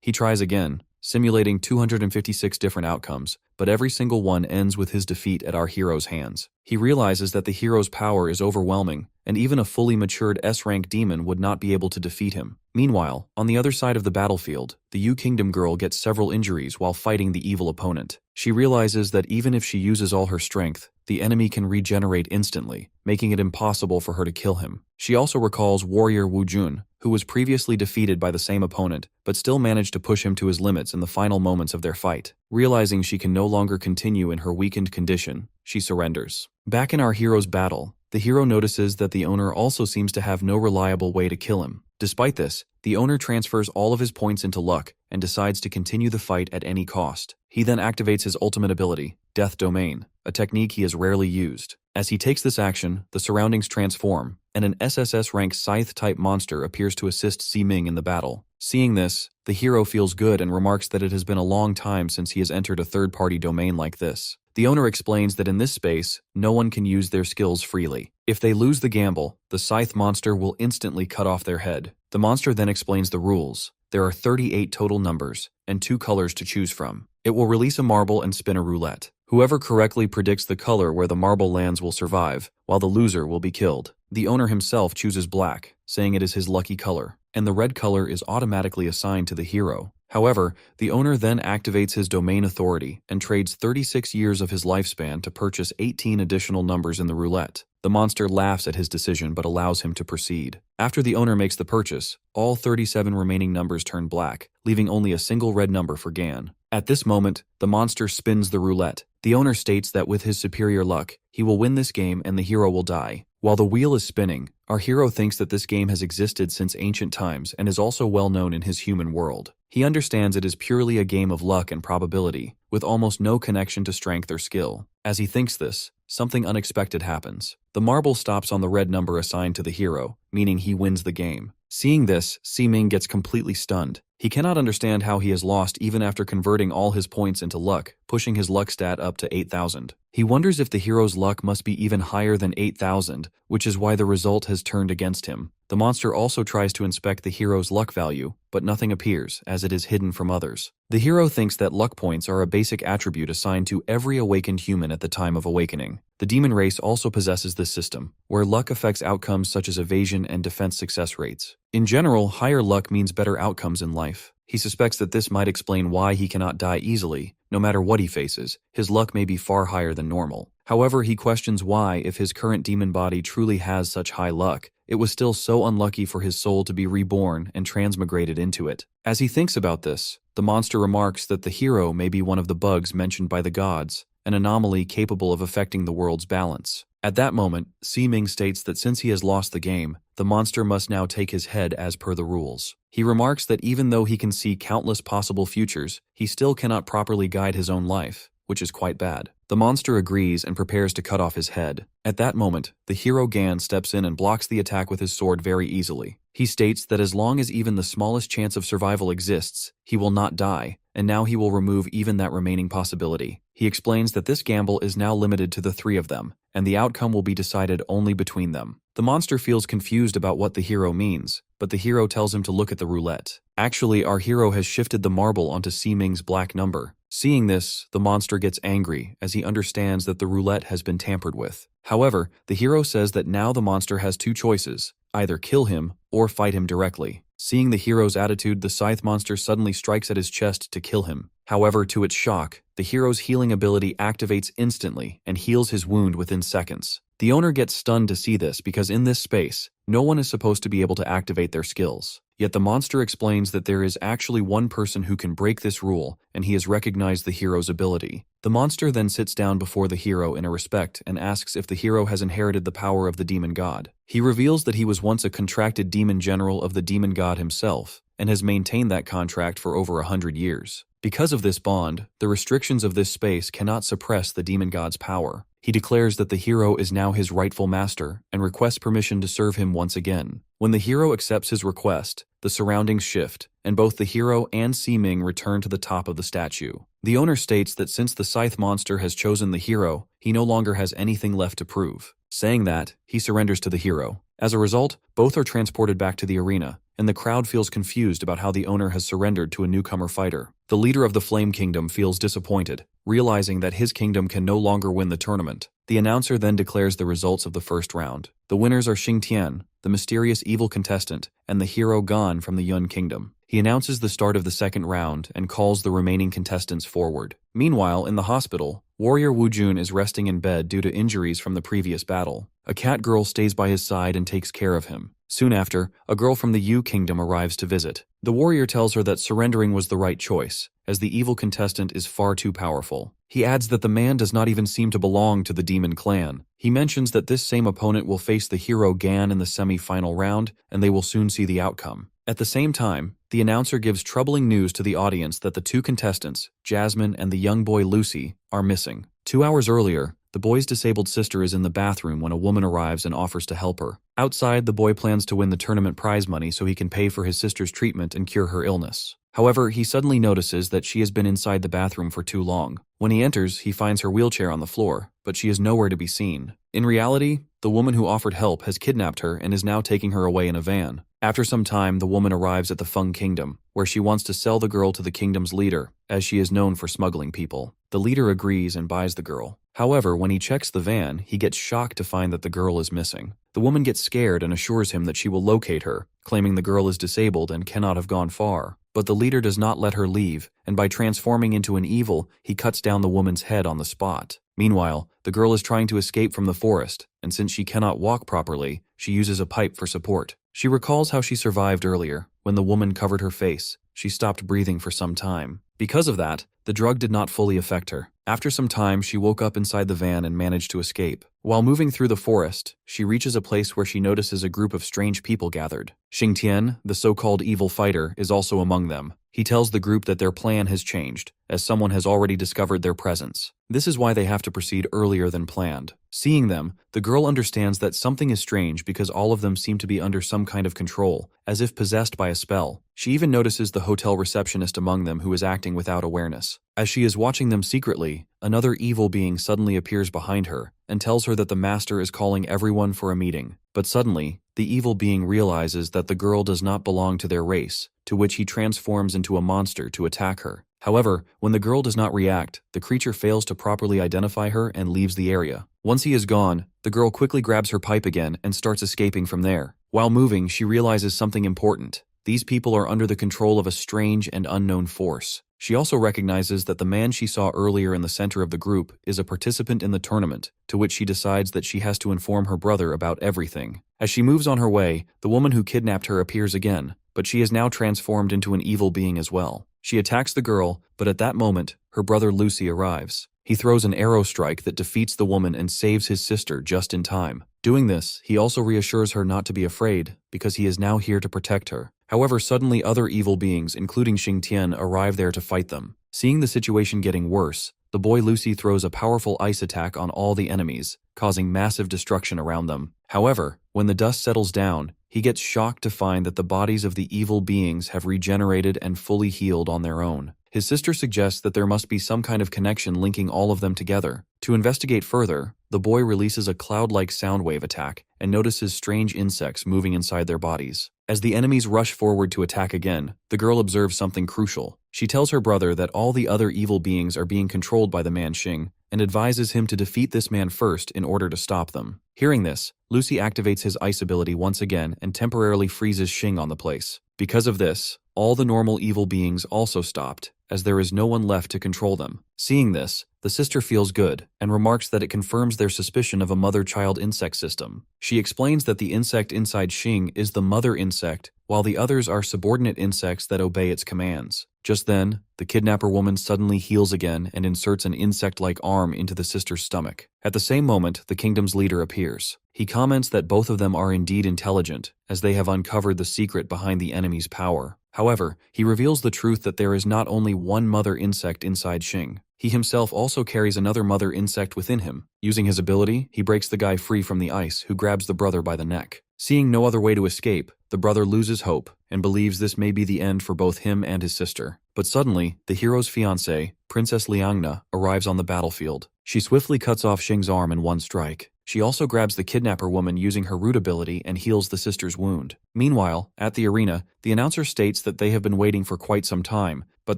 He tries again, simulating 256 different outcomes, but every single one ends with his defeat at our hero's hands. He realizes that the hero's power is overwhelming, and even a fully matured S-rank demon would not be able to defeat him. Meanwhile, on the other side of the battlefield, the Yu Kingdom girl gets several injuries while fighting the evil opponent. She realizes that even if she uses all her strength, the enemy can regenerate instantly, making it impossible for her to kill him. She also recalls warrior Wu Jun, who was previously defeated by the same opponent, but still managed to push him to his limits in the final moments of their fight. Realizing she can no longer continue in her weakened condition, she surrenders. Back in our hero's battle, the hero notices that the owner also seems to have no reliable way to kill him. Despite this, the owner transfers all of his points into luck and decides to continue the fight at any cost. He then activates his ultimate ability, Death Domain, a technique he has rarely used. As he takes this action, the surroundings transform, and an SSS-rank Scythe-type monster appears to assist Si-Ming in the battle. Seeing this, the hero feels good and remarks that it has been a long time since he has entered a third-party domain like this. The owner explains that in this space, no one can use their skills freely. If they lose the gamble, the Scythe monster will instantly cut off their head. The monster then explains the rules. There are 38 total numbers, and 2 colors to choose from. It will release a marble and spin a roulette. Whoever correctly predicts the color where the marble lands will survive, while the loser will be killed. The owner himself chooses black, saying it is his lucky color, and the red color is automatically assigned to the hero. However, the owner then activates his domain authority and trades 36 years of his lifespan to purchase 18 additional numbers in the roulette. The monster laughs at his decision but allows him to proceed. After the owner makes the purchase, all 37 remaining numbers turn black, leaving only a single red number for Gan. At this moment, the monster spins the roulette. The owner states that with his superior luck, he will win this game and the hero will die. While the wheel is spinning, our hero thinks that this game has existed since ancient times and is also well known in his human world. He understands it is purely a game of luck and probability, with almost no connection to strength or skill. As he thinks this, something unexpected happens. The marble stops on the red number assigned to the hero, meaning he wins the game. Seeing this, Si-Ming gets completely stunned. He cannot understand how he has lost even after converting all his points into luck, pushing his luck stat up to 8,000. He wonders if the hero's luck must be even higher than 8,000, which is why the result has turned against him. The monster also tries to inspect the hero's luck value, but nothing appears, as it is hidden from others. The hero thinks that luck points are a basic attribute assigned to every awakened human at the time of awakening. The demon race also possesses this system, where luck affects outcomes such as evasion and defense success rates. In general, higher luck means better outcomes in life. He suspects that this might explain why he cannot die easily. No matter what he faces, his luck may be far higher than normal. However, he questions why, if his current demon body truly has such high luck, it was still so unlucky for his soul to be reborn and transmigrated into it. As he thinks about this, the monster remarks that the hero may be one of the bugs mentioned by the gods, an anomaly capable of affecting the world's balance. At that moment, Si-Ming states that since he has lost the game, the monster must now take his head as per the rules. He remarks that even though he can see countless possible futures, he still cannot properly guide his own life, which is quite bad. The monster agrees and prepares to cut off his head. At that moment, the hero Gan steps in and blocks the attack with his sword very easily. He states that as long as even the smallest chance of survival exists, he will not die, and now he will remove even that remaining possibility. He explains that this gamble is now limited to the three of them, and the outcome will be decided only between them. The monster feels confused about what the hero means, but the hero tells him to look at the roulette. Actually, our hero has shifted the marble onto Si-Ming's black number. Seeing this, the monster gets angry as he understands that the roulette has been tampered with. However, the hero says that now the monster has two choices, either kill him or fight him directly. Seeing the hero's attitude, the scythe monster suddenly strikes at his chest to kill him. However, to its shock, the hero's healing ability activates instantly and heals his wound within seconds. The owner gets stunned to see this because in this space, no one is supposed to be able to activate their skills. Yet the monster explains that there is actually one person who can break this rule, and he has recognized the hero's ability. The monster then sits down before the hero in a respect and asks if the hero has inherited the power of the demon god. He reveals that he was once a contracted demon general of the demon god himself, and has maintained that contract for over 100 years. Because of this bond, the restrictions of this space cannot suppress the demon god's power. He declares that the hero is now his rightful master and requests permission to serve him once again. When the hero accepts his request, the surroundings shift, and both the hero and Si-Ming return to the top of the statue. The owner states that since the scythe monster has chosen the hero, he no longer has anything left to prove. Saying that, he surrenders to the hero. As a result, both are transported back to the arena, and the crowd feels confused about how the owner has surrendered to a newcomer fighter. The leader of the Flame Kingdom feels disappointed, realizing that his kingdom can no longer win the tournament. The announcer then declares the results of the first round. The winners are Xingtian, the mysterious evil contestant, and the hero Gan from the Yun Kingdom. He announces the start of the second round and calls the remaining contestants forward. Meanwhile, in the hospital, warrior Wu Jun is resting in bed due to injuries from the previous battle. A cat girl stays by his side and takes care of him. Soon after, a girl from the Yu Kingdom arrives to visit. The warrior tells her that surrendering was the right choice, as the evil contestant is far too powerful. He adds that the man does not even seem to belong to the demon clan. He mentions that this same opponent will face the hero Gan in the semi-final round, and they will soon see the outcome. At the same time, the announcer gives troubling news to the audience that the two contestants, Jasmine and the young boy Lucy, are missing. 2 hours earlier, the boy's disabled sister is in the bathroom when a woman arrives and offers to help her. Outside, the boy plans to win the tournament prize money so he can pay for his sister's treatment and cure her illness. However, he suddenly notices that she has been inside the bathroom for too long. When he enters, he finds her wheelchair on the floor, but she is nowhere to be seen. In reality, the woman who offered help has kidnapped her and is now taking her away in a van. After some time, the woman arrives at the Feng Kingdom, where she wants to sell the girl to the kingdom's leader, as she is known for smuggling people. The leader agrees and buys the girl. However, when he checks the van, he gets shocked to find that the girl is missing. The woman gets scared and assures him that she will locate her, claiming the girl is disabled and cannot have gone far. But the leader does not let her leave, and by transforming into an evil, he cuts down the woman's head on the spot. Meanwhile, the girl is trying to escape from the forest, and since she cannot walk properly, she uses a pipe for support. She recalls how she survived earlier. When the woman covered her face, she stopped breathing for some time. Because of that, the drug did not fully affect her. After some time, she woke up inside the van and managed to escape. While moving through the forest, she reaches a place where she notices a group of strange people gathered. Xingtian, the so-called evil fighter, is also among them. He tells the group that their plan has changed, as someone has already discovered their presence. This is why they have to proceed earlier than planned. Seeing them, the girl understands that something is strange because all of them seem to be under some kind of control, as if possessed by a spell. She even notices the hotel receptionist among them who is acting without awareness. As she is watching them secretly, another evil being suddenly appears behind her and tells her that the master is calling everyone for a meeting. But suddenly, the evil being realizes that the girl does not belong to their race, to which he transforms into a monster to attack her. However, when the girl does not react, the creature fails to properly identify her and leaves the area. Once he is gone, the girl quickly grabs her pipe again and starts escaping from there. While moving, she realizes something important. These people are under the control of a strange and unknown force. She also recognizes that the man she saw earlier in the center of the group is a participant in the tournament, to which she decides that she has to inform her brother about everything. As she moves on her way, the woman who kidnapped her appears again, but she is now transformed into an evil being as well. She attacks the girl, but at that moment, her brother Lucy arrives. He throws an arrow strike that defeats the woman and saves his sister just in time. Doing this, he also reassures her not to be afraid, because he is now here to protect her. However, suddenly other evil beings, including Xing Tian, arrive there to fight them. Seeing the situation getting worse, the boy Lucy throws a powerful ice attack on all the enemies, causing massive destruction around them. However, when the dust settles down, he gets shocked to find that the bodies of the evil beings have regenerated and fully healed on their own. His sister suggests that there must be some kind of connection linking all of them together. To investigate further, the boy releases a cloud-like sound wave attack and notices strange insects moving inside their bodies. As the enemies rush forward to attack again, the girl observes something crucial. She tells her brother that all the other evil beings are being controlled by the man Xing, and advises him to defeat this man first in order to stop them. Hearing this, Lucy activates his ice ability once again and temporarily freezes Xing on the place. Because of this, all the normal evil beings also stopped, as there is no one left to control them. Seeing this, the sister feels good, and remarks that it confirms their suspicion of a mother-child insect system. She explains that the insect inside Xing is the mother insect, while the others are subordinate insects that obey its commands. Just then, the kidnapper woman suddenly heals again and inserts an insect-like arm into the sister's stomach. At the same moment, the kingdom's leader appears. He comments that both of them are indeed intelligent, as they have uncovered the secret behind the enemy's power. However, he reveals the truth that there is not only one mother insect inside Xing. He himself also carries another mother insect within him. Using his ability, he breaks the guy free from the ice, who grabs the brother by the neck. Seeing no other way to escape, the brother loses hope and believes this may be the end for both him and his sister. But suddenly, the hero's fiancée, Princess Liangna, arrives on the battlefield. She swiftly cuts off Xing's arm in one strike. She also grabs the kidnapper woman using her root ability and heals the sister's wound. Meanwhile, at the arena, the announcer states that they have been waiting for quite some time, but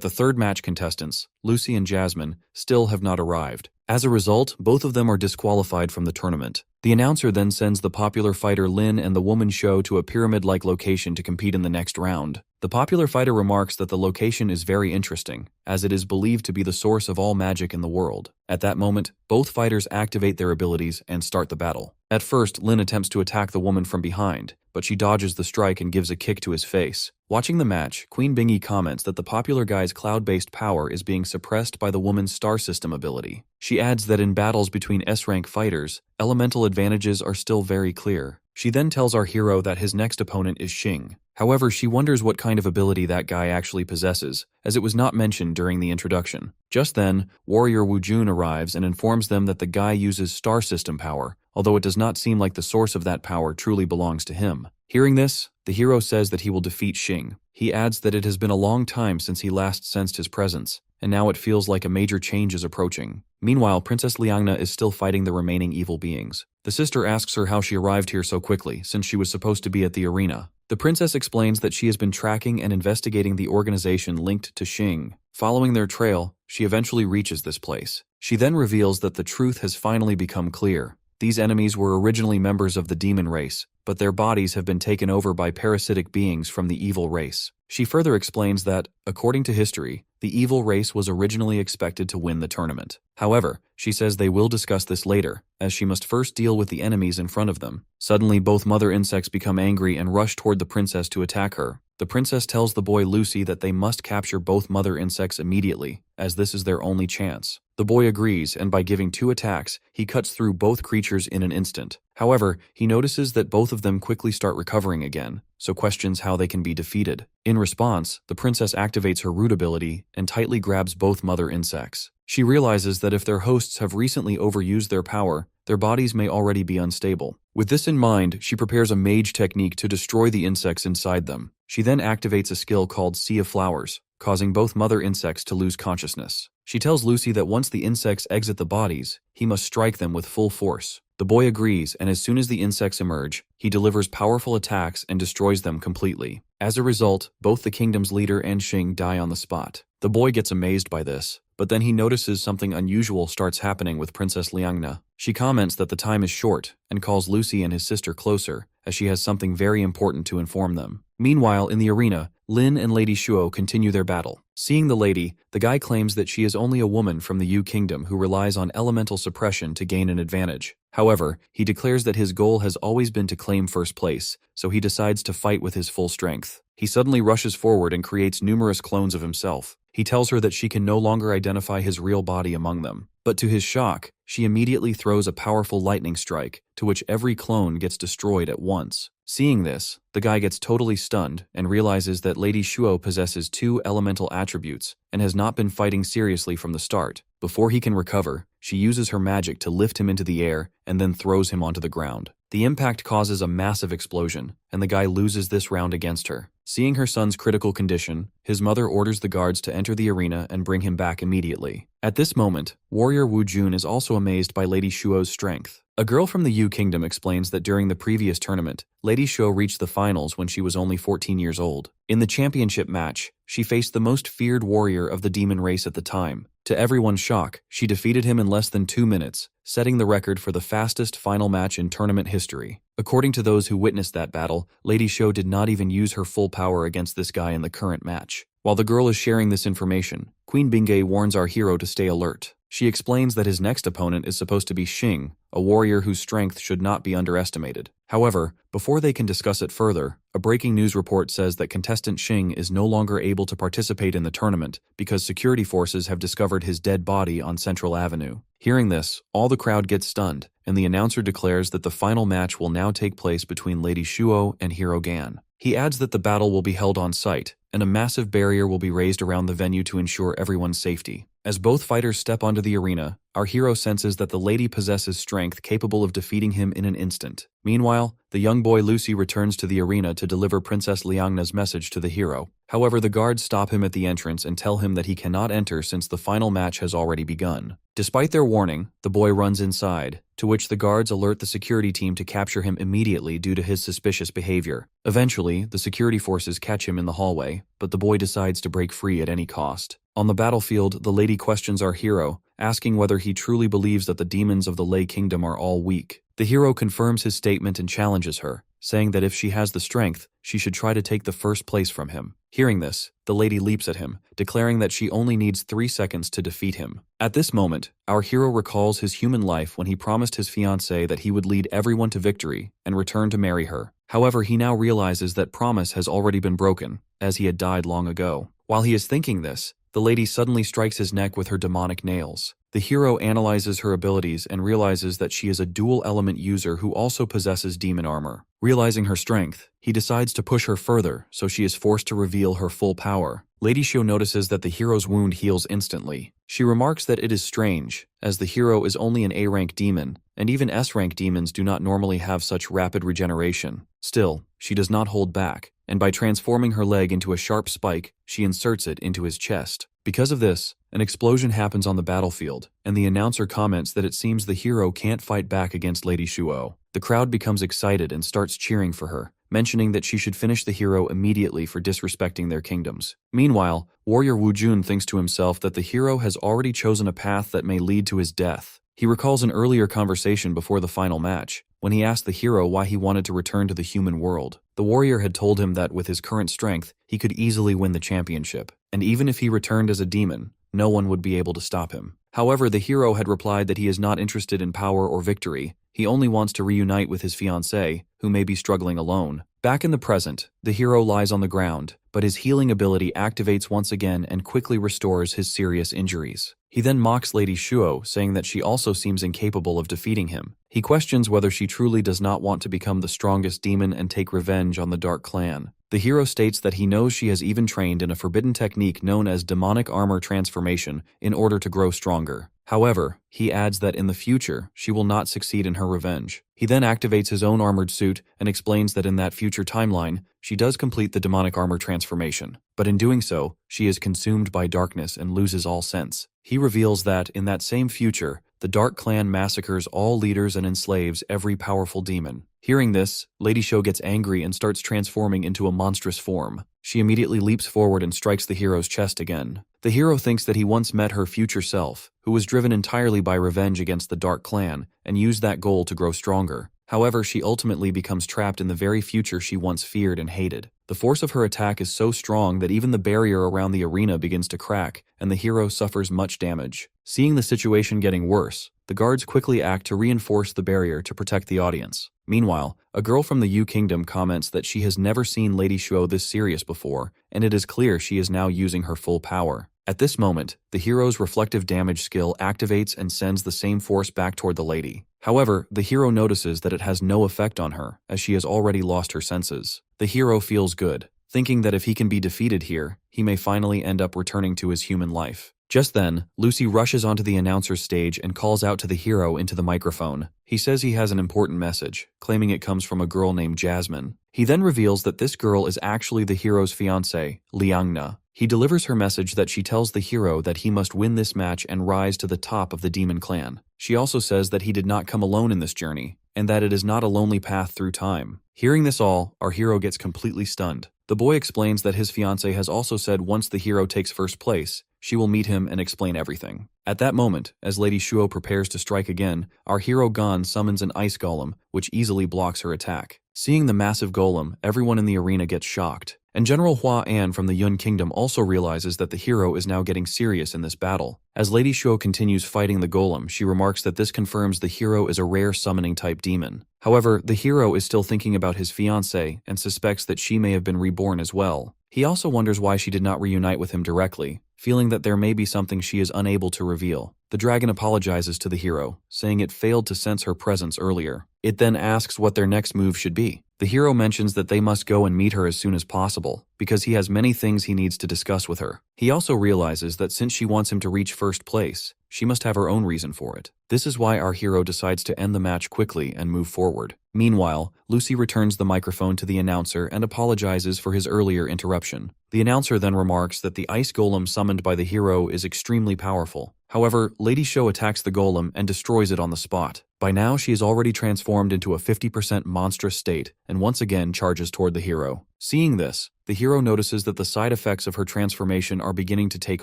the third match contestants, Lucy and Jasmine, still have not arrived. As a result, both of them are disqualified from the tournament. The announcer then sends the popular fighter Lin and the woman Shou to a pyramid-like location to compete in the next round. The popular fighter remarks that the location is very interesting, as it is believed to be the source of all magic in the world. At that moment, both fighters activate their abilities and start the battle. At first, Lin attempts to attack the woman from behind, but she dodges the strike and gives a kick to his face. Watching the match, Queen Bingy comments that the popular guy's cloud-based power is being suppressed by the woman's star system ability. She adds that in battles between S-rank fighters, elemental advantages are still very clear. She then tells our hero that his next opponent is Xing. However, she wonders what kind of ability that guy actually possesses, as it was not mentioned during the introduction. Just then, warrior Wu Jun arrives and informs them that the guy uses star system power, although it does not seem like the source of that power truly belongs to him. Hearing this, the hero says that he will defeat Xing. He adds that it has been a long time since he last sensed his presence, and now it feels like a major change is approaching. Meanwhile, Princess Liangna is still fighting the remaining evil beings. The sister asks her how she arrived here so quickly, since she was supposed to be at the arena. The princess explains that she has been tracking and investigating the organization linked to Xing. Following their trail, she eventually reaches this place. She then reveals that the truth has finally become clear. These enemies were originally members of the demon race, but their bodies have been taken over by parasitic beings from the evil race. She further explains that, according to history, the evil race was originally expected to win the tournament. However, she says they will discuss this later, as she must first deal with the enemies in front of them. Suddenly, both mother insects become angry and rush toward the princess to attack her. The princess tells the boy Lucy that they must capture both mother insects immediately, as this is their only chance. The boy agrees, and by giving 2 attacks, he cuts through both creatures in an instant. However, he notices that both of them quickly start recovering again, so questions how they can be defeated. In response, the princess activates her root ability and tightly grabs both mother insects. She realizes that if their hosts have recently overused their power, their bodies may already be unstable. With this in mind, she prepares a mage technique to destroy the insects inside them. She then activates a skill called Sea of Flowers, causing both mother insects to lose consciousness. She tells Lucy that once the insects exit the bodies, he must strike them with full force. The boy agrees, and as soon as the insects emerge, he delivers powerful attacks and destroys them completely. As a result, both the kingdom's leader and Xing die on the spot. The boy gets amazed by this, but then he notices something unusual starts happening with Princess Liangna. She comments that the time is short and calls Lucy and his sister closer, as she has something very important to inform them. Meanwhile, in the arena, Lin and Lady Shuo continue their battle. Seeing the lady, the guy claims that she is only a woman from the Yu Kingdom who relies on elemental suppression to gain an advantage. However, he declares that his goal has always been to claim first place, so he decides to fight with his full strength. he suddenly rushes forward and creates numerous clones of himself. He tells her that she can no longer identify his real body among them. But to his shock, she immediately throws a powerful lightning strike, to which every clone gets destroyed at once. Seeing this, the guy gets totally stunned and realizes that Lady Shuo possesses 2 elemental attributes and has not been fighting seriously from the start. Before he can recover, she uses her magic to lift him into the air and then throws him onto the ground. The impact causes a massive explosion, and the guy loses this round against her. Seeing her son's critical condition, his mother orders the guards to enter the arena and bring him back immediately. At this moment, warrior Wu Jun is also amazed by Lady Shuo's strength. A girl from the Yu Kingdom explains that during the previous tournament, Lady Shuo reached the finals when she was only 14 years old. In the championship match, she faced the most feared warrior of the demon race at the time. To everyone's shock, she defeated him in less than 2 minutes, setting the record for the fastest final match in tournament history. According to those who witnessed that battle, Lady Shuo did not even use her full power against this guy in the current match. While the girl is sharing this information, Queen Bingay warns our hero to stay alert. She explains that his next opponent is supposed to be Xing, a warrior whose strength should not be underestimated. However, before they can discuss it further, a breaking news report says that contestant Xing is no longer able to participate in the tournament because security forces have discovered his dead body on Central Avenue. Hearing this, all the crowd gets stunned, and the announcer declares that the final match will now take place between Lady Shuo and Hero Gan. He adds that the battle will be held on site, and a massive barrier will be raised around the venue to ensure everyone's safety. As both fighters step onto the arena, our hero senses that the lady possesses strength capable of defeating him in an instant. Meanwhile, the young boy Lucy returns to the arena to deliver Princess Liangna's message to the hero. However, the guards stop him at the entrance and tell him that he cannot enter since the final match has already begun. Despite their warning, the boy runs inside, to which the guards alert the security team to capture him immediately due to his suspicious behavior. Eventually, the security forces catch him in the hallway, but the boy decides to break free at any cost. On the battlefield, the lady questions our hero, asking whether he truly believes that the demons of the Lei Kingdom are all weak. The hero confirms his statement and challenges her, saying that if she has the strength, she should try to take the first place from him. Hearing this, the lady leaps at him, declaring that she only needs 3 seconds to defeat him. At this moment, our hero recalls his human life when he promised his fiancée that he would lead everyone to victory and return to marry her. However, he now realizes that promise has already been broken, as he had died long ago. While he is thinking this, the lady suddenly strikes his neck with her demonic nails. The hero analyzes her abilities and realizes that she is a dual-element user who also possesses demon armor. Realizing her strength, he decides to push her further, so she is forced to reveal her full power. Lady Shuo notices that the hero's wound heals instantly. She remarks that it is strange, as the hero is only an A-rank demon, and even S-rank demons do not normally have such rapid regeneration. Still, she does not hold back, and by transforming her leg into a sharp spike, she inserts it into his chest. Because of this, an explosion happens on the battlefield, and the announcer comments that it seems the hero can't fight back against Lady Shuo. The crowd becomes excited and starts cheering for her, mentioning that she should finish the hero immediately for disrespecting their kingdoms. Meanwhile, warrior Wu Jun thinks to himself that the hero has already chosen a path that may lead to his death. He recalls an earlier conversation before the final match, when he asked the hero why he wanted to return to the human world. The warrior had told him that with his current strength, he could easily win the championship, and even if he returned as a demon, no one would be able to stop him. However, the hero had replied that he is not interested in power or victory, he only wants to reunite with his fiancée, who may be struggling alone. Back in the present, the hero lies on the ground, but his healing ability activates once again and quickly restores his serious injuries. He then mocks Lady Shuo, saying that she also seems incapable of defeating him. He questions whether she truly does not want to become the strongest demon and take revenge on the Dark Clan. The hero states that he knows she has even trained in a forbidden technique known as demonic armor transformation in order to grow stronger. However, he adds that in the future, she will not succeed in her revenge. He then activates his own armored suit and explains that in that future timeline, she does complete the demonic armor transformation, but in doing so, she is consumed by darkness and loses all sense. He reveals that, in that same future, the Dark Clan massacres all leaders and enslaves every powerful demon. Hearing this, Lady Shuo gets angry and starts transforming into a monstrous form. She immediately leaps forward and strikes the hero's chest again. The hero thinks that he once met her future self, who was driven entirely by revenge against the Dark Clan, and used that goal to grow stronger. However, she ultimately becomes trapped in the very future she once feared and hated. The force of her attack is so strong that even the barrier around the arena begins to crack, and the hero suffers much damage. Seeing the situation getting worse, the guards quickly act to reinforce the barrier to protect the audience. Meanwhile, a girl from the Yu Kingdom comments that she has never seen Lady Shuo this serious before, and it is clear she is now using her full power. At this moment, the hero's reflective damage skill activates and sends the same force back toward the lady. However, the hero notices that it has no effect on her, as she has already lost her senses. The hero feels good, thinking that if he can be defeated here, he may finally end up returning to his human life. Just then, Lucy rushes onto the announcer's stage and calls out to the hero into the microphone. He says he has an important message, claiming it comes from a girl named Jasmine. He then reveals that this girl is actually the hero's fiancée, Liangna. He delivers her message that she tells the hero that he must win this match and rise to the top of the demon clan. She also says that he did not come alone in this journey, and that it is not a lonely path through time. Hearing this all, our hero gets completely stunned. The boy explains that his fiancée has also said once the hero takes first place, she will meet him and explain everything. At that moment, as Lady Shuo prepares to strike again, our hero Gon summons an ice golem, which easily blocks her attack. Seeing the massive golem, everyone in the arena gets shocked. And General Hua An from the Yun Kingdom also realizes that the hero is now getting serious in this battle. As Lady Shuo continues fighting the golem, she remarks that this confirms the hero is a rare summoning type demon. However, the hero is still thinking about his fiancée and suspects that she may have been reborn as well. He also wonders why she did not reunite with him directly, feeling that there may be something she is unable to reveal. The dragon apologizes to the hero, saying it failed to sense her presence earlier. It then asks what their next move should be. The hero mentions that they must go and meet her as soon as possible, because he has many things he needs to discuss with her. He also realizes that since she wants him to reach first place, she must have her own reason for it. This is why our hero decides to end the match quickly and move forward. Meanwhile, Lucy returns the microphone to the announcer and apologizes for his earlier interruption. The announcer then remarks that the ice golem summoned by the hero is extremely powerful. However, Lady Shuo attacks the golem and destroys it on the spot. By now, she is already transformed into a 50% monstrous state and once again charges toward the hero. Seeing this, the hero notices that the side effects of her transformation are beginning to take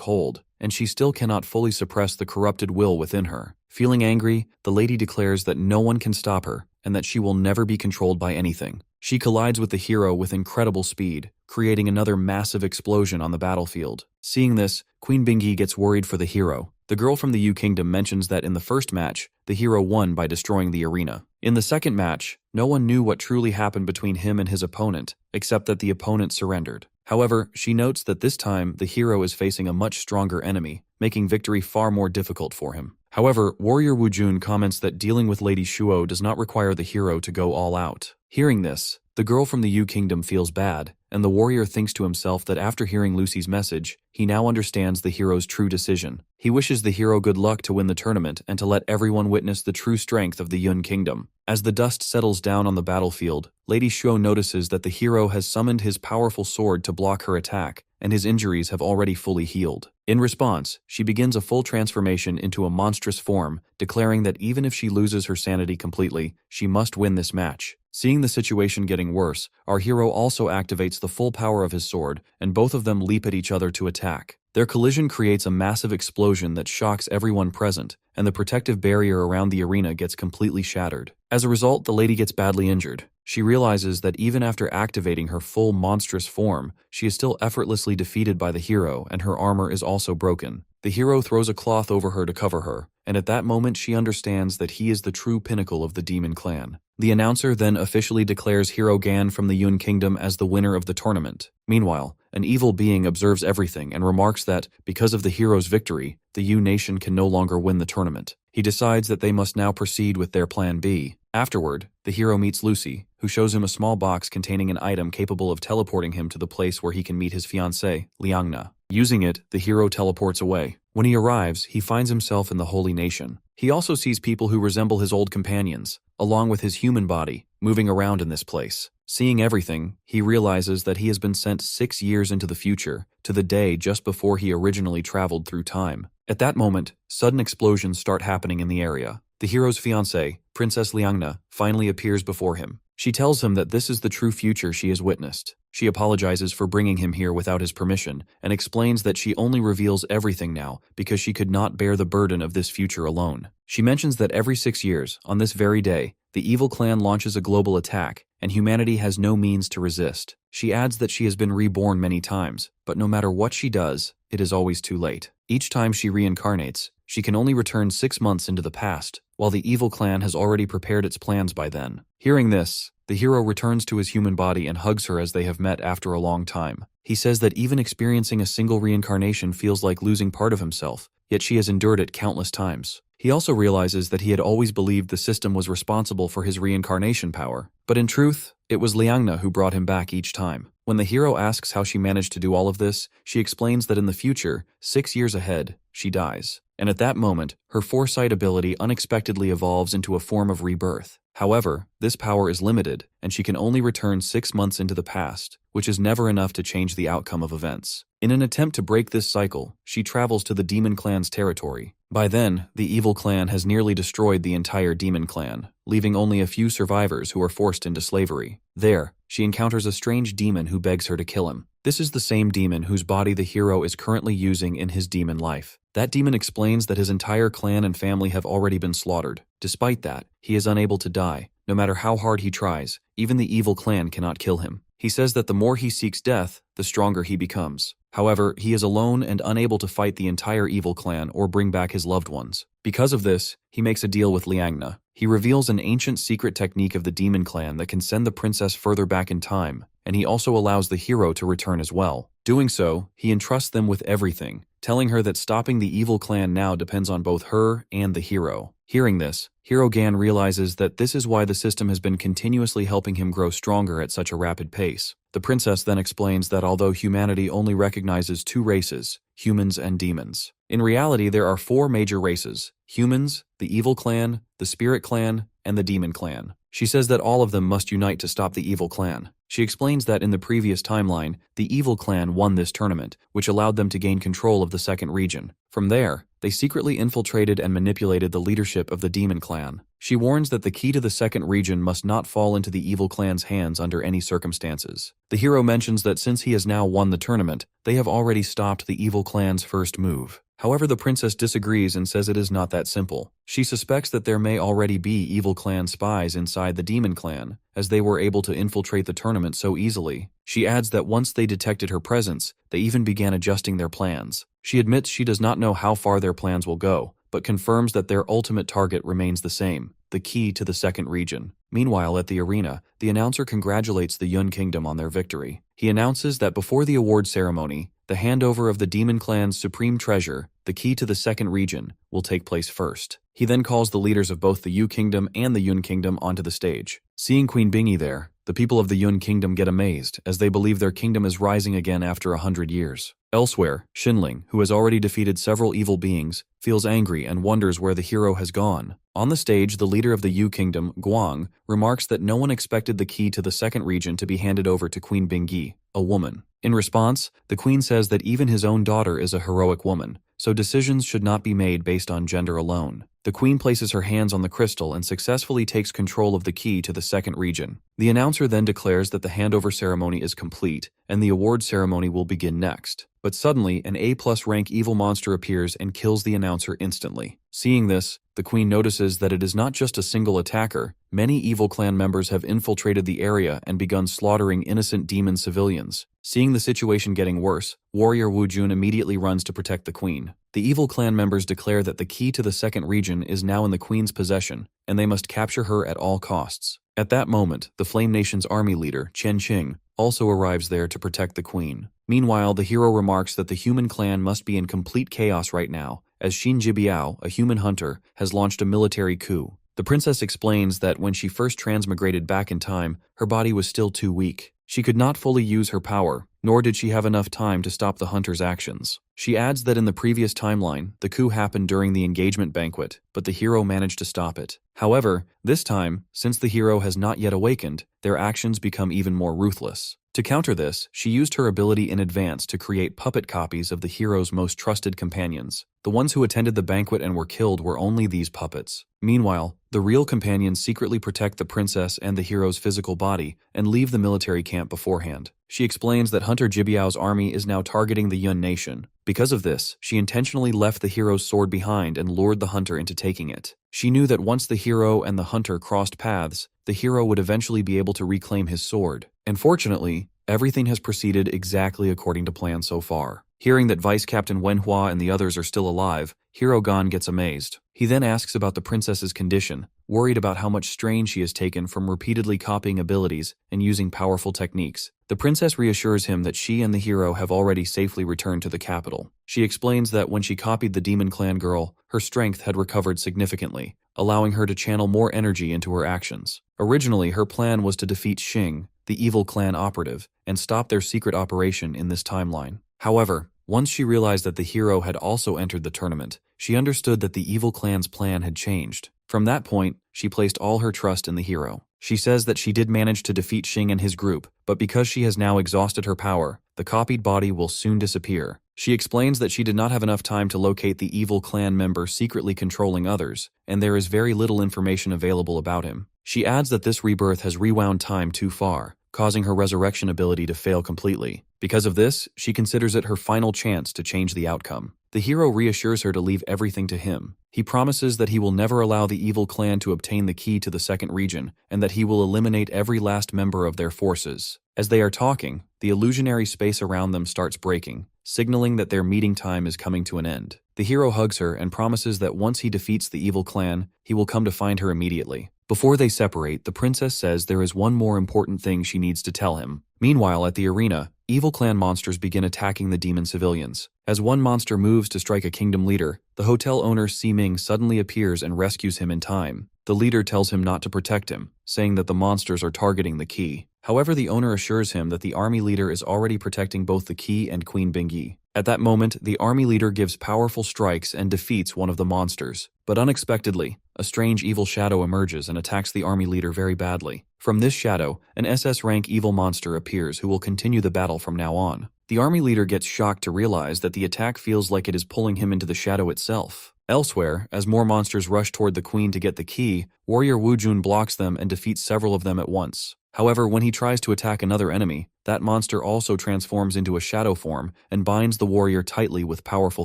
hold, and she still cannot fully suppress the corrupted will within her. Feeling angry, the lady declares that no one can stop her and that she will never be controlled by anything. She collides with the hero with incredible speed, creating another massive explosion on the battlefield. Seeing this, Queen Bingi gets worried for the hero. The girl from the Yu Kingdom mentions that in the first match, the hero won by destroying the arena. In the second match, no one knew what truly happened between him and his opponent, except that the opponent surrendered. However, she notes that this time the hero is facing a much stronger enemy, making victory far more difficult for him. However, Warrior Wu Jun comments that dealing with Lady Shuo does not require the hero to go all out. Hearing this, the girl from the Yu Kingdom feels bad, and the warrior thinks to himself that after hearing Lucy's message, he now understands the hero's true decision. He wishes the hero good luck to win the tournament and to let everyone witness the true strength of the Yun Kingdom. As the dust settles down on the battlefield, Lady Shuo notices that the hero has summoned his powerful sword to block her attack, and his injuries have already fully healed. In response, she begins a full transformation into a monstrous form, declaring that even if she loses her sanity completely, she must win this match. Seeing the situation getting worse, our hero also activates the full power of his sword, and both of them leap at each other to attack. Their collision creates a massive explosion that shocks everyone present, and the protective barrier around the arena gets completely shattered. As a result, the lady gets badly injured. She realizes that even after activating her full monstrous form, she is still effortlessly defeated by the hero, and her armor is also broken. The hero throws a cloth over her to cover her, and at that moment she understands that he is the true pinnacle of the demon clan. The announcer then officially declares Hero Gan from the Yun Kingdom as the winner of the tournament. Meanwhile, an evil being observes everything and remarks that, because of the hero's victory, the Yu nation can no longer win the tournament. He decides that they must now proceed with their plan B. Afterward, the hero meets Lucy, who shows him a small box containing an item capable of teleporting him to the place where he can meet his fiancée, Liangna. Using it, the hero teleports away. When he arrives, he finds himself in the Holy Nation. He also sees people who resemble his old companions, along with his human body, moving around in this place. Seeing everything, he realizes that he has been sent 6 years into the future, to the day just before he originally traveled through time. At that moment, sudden explosions start happening in the area. The hero's fiancée, Princess Liangna, finally appears before him. She tells him that this is the true future she has witnessed. She apologizes for bringing him here without his permission and explains that she only reveals everything now because she could not bear the burden of this future alone. She mentions that every 6 years, on this very day, the evil clan launches a global attack and humanity has no means to resist. She adds that she has been reborn many times, but no matter what she does, it is always too late. Each time she reincarnates, she can only return 6 months into the past, while the evil clan has already prepared its plans by then. Hearing this, the hero returns to his human body and hugs her as they have met after a long time. He says that even experiencing a single reincarnation feels like losing part of himself, yet she has endured it countless times. He also realizes that he had always believed the system was responsible for his reincarnation power, but in truth, it was Liangna who brought him back each time. When the hero asks how she managed to do all of this, she explains that in the future, 6 years ahead, she dies. And at that moment, her foresight ability unexpectedly evolves into a form of rebirth. However, this power is limited, and she can only return 6 months into the past, which is never enough to change the outcome of events. In an attempt to break this cycle, she travels to the demon clan's territory. By then, the evil clan has nearly destroyed the entire demon clan, leaving only a few survivors who are forced into slavery. There, she encounters a strange demon who begs her to kill him. This is the same demon whose body the hero is currently using in his demon life. That demon explains that his entire clan and family have already been slaughtered. Despite that, he is unable to die. No matter how hard he tries, even the evil clan cannot kill him. He says that the more he seeks death, the stronger he becomes. However, he is alone and unable to fight the entire evil clan or bring back his loved ones. Because of this, he makes a deal with Liangna. He reveals an ancient secret technique of the demon clan that can send the princess further back in time, and he also allows the hero to return as well. Doing so, he entrusts them with everything, telling her that stopping the evil clan now depends on both her and the hero. Hearing this, Hero Gan realizes that this is why the system has been continuously helping him grow stronger at such a rapid pace. The princess then explains that although humanity only recognizes 2 races, humans and demons, in reality there are 4 major races: humans, the evil clan, the spirit clan, and the demon clan. She says that all of them must unite to stop the evil clan. She explains that in the previous timeline, the evil clan won this tournament, which allowed them to gain control of the second region. From there, they secretly infiltrated and manipulated the leadership of the demon clan. She warns that the key to the second region must not fall into the evil clan's hands under any circumstances. The hero mentions that since he has now won the tournament, they have already stopped the evil clan's first move. However, the princess disagrees and says it is not that simple. She suspects that there may already be evil clan spies inside the demon clan, as they were able to infiltrate the tournament so easily. She adds that once they detected her presence, they even began adjusting their plans. She admits she does not know how far their plans will go, but confirms that their ultimate target remains the same: the key to the second region. Meanwhile, at the arena, the announcer congratulates the Yun Kingdom on their victory. He announces that before the award ceremony, the handover of the demon clan's supreme treasure, the key to the second region, will take place first. He then calls the leaders of both the Yu Kingdom and the Yun Kingdom onto the stage. Seeing Queen Bingy there, the people of the Yun Kingdom get amazed, as they believe their kingdom is rising again after 100 years. Elsewhere, Xinling, who has already defeated several evil beings, feels angry and wonders where the hero has gone. On the stage, the leader of the Yu Kingdom, Guang, remarks that no one expected the key to the second region to be handed over to Queen Bingy, a woman. In response, the queen says that even his own daughter is a heroic woman, so decisions should not be made based on gender alone. The queen places her hands on the crystal and successfully takes control of the key to the second region. The announcer then declares that the handover ceremony is complete, and the award ceremony will begin next. But suddenly, an A+ rank evil monster appears and kills the announcer instantly. Seeing this, the queen notices that it is not just a single attacker. Many evil clan members have infiltrated the area and begun slaughtering innocent demon civilians. Seeing the situation getting worse, warrior Wu Jun immediately runs to protect the queen. The evil clan members declare that the key to the second region is now in the queen's possession, and they must capture her at all costs. At that moment, the Flame Nation's army leader, Chen Qing, also arrives there to protect the queen. Meanwhile, the hero remarks that the human clan must be in complete chaos right now, as Xin Jibiao, a human hunter, has launched a military coup. The princess explains that when she first transmigrated back in time, her body was still too weak. She could not fully use her power, nor did she have enough time to stop the hunter's actions. She adds that in the previous timeline, the coup happened during the engagement banquet, but the hero managed to stop it. However, this time, since the hero has not yet awakened, their actions become even more ruthless. To counter this, she used her ability in advance to create puppet copies of the hero's most trusted companions. The ones who attended the banquet and were killed were only these puppets. Meanwhile, the real companions secretly protect the princess and the hero's physical body and leave the military camp beforehand. She explains that Hunter Jibiao's army is now targeting the Yun Nation. Because of this, she intentionally left the hero's sword behind and lured the hunter into taking it. She knew that once the hero and the hunter crossed paths, the hero would eventually be able to reclaim his sword. And fortunately, everything has proceeded exactly according to plan so far. Hearing that Vice Captain Wenhua and the others are still alive, Hero Gon gets amazed. He then asks about the princess's condition, worried about how much strain she has taken from repeatedly copying abilities and using powerful techniques. The princess reassures him that she and the hero have already safely returned to the capital. She explains that when she copied the Demon Clan girl, her strength had recovered significantly, allowing her to channel more energy into her actions. Originally, her plan was to defeat Xing, the evil clan operative, and stop their secret operation in this timeline. However, once she realized that the hero had also entered the tournament, she understood that the evil clan's plan had changed. From that point, she placed all her trust in the hero. She says that she did manage to defeat Xing and his group, but because she has now exhausted her power, the copied body will soon disappear. She explains that she did not have enough time to locate the evil clan member secretly controlling others, and there is very little information available about him. She adds that this rebirth has rewound time too far, causing her resurrection ability to fail completely. Because of this, she considers it her final chance to change the outcome. The hero reassures her to leave everything to him. He promises that he will never allow the evil clan to obtain the key to the second region, and that he will eliminate every last member of their forces. As they are talking, the illusionary space around them starts breaking, signaling that their meeting time is coming to an end. The hero hugs her and promises that once he defeats the evil clan, he will come to find her immediately. Before they separate, the princess says there is one more important thing she needs to tell him. Meanwhile, at the arena, evil clan monsters begin attacking the demon civilians. As one monster moves to strike a kingdom leader, the hotel owner Si Ming suddenly appears and rescues him in time. The leader tells him not to protect him, saying that the monsters are targeting the key. However, the owner assures him that the army leader is already protecting both the key and Queen Bingyi. At that moment, the army leader gives powerful strikes and defeats one of the monsters. But unexpectedly, a strange evil shadow emerges and attacks the army leader very badly. From this shadow, an SS rank evil monster appears who will continue the battle from now on. The army leader gets shocked to realize that the attack feels like it is pulling him into the shadow itself. Elsewhere, as more monsters rush toward the queen to get the key, warrior Wu Jun blocks them and defeats several of them at once. However, when he tries to attack another enemy, that monster also transforms into a shadow form and binds the warrior tightly with powerful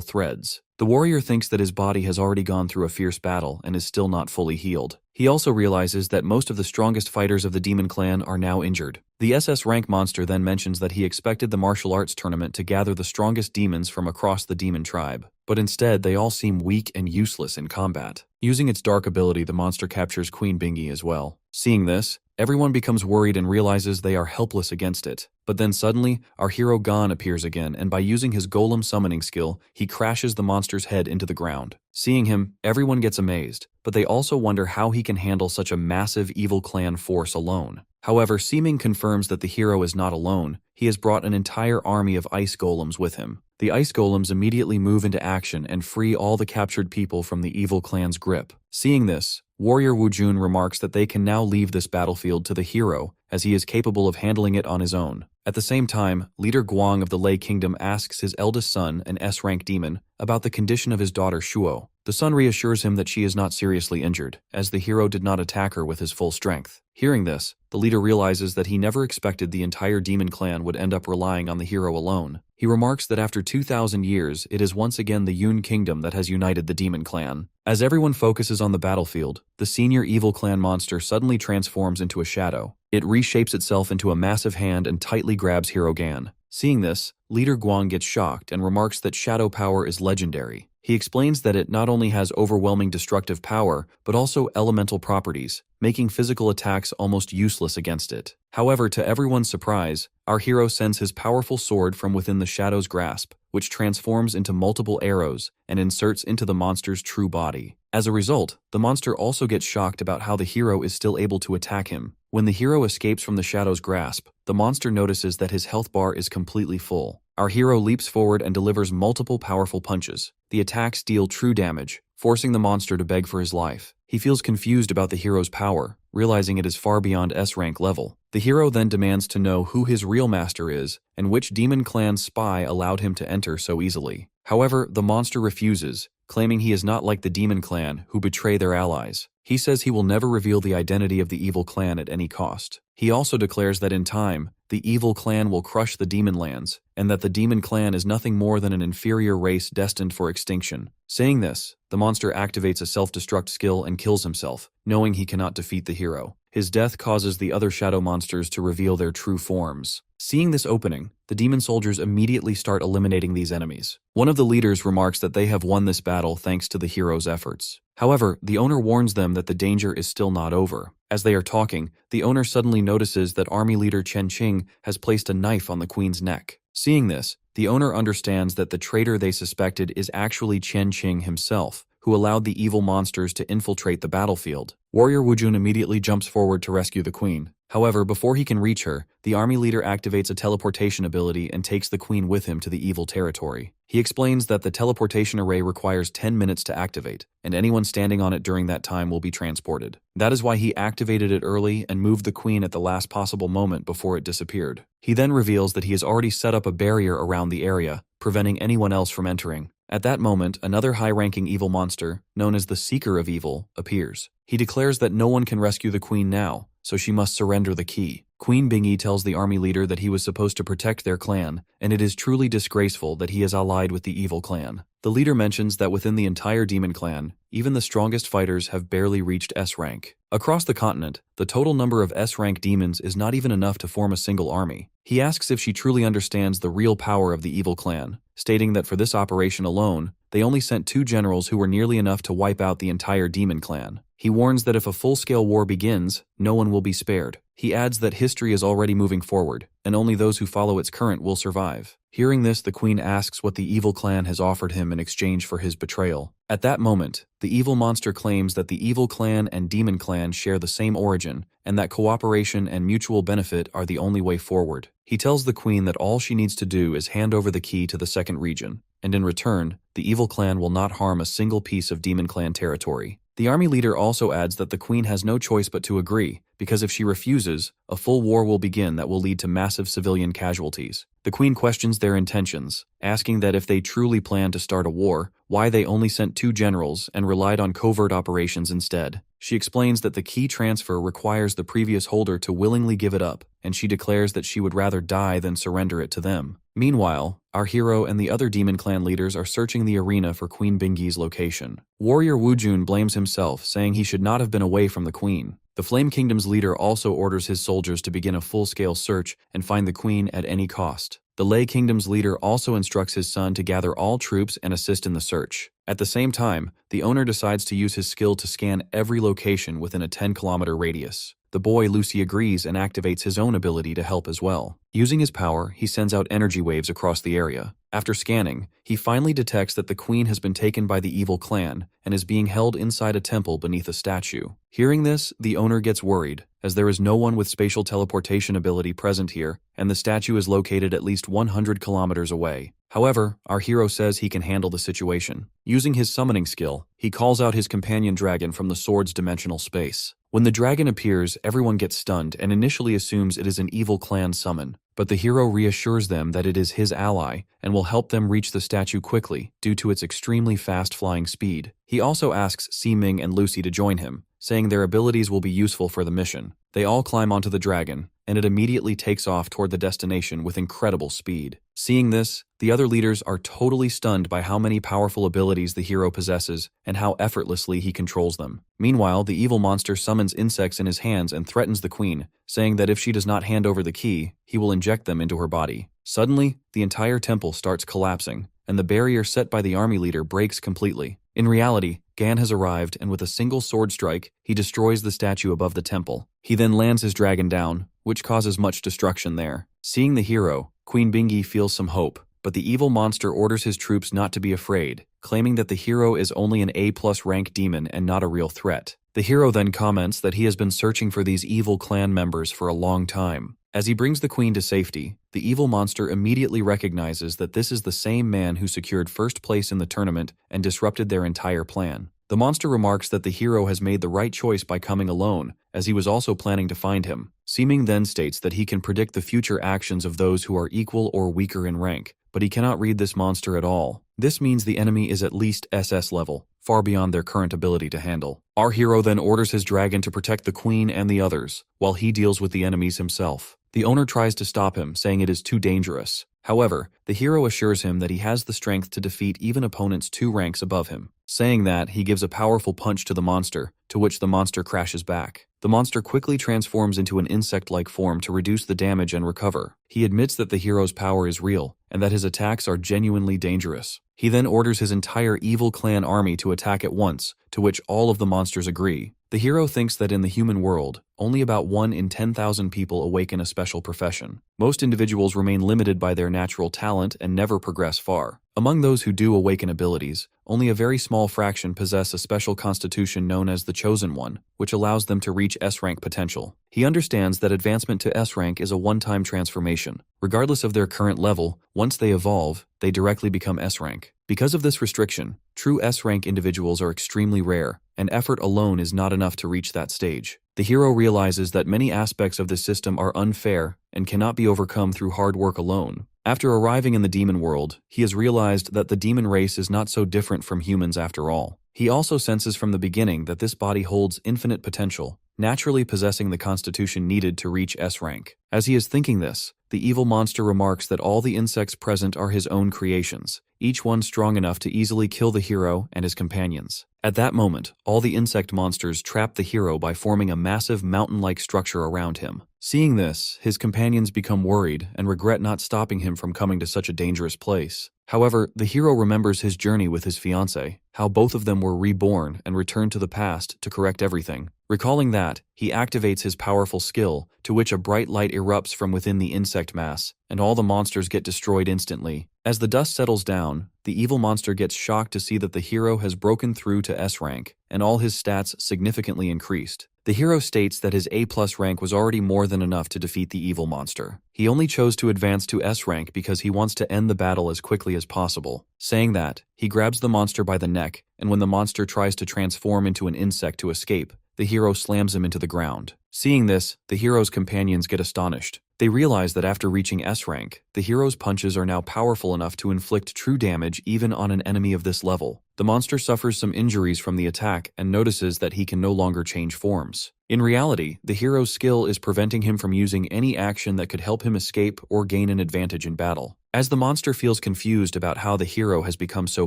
threads. The warrior thinks that his body has already gone through a fierce battle and is still not fully healed. He also realizes that most of the strongest fighters of the Demon Clan are now injured. The SS rank monster then mentions that he expected the martial arts tournament to gather the strongest demons from across the demon tribe, but instead they all seem weak and useless in combat. Using its dark ability, the monster captures Queen Bingyi as well. Seeing this, everyone becomes worried and realizes they are helpless against it. But then suddenly, our hero Gon appears again, and by using his golem summoning skill, he crashes the monster's head into the ground. Seeing him, everyone gets amazed, but they also wonder how he can handle such a massive evil clan force alone. However, Si Ming confirms that the hero is not alone. He has brought an entire army of ice golems with him. The ice golems immediately move into action and free all the captured people from the evil clan's grip. Seeing this, warrior Wu Jun remarks that they can now leave this battlefield to the hero, as he is capable of handling it on his own. At the same time, leader Guang of the Lei Kingdom asks his eldest son, an S-rank demon, about the condition of his daughter Shuo. The son reassures him that she is not seriously injured, as the hero did not attack her with his full strength. Hearing this, the leader realizes that he never expected the entire demon clan would end up relying on the hero alone. He remarks that after 2,000 years, it is once again the Yun Kingdom that has united the demon clan. As everyone focuses on the battlefield, the senior evil clan monster suddenly transforms into a shadow. It reshapes itself into a massive hand and tightly grabs Hero Gan. Seeing this, leader Guang gets shocked and remarks that shadow power is legendary. He explains that it not only has overwhelming destructive power, but also elemental properties, making physical attacks almost useless against it. However, to everyone's surprise, our hero sends his powerful sword from within the shadow's grasp, which transforms into multiple arrows and inserts into the monster's true body. As a result, the monster also gets shocked about how the hero is still able to attack him. When the hero escapes from the shadow's grasp, the monster notices that his health bar is completely full. Our hero leaps forward and delivers multiple powerful punches. The attacks deal true damage, forcing the monster to beg for his life. He feels confused about the hero's power, realizing it is far beyond S-rank level. The hero then demands to know who his real master is and which demon clan spy allowed him to enter so easily. However, the monster refuses, claiming he is not like the demon clan who betray their allies. He says he will never reveal the identity of the evil clan at any cost. He also declares that in time, the evil clan will crush the demon lands, and that the demon clan is nothing more than an inferior race destined for extinction. Saying this, the monster activates a self-destruct skill and kills himself, knowing he cannot defeat the hero. His death causes the other shadow monsters to reveal their true forms. Seeing this opening, the demon soldiers immediately start eliminating these enemies. One of the leaders remarks that they have won this battle thanks to the hero's efforts. However, the owner warns them that the danger is still not over. As they are talking, the owner suddenly notices that army leader Chen Qing has placed a knife on the queen's neck. Seeing this, the owner understands that the traitor they suspected is actually Chen Qing himself, who allowed the evil monsters to infiltrate the battlefield. Warrior Wujun immediately jumps forward to rescue the queen. However, before he can reach her, the army leader activates a teleportation ability and takes the queen with him to the evil territory. He explains that the teleportation array requires 10 minutes to activate, and anyone standing on it during that time will be transported. That is why he activated it early and moved the queen at the last possible moment before it disappeared. He then reveals that he has already set up a barrier around the area, preventing anyone else from entering. At that moment, another high-ranking evil monster, known as the Seeker of Evil, appears. He declares that no one can rescue the queen now, so she must surrender the key. Queen Bingi tells the army leader that he was supposed to protect their clan, and it is truly disgraceful that he is allied with the evil clan. The leader mentions that within the entire demon clan, even the strongest fighters have barely reached S rank. Across the continent, the total number of S rank demons is not even enough to form a single army. He asks if she truly understands the real power of the evil clan, stating that for this operation alone, they only sent 2 generals who were nearly enough to wipe out the entire demon clan. He warns that if a full-scale war begins, no one will be spared. He adds that history is already moving forward, and only those who follow its current will survive. Hearing this, the queen asks what the evil clan has offered him in exchange for his betrayal. At that moment, the evil monster claims that the evil clan and demon clan share the same origin, and that cooperation and mutual benefit are the only way forward. He tells the queen that all she needs to do is hand over the key to the second region, and in return, the evil clan will not harm a single piece of demon clan territory. The army leader also adds that the queen has no choice but to agree, because if she refuses, a full war will begin that will lead to massive civilian casualties. The queen questions their intentions, asking that if they truly plan to start a war, why they only sent 2 generals and relied on covert operations instead. She explains that the key transfer requires the previous holder to willingly give it up, and she declares that she would rather die than surrender it to them. Meanwhile, our hero and the other demon clan leaders are searching the arena for Queen Bingi's location. Warrior Wujun blames himself, saying he should not have been away from the queen. The Flame Kingdom's leader also orders his soldiers to begin a full-scale search and find the queen at any cost. The Lei Kingdom's leader also instructs his son to gather all troops and assist in the search. At the same time, the owner decides to use his skill to scan every location within a 10-kilometer radius. The boy Lucy agrees and activates his own ability to help as well. Using his power, he sends out energy waves across the area. After scanning, he finally detects that the queen has been taken by the evil clan and is being held inside a temple beneath a statue. Hearing this, the owner gets worried, as there is no one with spatial teleportation ability present here, and the statue is located at least 100 kilometers away. However, our hero says he can handle the situation. Using his summoning skill, he calls out his companion dragon from the sword's dimensional space. When the dragon appears, everyone gets stunned and initially assumes it is an evil clan summon, but the hero reassures them that it is his ally and will help them reach the statue quickly due to its extremely fast flying speed. He also asks Si Ming and Lucy to join him, saying their abilities will be useful for the mission. They all climb onto the dragon, and it immediately takes off toward the destination with incredible speed. Seeing this, the other leaders are totally stunned by how many powerful abilities the hero possesses and how effortlessly he controls them. Meanwhile, the evil monster summons insects in his hands and threatens the queen, saying that if she does not hand over the key, he will inject them into her body. Suddenly, the entire temple starts collapsing, and the barrier set by the army leader breaks completely. In reality, Gan has arrived, and with a single sword strike, he destroys the statue above the temple. He then lands his dragon down, which causes much destruction there. Seeing the hero, Queen Bingi feels some hope, but the evil monster orders his troops not to be afraid, claiming that the hero is only an A+ rank demon and not a real threat. The hero then comments that he has been searching for these evil clan members for a long time. As he brings the queen to safety, the evil monster immediately recognizes that this is the same man who secured first place in the tournament and disrupted their entire plan. The monster remarks that the hero has made the right choice by coming alone, as he was also planning to find him. Seeming then states that he can predict the future actions of those who are equal or weaker in rank, but he cannot read this monster at all. This means the enemy is at least SS level, far beyond their current ability to handle. Our hero then orders his dragon to protect the queen and the others, while he deals with the enemies himself. The owner tries to stop him, saying it is too dangerous. However, the hero assures him that he has the strength to defeat even opponents 2 ranks above him. Saying that, he gives a powerful punch to the monster, to which the monster crashes back. The monster quickly transforms into an insect-like form to reduce the damage and recover. He admits that the hero's power is real, and that his attacks are genuinely dangerous. He then orders his entire evil clan army to attack at once, to which all of the monsters agree. The hero thinks that in the human world, only about 1 in 10,000 people awaken a special profession. Most individuals remain limited by their natural talent and never progress far. Among those who do awaken abilities, only a very small fraction possess a special constitution known as the Chosen One, which allows them to reach S-rank potential. He understands that advancement to S-rank is a one-time transformation. Regardless of their current level, once they evolve, they directly become S-rank. Because of this restriction, true S-rank individuals are extremely rare, and effort alone is not enough to reach that stage. The hero realizes that many aspects of this system are unfair and cannot be overcome through hard work alone. After arriving in the demon world, he has realized that the demon race is not so different from humans after all. He also senses from the beginning that this body holds infinite potential, naturally possessing the constitution needed to reach S-rank. As he is thinking this, the evil monster remarks that all the insects present are his own creations, each one strong enough to easily kill the hero and his companions. At that moment, all the insect monsters trap the hero by forming a massive mountain-like structure around him. Seeing this, his companions become worried and regret not stopping him from coming to such a dangerous place. However, the hero remembers his journey with his fiancée, how both of them were reborn and returned to the past to correct everything. Recalling that, he activates his powerful skill, to which a bright light erupts from within the insect mass, and all the monsters get destroyed instantly. As the dust settles down, the evil monster gets shocked to see that the hero has broken through to S-rank, and all his stats significantly increased. The hero states that his A+ rank was already more than enough to defeat the evil monster. He only chose to advance to S rank because he wants to end the battle as quickly as possible. Saying that, he grabs the monster by the neck, and when the monster tries to transform into an insect to escape, the hero slams him into the ground. Seeing this, the hero's companions get astonished. They realize that after reaching S rank, the hero's punches are now powerful enough to inflict true damage even on an enemy of this level. The monster suffers some injuries from the attack and notices that he can no longer change forms. In reality, the hero's skill is preventing him from using any action that could help him escape or gain an advantage in battle. As the monster feels confused about how the hero has become so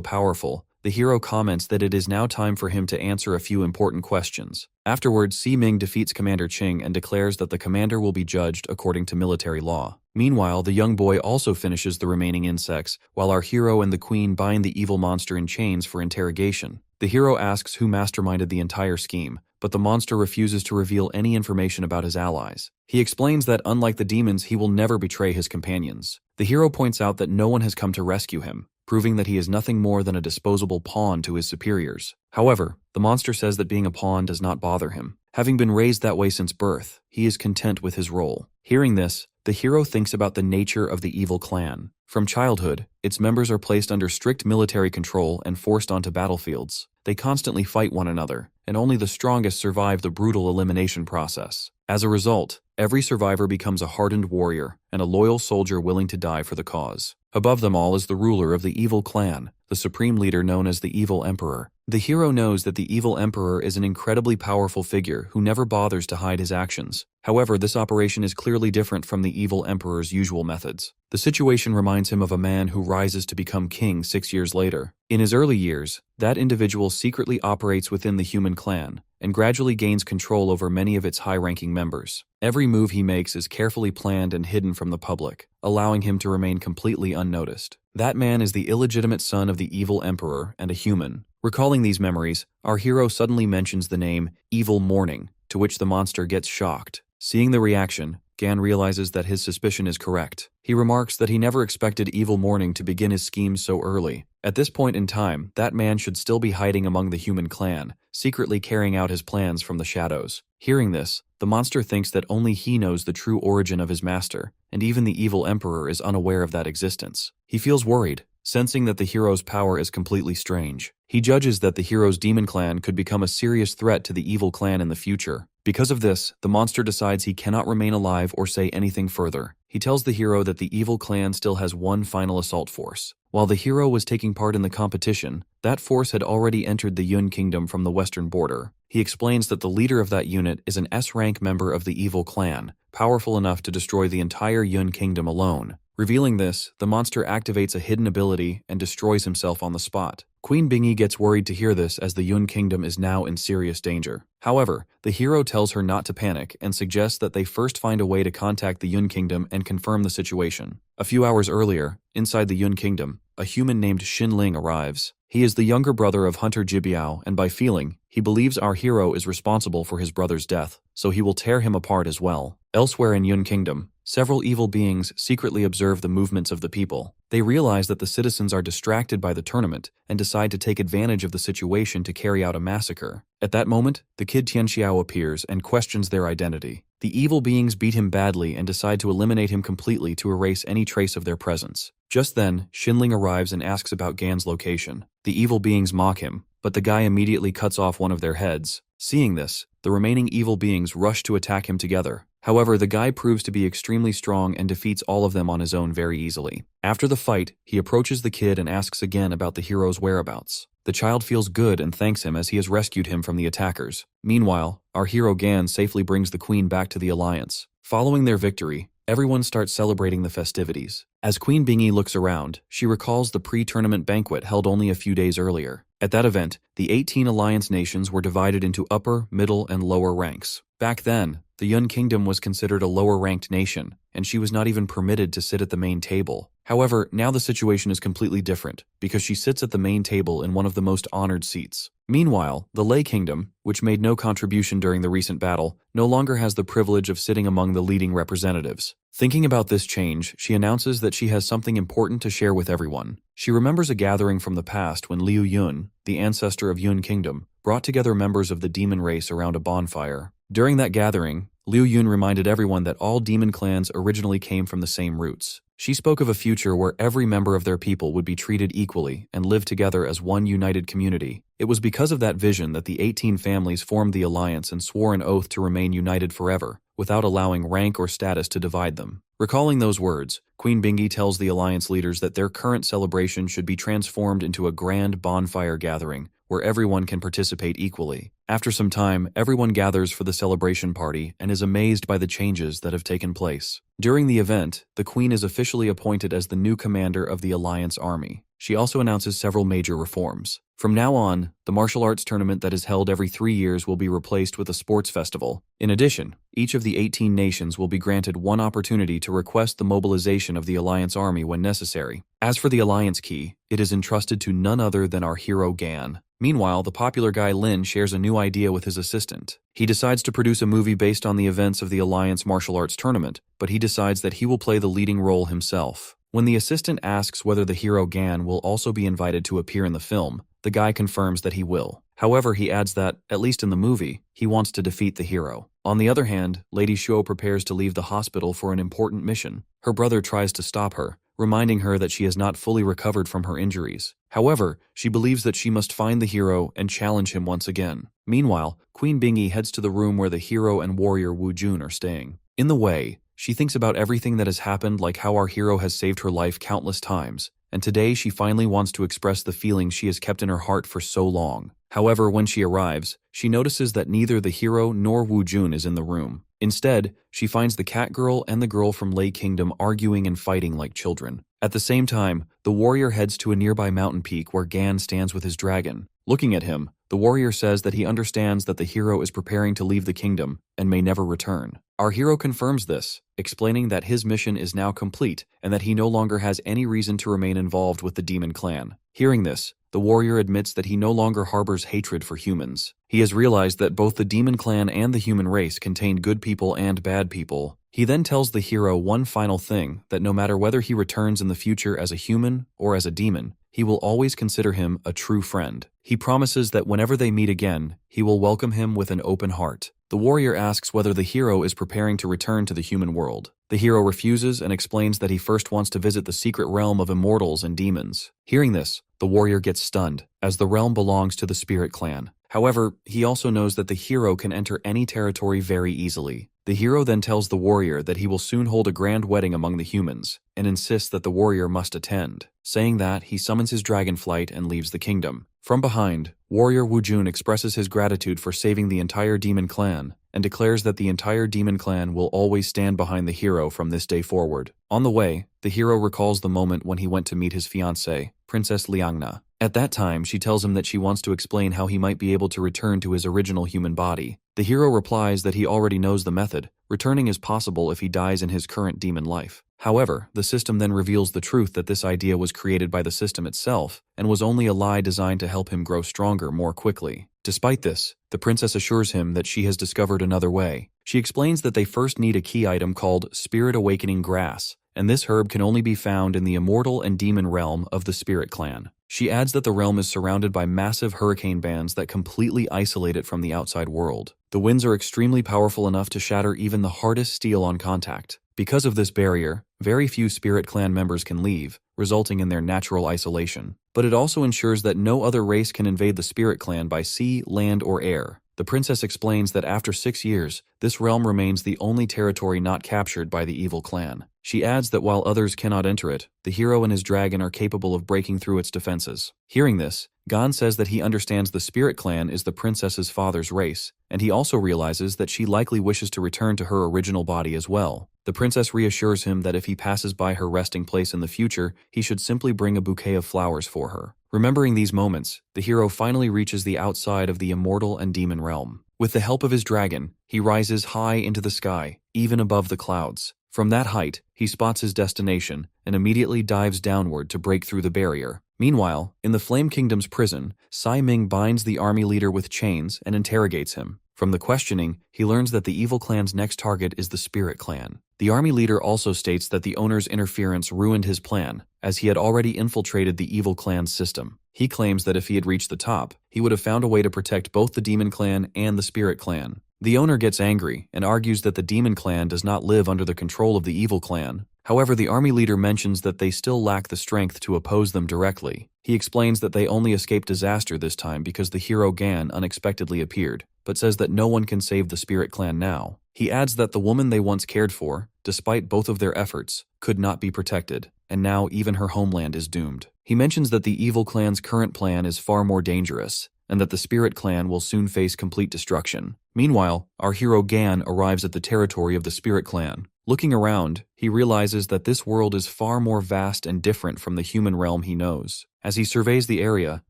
powerful, the hero comments that it is now time for him to answer a few important questions. Afterwards, Si Ming defeats Commander Ching and declares that the commander will be judged according to military law. Meanwhile, the young boy also finishes the remaining insects, while our hero and the queen bind the evil monster in chains for interrogation. The hero asks who masterminded the entire scheme, but the monster refuses to reveal any information about his allies. He explains that unlike the demons, he will never betray his companions. The hero points out that no one has come to rescue him, proving that he is nothing more than a disposable pawn to his superiors. However, the monster says that being a pawn does not bother him. Having been raised that way since birth, he is content with his role. Hearing this, the hero thinks about the nature of the evil clan. From childhood, its members are placed under strict military control and forced onto battlefields. They constantly fight one another, and only the strongest survive the brutal elimination process. As a result, every survivor becomes a hardened warrior and a loyal soldier willing to die for the cause. Above them all is the ruler of the evil clan, the supreme leader known as the Evil Emperor. The hero knows that the Evil Emperor is an incredibly powerful figure who never bothers to hide his actions. However, this operation is clearly different from the Evil Emperor's usual methods. The situation reminds him of a man who rises to become king 6 years later. In his early years, that individual secretly operates within the human clan and gradually gains control over many of its high-ranking members. Every move he makes is carefully planned and hidden from the public, allowing him to remain completely unnoticed. That man is the illegitimate son of the Evil Emperor and a human. Recalling these memories, our hero suddenly mentions the name Evil Morning, to which the monster gets shocked. Seeing the reaction, Gan realizes that his suspicion is correct. He remarks that he never expected Evil Morning to begin his schemes so early. At this point in time, that man should still be hiding among the human clan, secretly carrying out his plans from the shadows. Hearing this, the monster thinks that only he knows the true origin of his master, and even the Evil Emperor is unaware of that existence. He feels worried, sensing that the hero's power is completely strange. He judges that the hero's demon clan could become a serious threat to the evil clan in the future. Because of this, the monster decides he cannot remain alive or say anything further. He tells the hero that the evil clan still has one final assault force. While the hero was taking part in the competition, That force had already entered the Yun Kingdom from the western border. He explains that the leader of that unit is an S-rank member of the evil clan, powerful enough to destroy the entire Yun Kingdom alone. Revealing this, the monster activates a hidden ability and destroys himself on the spot. Queen Bingy gets worried to hear this as the Yun Kingdom is now in serious danger. However, the hero tells her not to panic and suggests that they first find a way to contact the Yun Kingdom and confirm the situation. A few hours earlier, inside the Yun Kingdom, a human named Xin Ling arrives. He is the younger brother of Hunter Jibiao, and by feeling, he believes our hero is responsible for his brother's death, so he will tear him apart as well. Elsewhere in Yun Kingdom, several evil beings secretly observe the movements of the people. They realize that the citizens are distracted by the tournament and decide to take advantage of the situation to carry out a massacre. At that moment, the kid Tianxiao appears and questions their identity. The evil beings beat him badly and decide to eliminate him completely to erase any trace of their presence. Just then, Xinling arrives and asks about Gan's location. The evil beings mock him, but the guy immediately cuts off one of their heads. Seeing this, the remaining evil beings rush to attack him together. However, the guy proves to be extremely strong and defeats all of them on his own very easily. After the fight, he approaches the kid and asks again about the hero's whereabouts. The child feels good and thanks him as he has rescued him from the attackers. Meanwhile, our hero Gan safely brings the queen back to the Alliance. Following their victory, everyone starts celebrating the festivities. As Queen Bingy looks around, she recalls the pre-tournament banquet held only a few days earlier. At that event, the 18 Alliance nations were divided into upper, middle, and lower ranks. Back then, the Yun Kingdom was considered a lower-ranked nation, and she was not even permitted to sit at the main table. However, now the situation is completely different, because she sits at the main table in one of the most honored seats. Meanwhile, the Lei Kingdom, which made no contribution during the recent battle, no longer has the privilege of sitting among the leading representatives. Thinking about this change, she announces that she has something important to share with everyone. She remembers a gathering from the past when Liu Yun, the ancestor of Yun Kingdom, brought together members of the demon race around a bonfire. During that gathering, Liu Yun reminded everyone that all demon clans originally came from the same roots. She spoke of a future where every member of their people would be treated equally and live together as one united community. It was because of that vision that the 18 families formed the alliance and swore an oath to remain united forever, without allowing rank or status to divide them. Recalling those words, Queen Bingy tells the alliance leaders that their current celebration should be transformed into a grand bonfire gathering, where everyone can participate equally. After some time, everyone gathers for the celebration party and is amazed by the changes that have taken place. During the event, the Queen is officially appointed as the new commander of the Alliance Army. She also announces several major reforms. From now on, the martial arts tournament that is held every 3 years will be replaced with a sports festival. In addition, each of the 18 nations will be granted one opportunity to request the mobilization of the Alliance Army when necessary. As for the Alliance Key, it is entrusted to none other than our hero Gan. Meanwhile, the popular guy Lin shares a new idea with his assistant. He decides to produce a movie based on the events of the Alliance martial arts tournament, but he decides that he will play the leading role himself. When the assistant asks whether the hero Gan will also be invited to appear in the film, the guy confirms that he will. However, he adds that, at least in the movie, he wants to defeat the hero. On the other hand, Lady Shuo prepares to leave the hospital for an important mission. Her brother tries to stop her, reminding her that she has not fully recovered from her injuries. However, she believes that she must find the hero and challenge him once again. Meanwhile, Queen Bingy heads to the room where the hero and warrior Wu Jun are staying. In the way, she thinks about everything that has happened, like how our hero has saved her life countless times, and today she finally wants to express the feelings she has kept in her heart for so long. However, when she arrives, she notices that neither the hero nor Wu Jun is in the room. Instead, she finds the cat girl and the girl from Lei Kingdom arguing and fighting like children. At the same time, the warrior heads to a nearby mountain peak where Gan stands with his dragon. Looking at him, the warrior says that he understands that the hero is preparing to leave the kingdom and may never return. Our hero confirms this, explaining that his mission is now complete and that he no longer has any reason to remain involved with the demon clan. Hearing this, the warrior admits that he no longer harbors hatred for humans. He has realized that both the demon clan and the human race contain good people and bad people. He then tells the hero one final thing, that no matter whether he returns in the future as a human or as a demon, he will always consider him a true friend. He promises that whenever they meet again, he will welcome him with an open heart. The warrior asks whether the hero is preparing to return to the human world. The hero refuses and explains that he first wants to visit the secret realm of immortals and demons. Hearing this, the warrior gets stunned, as the realm belongs to the spirit clan. However, he also knows that the hero can enter any territory very easily. The hero then tells the warrior that he will soon hold a grand wedding among the humans, and insists that the warrior must attend. Saying that, he summons his dragonflight and leaves the kingdom. From behind, warrior Wujun expresses his gratitude for saving the entire demon clan, and declares that the entire demon clan will always stand behind the hero from this day forward. On the way, the hero recalls the moment when he went to meet his fiancée, Princess Liangna. At that time, she tells him that she wants to explain how he might be able to return to his original human body. The hero replies that he already knows the method. Returning is possible if he dies in his current demon life. However, the system then reveals the truth that this idea was created by the system itself and was only a lie designed to help him grow stronger more quickly. Despite this, the princess assures him that she has discovered another way. She explains that they first need a key item called Spirit Awakening Grass, and this herb can only be found in the immortal and demon realm of the Spirit Clan. She adds that the realm is surrounded by massive hurricane bands that completely isolate it from the outside world. The winds are extremely powerful enough to shatter even the hardest steel on contact. Because of this barrier, very few Spirit Clan members can leave, resulting in their natural isolation. But it also ensures that no other race can invade the Spirit Clan by sea, land, or air. The princess explains that after 6 years, this realm remains the only territory not captured by the evil clan. She adds that while others cannot enter it, the hero and his dragon are capable of breaking through its defenses. Hearing this, Gon says that he understands the Spirit Clan is the princess's father's race, and he also realizes that she likely wishes to return to her original body as well. The princess reassures him that if he passes by her resting place in the future, he should simply bring a bouquet of flowers for her. Remembering these moments, the hero finally reaches the outside of the immortal and demon realm. With the help of his dragon, he rises high into the sky, even above the clouds. From that height, he spots his destination and immediately dives downward to break through the barrier. Meanwhile, in the Flame Kingdom's prison, Sai Ming binds the army leader with chains and interrogates him. From the questioning, he learns that the evil clan's next target is the Spirit Clan. The army leader also states that the owner's interference ruined his plan, as he had already infiltrated the evil clan's system. He claims that if he had reached the top, he would have found a way to protect both the Demon Clan and the Spirit Clan. The owner gets angry and argues that the Demon Clan does not live under the control of the evil clan. However, the army leader mentions that they still lack the strength to oppose them directly. He explains that they only escaped disaster this time because the hero Gan unexpectedly appeared, but says that no one can save the Spirit Clan now. He adds that the woman they once cared for, despite both of their efforts, could not be protected, and now even her homeland is doomed. He mentions that the evil clan's current plan is far more dangerous, and that the Spirit Clan will soon face complete destruction. Meanwhile, our hero Gan arrives at the territory of the Spirit Clan. Looking around, he realizes that this world is far more vast and different from the human realm he knows. As he surveys the area,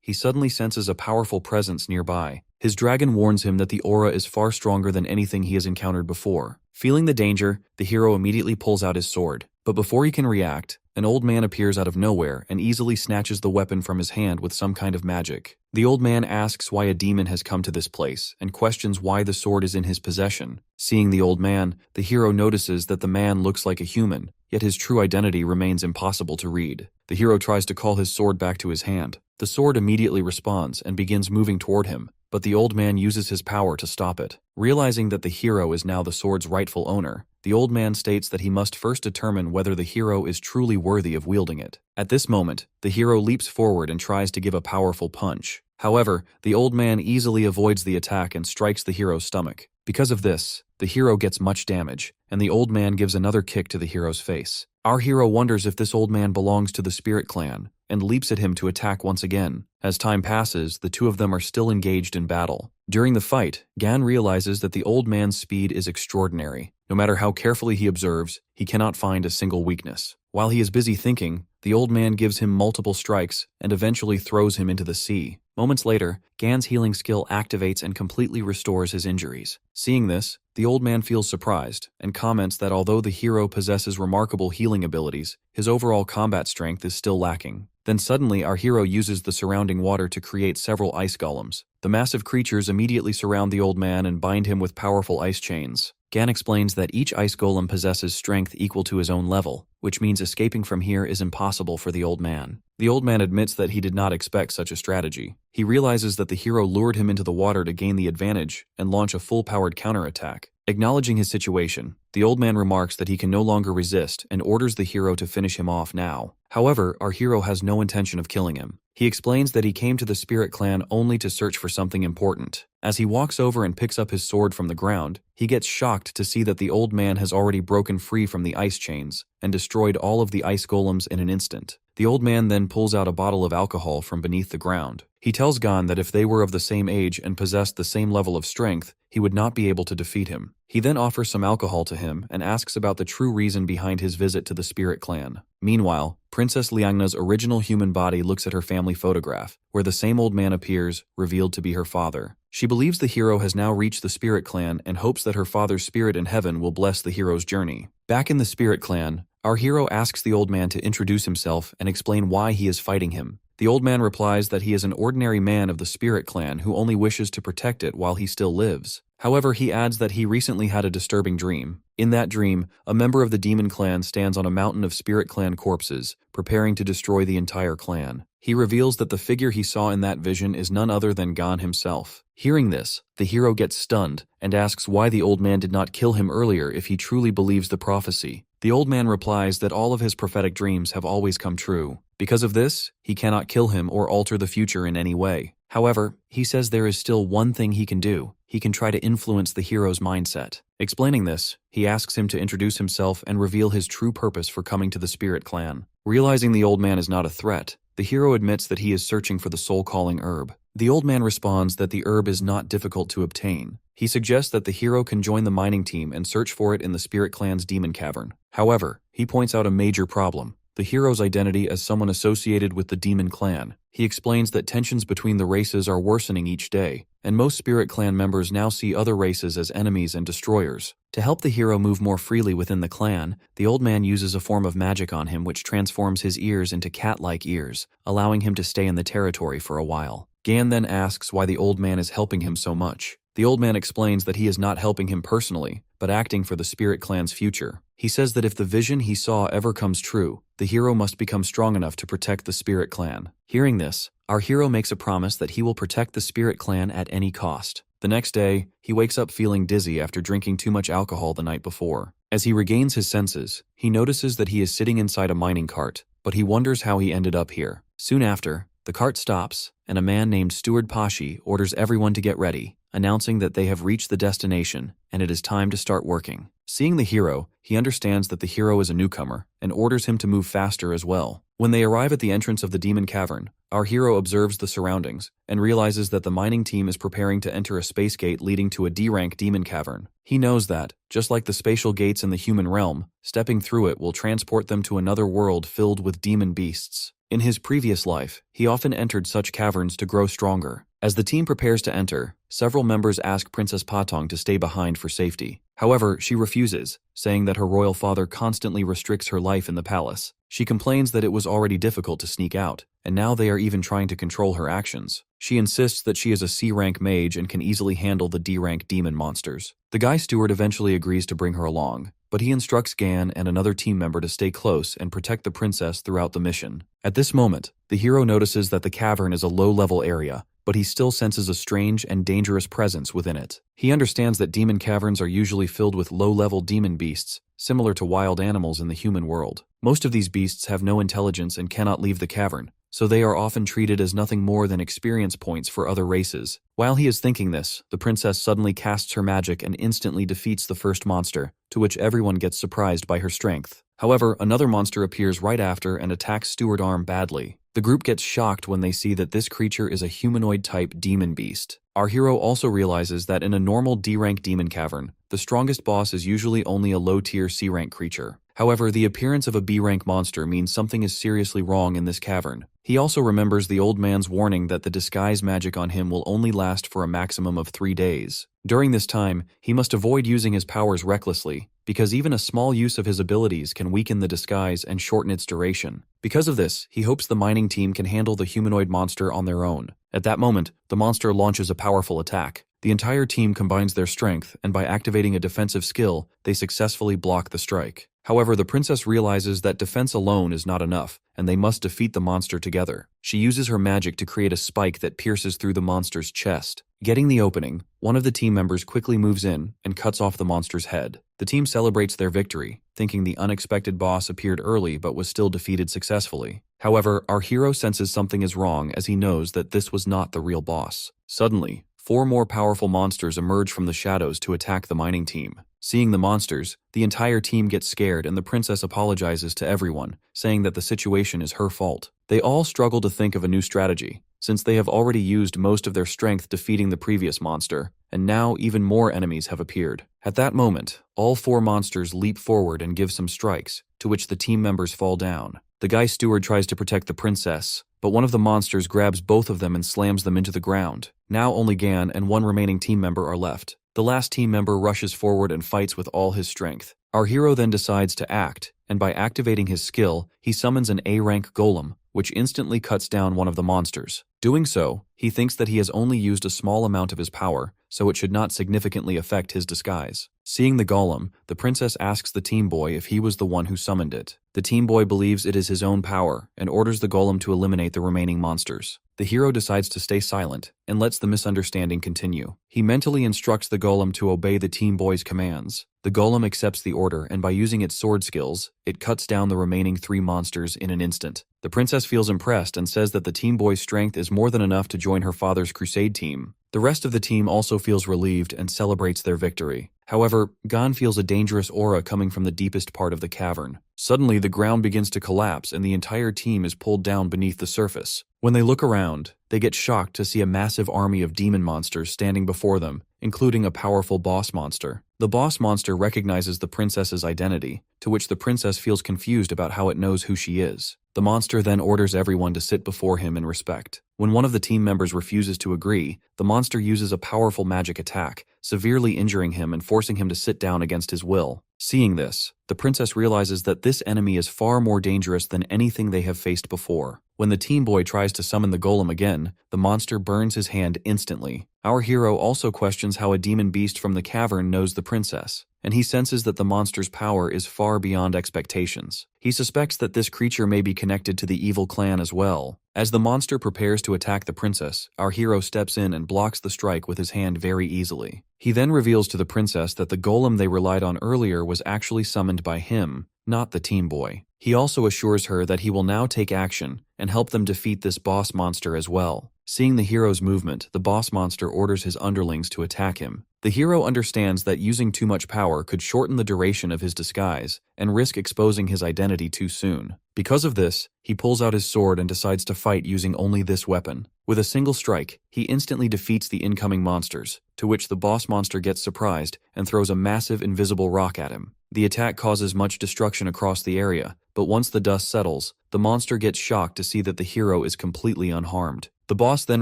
he suddenly senses a powerful presence nearby. His dragon warns him that the aura is far stronger than anything he has encountered before. Feeling the danger, the hero immediately pulls out his sword. But before he can react, an old man appears out of nowhere and easily snatches the weapon from his hand with some kind of magic. The old man asks why a demon has come to this place and questions why the sword is in his possession. Seeing the old man, the hero notices that the man looks like a human, yet his true identity remains impossible to read. The hero tries to call his sword back to his hand. The sword immediately responds and begins moving toward him, but the old man uses his power to stop it. Realizing that the hero is now the sword's rightful owner, the old man states that he must first determine whether the hero is truly worthy of wielding it. At this moment, the hero leaps forward and tries to give a powerful punch. However, the old man easily avoids the attack and strikes the hero's stomach. Because of this, the hero gets much damage, and the old man gives another kick to the hero's face. Our hero wonders if this old man belongs to the Spirit Clan, and leaps at him to attack once again. As time passes, the two of them are still engaged in battle. During the fight, Gan realizes that the old man's speed is extraordinary. No matter how carefully he observes, he cannot find a single weakness. While he is busy thinking, the old man gives him multiple strikes and eventually throws him into the sea. Moments later, Gan's healing skill activates and completely restores his injuries. Seeing this, the old man feels surprised and comments that although the hero possesses remarkable healing abilities, his overall combat strength is still lacking. Then suddenly our hero uses the surrounding water to create several ice golems. The massive creatures immediately surround the old man and bind him with powerful ice chains. Gan explains that each ice golem possesses strength equal to his own level, which means escaping from here is impossible for the old man. The old man admits that he did not expect such a strategy. He realizes that the hero lured him into the water to gain the advantage and launch a full-powered counterattack. Acknowledging his situation, the old man remarks that he can no longer resist and orders the hero to finish him off now. However, our hero has no intention of killing him. He explains that he came to the spirit clan only to search for something important. As he walks over and picks up his sword from the ground, he gets shocked to see that the old man has already broken free from the ice chains and destroyed all of the ice golems in an instant. The old man then pulls out a bottle of alcohol from beneath the ground. He tells Gon that if they were of the same age and possessed the same level of strength, he would not be able to defeat him. He then offers some alcohol to him and asks about the true reason behind his visit to the spirit clan. Meanwhile, Princess Liangna's original human body looks at her family photograph, where the same old man appears, revealed to be her father. She believes the hero has now reached the spirit clan and hopes that her father's spirit in heaven will bless the hero's journey. Back in the spirit clan, our hero asks the old man to introduce himself and explain why he is fighting him. The old man replies that he is an ordinary man of the spirit clan who only wishes to protect it while he still lives. However, he adds that he recently had a disturbing dream. In that dream, a member of the demon clan stands on a mountain of spirit clan corpses, preparing to destroy the entire clan. He reveals that the figure he saw in that vision is none other than Gon himself. Hearing this, the hero gets stunned and asks why the old man did not kill him earlier if he truly believes the prophecy. The old man replies that all of his prophetic dreams have always come true. Because of this, he cannot kill him or alter the future in any way. However, he says there is still one thing he can do. He can try to influence the hero's mindset. Explaining this, he asks him to introduce himself and reveal his true purpose for coming to the spirit clan. Realizing the old man is not a threat, the hero admits that he is searching for the soul-calling herb. The old man responds that the herb is not difficult to obtain. He suggests that the hero can join the mining team and search for it in the spirit clan's demon cavern. However, he points out a major problem: the hero's identity as someone associated with the demon clan. He explains that tensions between the races are worsening each day, and most spirit clan members now see other races as enemies and destroyers. To help the hero move more freely within the clan, the old man uses a form of magic on him which transforms his ears into cat-like ears, allowing him to stay in the territory for a while. Gan then asks why the old man is helping him so much. The old man explains that he is not helping him personally, but acting for the spirit clan's future. He says that if the vision he saw ever comes true, the hero must become strong enough to protect the spirit clan. Hearing this, our hero makes a promise that he will protect the spirit clan at any cost. The next day, he wakes up feeling dizzy after drinking too much alcohol the night before. As he regains his senses, he notices that he is sitting inside a mining cart, but he wonders how he ended up here. Soon after, the cart stops, and a man named Steward Pashi orders everyone to get ready, announcing that they have reached the destination and it is time to start working. Seeing the hero, he understands that the hero is a newcomer and orders him to move faster as well. When they arrive at the entrance of the demon cavern, our hero observes the surroundings and realizes that the mining team is preparing to enter a space gate leading to a D-rank demon cavern. He knows that, just like the spatial gates in the human realm, stepping through it will transport them to another world filled with demon beasts. In his previous life, he often entered such caverns to grow stronger. As the team prepares to enter, several members ask Princess Patong to stay behind for safety. However, she refuses, saying that her royal father constantly restricts her life in the palace. She complains that it was already difficult to sneak out, and now they are even trying to control her actions. She insists that she is a C-rank mage and can easily handle the D-rank demon monsters. The guy steward eventually agrees to bring her along, but he instructs Gan and another team member to stay close and protect the princess throughout the mission. At this moment, the hero notices that the cavern is a low-level area, but he still senses a strange and dangerous presence within it. He understands that demon caverns are usually filled with low-level demon beasts, similar to wild animals in the human world. Most of these beasts have no intelligence and cannot leave the cavern, so they are often treated as nothing more than experience points for other races. While he is thinking this, the princess suddenly casts her magic and instantly defeats the first monster, to which everyone gets surprised by her strength. However, another monster appears right after and attacks Steward Arm badly. The group gets shocked when they see that this creature is a humanoid-type demon beast. Our hero also realizes that in a normal D-rank demon cavern, the strongest boss is usually only a low-tier C-rank creature. However, the appearance of a B-rank monster means something is seriously wrong in this cavern. He also remembers the old man's warning that the disguise magic on him will only last for a maximum of 3 days. During this time, he must avoid using his powers recklessly, because even a small use of his abilities can weaken the disguise and shorten its duration. Because of this, he hopes the mining team can handle the humanoid monster on their own. At that moment, the monster launches a powerful attack. The entire team combines their strength, and by activating a defensive skill, they successfully block the strike. However, the princess realizes that defense alone is not enough, and they must defeat the monster together. She uses her magic to create a spike that pierces through the monster's chest. Getting the opening, one of the team members quickly moves in and cuts off the monster's head. The team celebrates their victory, thinking the unexpected boss appeared early but was still defeated successfully. However, our hero senses something is wrong as he knows that this was not the real boss. Suddenly, 4 more powerful monsters emerge from the shadows to attack the mining team. Seeing the monsters, the entire team gets scared and the princess apologizes to everyone, saying that the situation is her fault. They all struggle to think of a new strategy, since they have already used most of their strength defeating the previous monster, and now even more enemies have appeared. At that moment, all 4 monsters leap forward and give some strikes, to which the team members fall down. The guy steward tries to protect the princess, but one of the monsters grabs both of them and slams them into the ground. Now only Gan and 1 remaining team member are left. The last team member rushes forward and fights with all his strength. Our hero then decides to act, and by activating his skill, he summons an A-rank golem, which instantly cuts down one of the monsters. Doing so, he thinks that he has only used a small amount of his power, so it should not significantly affect his disguise. Seeing the golem, the princess asks the team boy if he was the one who summoned it. The team boy believes it is his own power and orders the golem to eliminate the remaining monsters. The hero decides to stay silent and lets the misunderstanding continue. He mentally instructs the golem to obey the team boy's commands. The golem accepts the order, and by using its sword skills, it cuts down the remaining 3 monsters in an instant. The princess feels impressed and says that the team boy's strength is more than enough to join her father's crusade team. The rest of the team also feels relieved and celebrates their victory. However, Gon feels a dangerous aura coming from the deepest part of the cavern. Suddenly, the ground begins to collapse and the entire team is pulled down beneath the surface. When they look around, they get shocked to see a massive army of demon monsters standing before them, including a powerful boss monster. The boss monster recognizes the princess's identity, to which the princess feels confused about how it knows who she is. The monster then orders everyone to sit before him in respect. When one of the team members refuses to agree, the monster uses a powerful magic attack, severely injuring him and forcing him to sit down against his will. Seeing this, the princess realizes that this enemy is far more dangerous than anything they have faced before. When the team boy tries to summon the golem again, the monster burns his hand instantly. Our hero also questions how a demon beast from the cavern knows the princess, and he senses that the monster's power is far beyond expectations. He suspects that this creature may be connected to the evil clan as well. As the monster prepares to attack the princess, our hero steps in and blocks the strike with his hand very easily. He then reveals to the princess that the golem they relied on earlier was actually summoned by him, not the team boy. He also assures her that he will now take action and help them defeat this boss monster as well. Seeing the hero's movement, the boss monster orders his underlings to attack him. The hero understands that using too much power could shorten the duration of his disguise and risk exposing his identity too soon. Because of this, he pulls out his sword and decides to fight using only this weapon. With a single strike, he instantly defeats the incoming monsters, to which the boss monster gets surprised and throws a massive invisible rock at him. The attack causes much destruction across the area, but once the dust settles, the monster gets shocked to see that the hero is completely unharmed. The boss then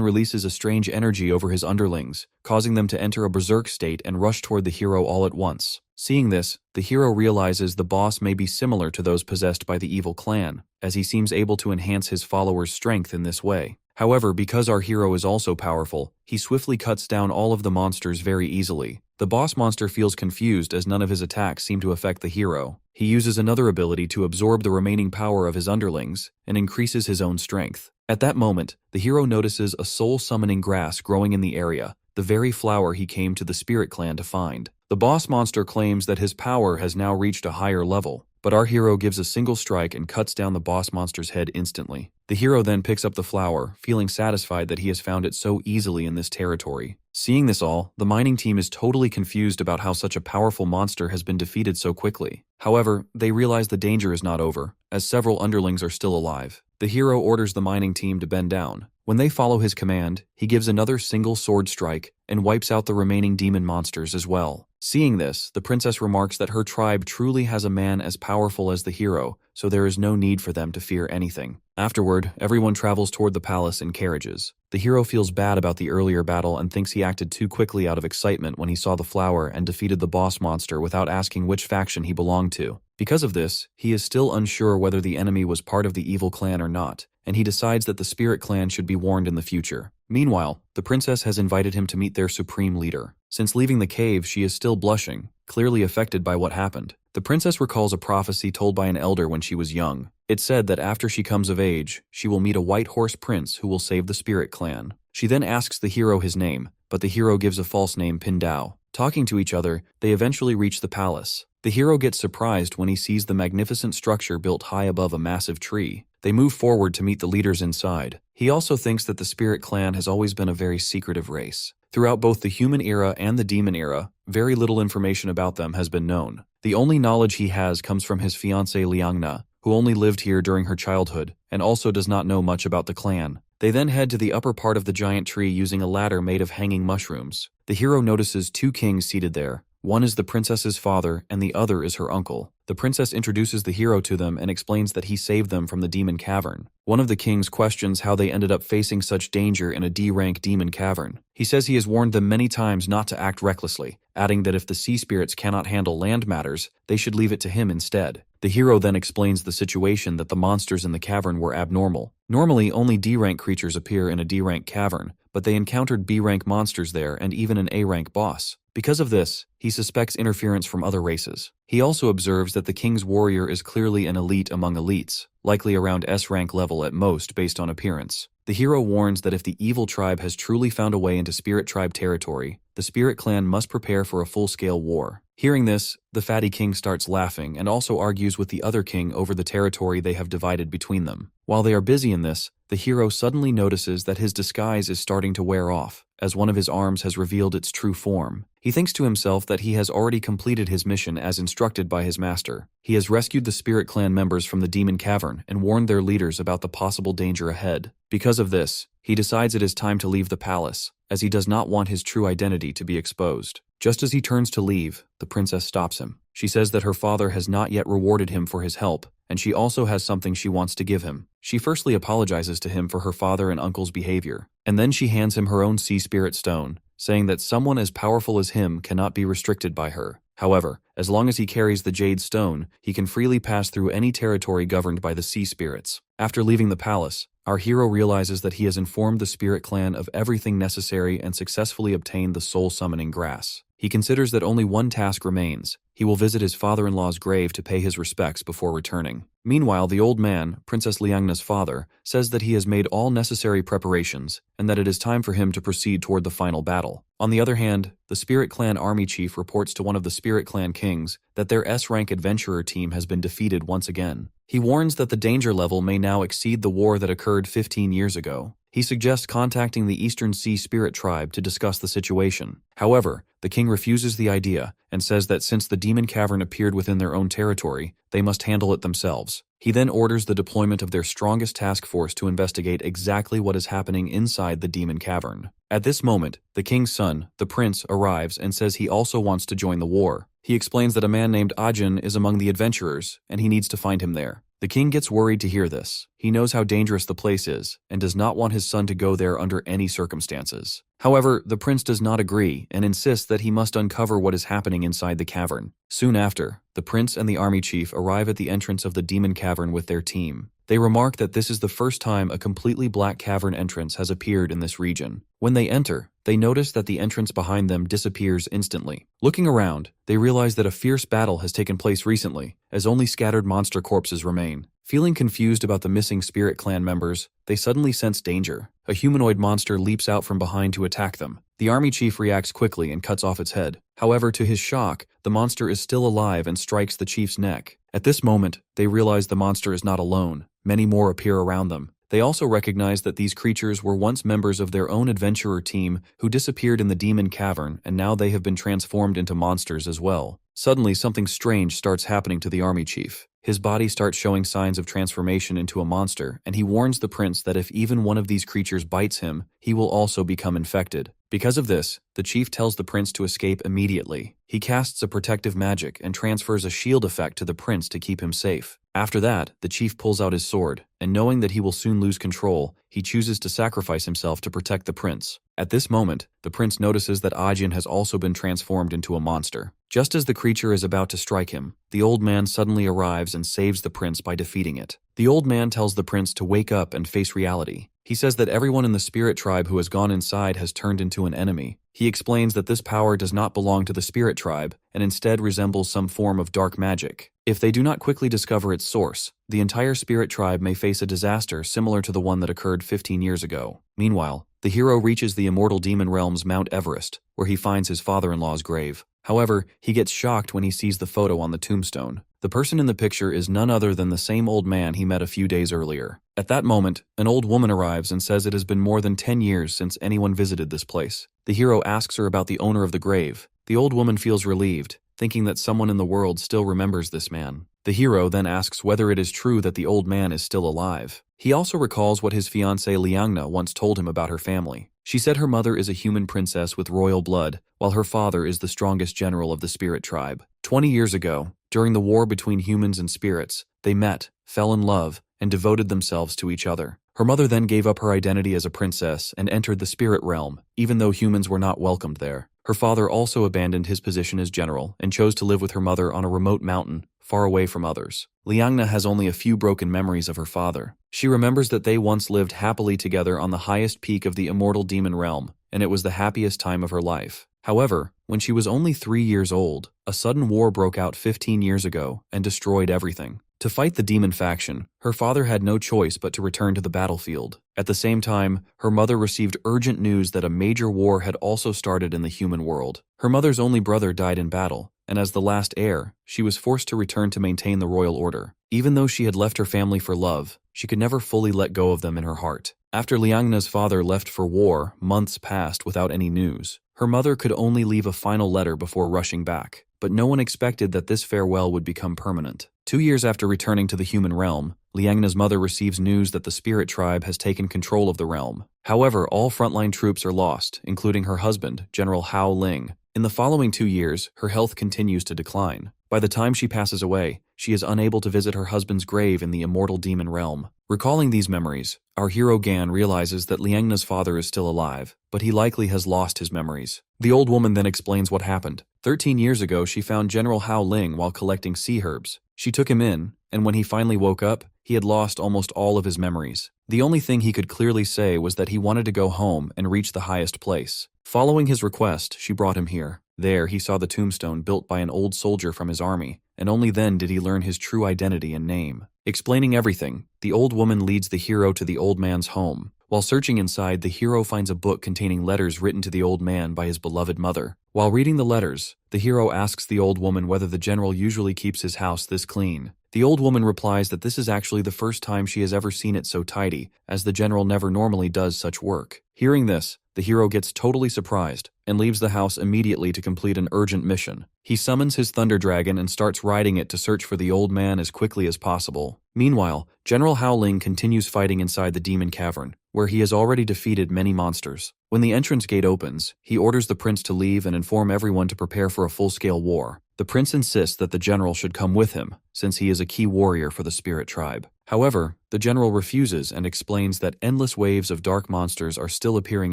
releases a strange energy over his underlings, causing them to enter a berserk state and rush toward the hero all at once. Seeing this, the hero realizes the boss may be similar to those possessed by the evil clan, as he seems able to enhance his followers' strength in this way. However, because our hero is also powerful, he swiftly cuts down all of the monsters very easily. The boss monster feels confused as none of his attacks seem to affect the hero. He uses another ability to absorb the remaining power of his underlings and increases his own strength. At that moment, the hero notices a soul-summoning grass growing in the area, the very flower he came to the Spirit Clan to find. The boss monster claims that his power has now reached a higher level, but our hero gives a single strike and cuts down the boss monster's head instantly. The hero then picks up the flower, feeling satisfied that he has found it so easily in this territory. Seeing this all, the mining team is totally confused about how such a powerful monster has been defeated so quickly. However, they realize the danger is not over, as several underlings are still alive. The hero orders the mining team to bend down. When they follow his command, he gives another single sword strike and wipes out the remaining demon monsters as well. Seeing this, the princess remarks that her tribe truly has a man as powerful as the hero, so there is no need for them to fear anything. Afterward, everyone travels toward the palace in carriages. The hero feels bad about the earlier battle and thinks he acted too quickly out of excitement when he saw the flower and defeated the boss monster without asking which faction he belonged to. Because of this, he is still unsure whether the enemy was part of the evil clan or not, and he decides that the Spirit Clan should be warned in the future. Meanwhile, the princess has invited him to meet their supreme leader. Since leaving the cave, she is still blushing, clearly affected by what happened. The princess recalls a prophecy told by an elder when she was young. It said that after she comes of age, she will meet a white horse prince who will save the Spirit Clan. She then asks the hero his name, but the hero gives a false name Pindao. Talking to each other, they eventually reach the palace. The hero gets surprised when he sees the magnificent structure built high above a massive tree. They move forward to meet the leaders inside. He also thinks that the Spirit Clan has always been a very secretive race. Throughout both the human era and the demon era, very little information about them has been known. The only knowledge he has comes from his fiancée Liangna, who only lived here during her childhood, and also does not know much about the clan. They then head to the upper part of the giant tree using a ladder made of hanging mushrooms. The hero notices two kings seated there. One is the princess's father, and the other is her uncle. The princess introduces the hero to them and explains that he saved them from the demon cavern. One of the kings questions how they ended up facing such danger in a D-rank demon cavern. He says he has warned them many times not to act recklessly, adding that if the sea spirits cannot handle land matters, they should leave it to him instead. The hero then explains the situation that the monsters in the cavern were abnormal. Normally, only D-rank creatures appear in a D-rank cavern, but they encountered B-rank monsters there and even an A-rank boss. Because of this, he suspects interference from other races. He also observes that the king's warrior is clearly an elite among elites, likely around S-rank level at most based on appearance. The hero warns that if the evil tribe has truly found a way into Spirit Tribe territory, the Spirit Clan must prepare for a full-scale war. Hearing this, the fatty king starts laughing and also argues with the other king over the territory they have divided between them. While they are busy in this, the hero suddenly notices that his disguise is starting to wear off, as one of his arms has revealed its true form. He thinks to himself that he has already completed his mission as instructed by his master. He has rescued the Spirit Clan members from the demon cavern and warned their leaders about the possible danger ahead. Because of this, he decides it is time to leave the palace, as he does not want his true identity to be exposed. Just as he turns to leave, the princess stops him. She says that her father has not yet rewarded him for his help, and she also has something she wants to give him. She firstly apologizes to him for her father and uncle's behavior, and then she hands him her own sea spirit stone, saying that someone as powerful as him cannot be restricted by her. However, as long as he carries the jade stone, he can freely pass through any territory governed by the sea spirits. After leaving the palace, our hero realizes that he has informed the Spirit Clan of everything necessary and successfully obtained the soul summoning grass. He considers that only one task remains. He will visit his father-in-law's grave to pay his respects before returning. Meanwhile, the old man, Princess Liangna's father, says that he has made all necessary preparations and that it is time for him to proceed toward the final battle. On the other hand, the Spirit Clan army chief reports to one of the Spirit Clan kings that their S-rank adventurer team has been defeated once again. He warns that the danger level may now exceed the war that occurred 15 years ago. He suggests contacting the Eastern Sea Spirit Tribe to discuss the situation. However, the king refuses the idea and says that since the demon cavern appeared within their own territory, they must handle it themselves. He then orders the deployment of their strongest task force to investigate exactly what is happening inside the demon cavern. At this moment, the king's son, the prince, arrives and says he also wants to join the war. He explains that a man named Ajin is among the adventurers, and he needs to find him there. The king gets worried to hear this. He knows how dangerous the place is, and does not want his son to go there under any circumstances. However, the prince does not agree and insists that he must uncover what is happening inside the cavern. Soon after, the prince and the army chief arrive at the entrance of the demon cavern with their team. They remark that this is the first time a completely black cavern entrance has appeared in this region. When they enter, they notice that the entrance behind them disappears instantly. Looking around, they realize that a fierce battle has taken place recently, as only scattered monster corpses remain. Feeling confused about the missing Spirit Clan members, they suddenly sense danger. A humanoid monster leaps out from behind to attack them. The army chief reacts quickly and cuts off its head. However, to his shock, the monster is still alive and strikes the chief's neck. At this moment, they realize the monster is not alone. Many more appear around them. They also recognize that these creatures were once members of their own adventurer team who disappeared in the demon cavern, and now they have been transformed into monsters as well. Suddenly, something strange starts happening to the army chief. His body starts showing signs of transformation into a monster, and he warns the prince that if even one of these creatures bites him, he will also become infected. Because of this, the chief tells the prince to escape immediately. He casts a protective magic and transfers a shield effect to the prince to keep him safe. After that, the chief pulls out his sword, and knowing that he will soon lose control, he chooses to sacrifice himself to protect the prince. At this moment, the prince notices that Ajin has also been transformed into a monster. Just as the creature is about to strike him, the old man suddenly arrives and saves the prince by defeating it. The old man tells the prince to wake up and face reality. He says that everyone in the spirit tribe who has gone inside has turned into an enemy. He explains that this power does not belong to the spirit tribe and instead resembles some form of dark magic. If they do not quickly discover its source, the entire spirit tribe may face a disaster similar to the one that occurred 15 years ago. Meanwhile, The hero reaches the immortal demon realm's Mount Everest, where he finds his father-in-law's grave. However, he gets shocked when he sees the photo on the tombstone. The person in the picture is none other than the same old man he met a few days earlier. At that moment, an old woman arrives and says it has been more than 10 years since anyone visited this place. The hero asks her about the owner of the grave. The old woman feels relieved, thinking that someone in the world still remembers this man. The hero then asks whether it is true that the old man is still alive. He also recalls what his fiancée Liangna once told him about her family. She said her mother is a human princess with royal blood, while her father is the strongest general of the spirit tribe. 20 years ago, during the war between humans and spirits, they met, fell in love, and devoted themselves to each other. Her mother then gave up her identity as a princess and entered the spirit realm, even though humans were not welcomed there. Her father also abandoned his position as general and chose to live with her mother on a remote mountain, far away from others. Liangna has only a few broken memories of her father. She remembers that they once lived happily together on the highest peak of the immortal demon realm, and it was the happiest time of her life. However, when she was only 3 years old, a sudden war broke out 15 years ago and destroyed everything. To fight the demon faction, her father had no choice but to return to the battlefield. At the same time, her mother received urgent news that a major war had also started in the human world. Her mother's only brother died in battle, and as the last heir, she was forced to return to maintain the royal order. Even though she had left her family for love, she could never fully let go of them in her heart. After Liangna's father left for war, months passed without any news. Her mother could only leave a final letter before rushing back, but no one expected that this farewell would become permanent. 2 years after returning to the human realm, Liangna's mother receives news that the spirit tribe has taken control of the realm. However, all frontline troops are lost, including her husband, General Hao Ling. In the following 2 years, her health continues to decline. By the time she passes away, she is unable to visit her husband's grave in the immortal demon realm. Recalling these memories, our hero Gan realizes that Liangna's father is still alive, but he likely has lost his memories. The old woman then explains what happened. 13 years ago, she found General Hao Ling while collecting sea herbs. She took him in, and when he finally woke up, he had lost almost all of his memories. The only thing he could clearly say was that he wanted to go home and reach the highest place. Following his request, she brought him here. There, he saw the tombstone built by an old soldier from his army, and only then did he learn his true identity and name. Explaining everything, the old woman leads the hero to the old man's home. While searching inside, the hero finds a book containing letters written to the old man by his beloved mother. While reading the letters, the hero asks the old woman whether the general usually keeps his house this clean. The old woman replies that this is actually the first time she has ever seen it so tidy, as the general never normally does such work. Hearing this, the hero gets totally surprised and leaves the house immediately to complete an urgent mission. He summons his thunder dragon and starts riding it to search for the old man as quickly as possible. Meanwhile, General Hao Ling continues fighting inside the demon cavern, where he has already defeated many monsters. When the entrance gate opens, he orders the prince to leave and inform everyone to prepare for a full-scale war. The prince insists that the general should come with him, since he is a key warrior for the spirit tribe. However, the general refuses and explains that endless waves of dark monsters are still appearing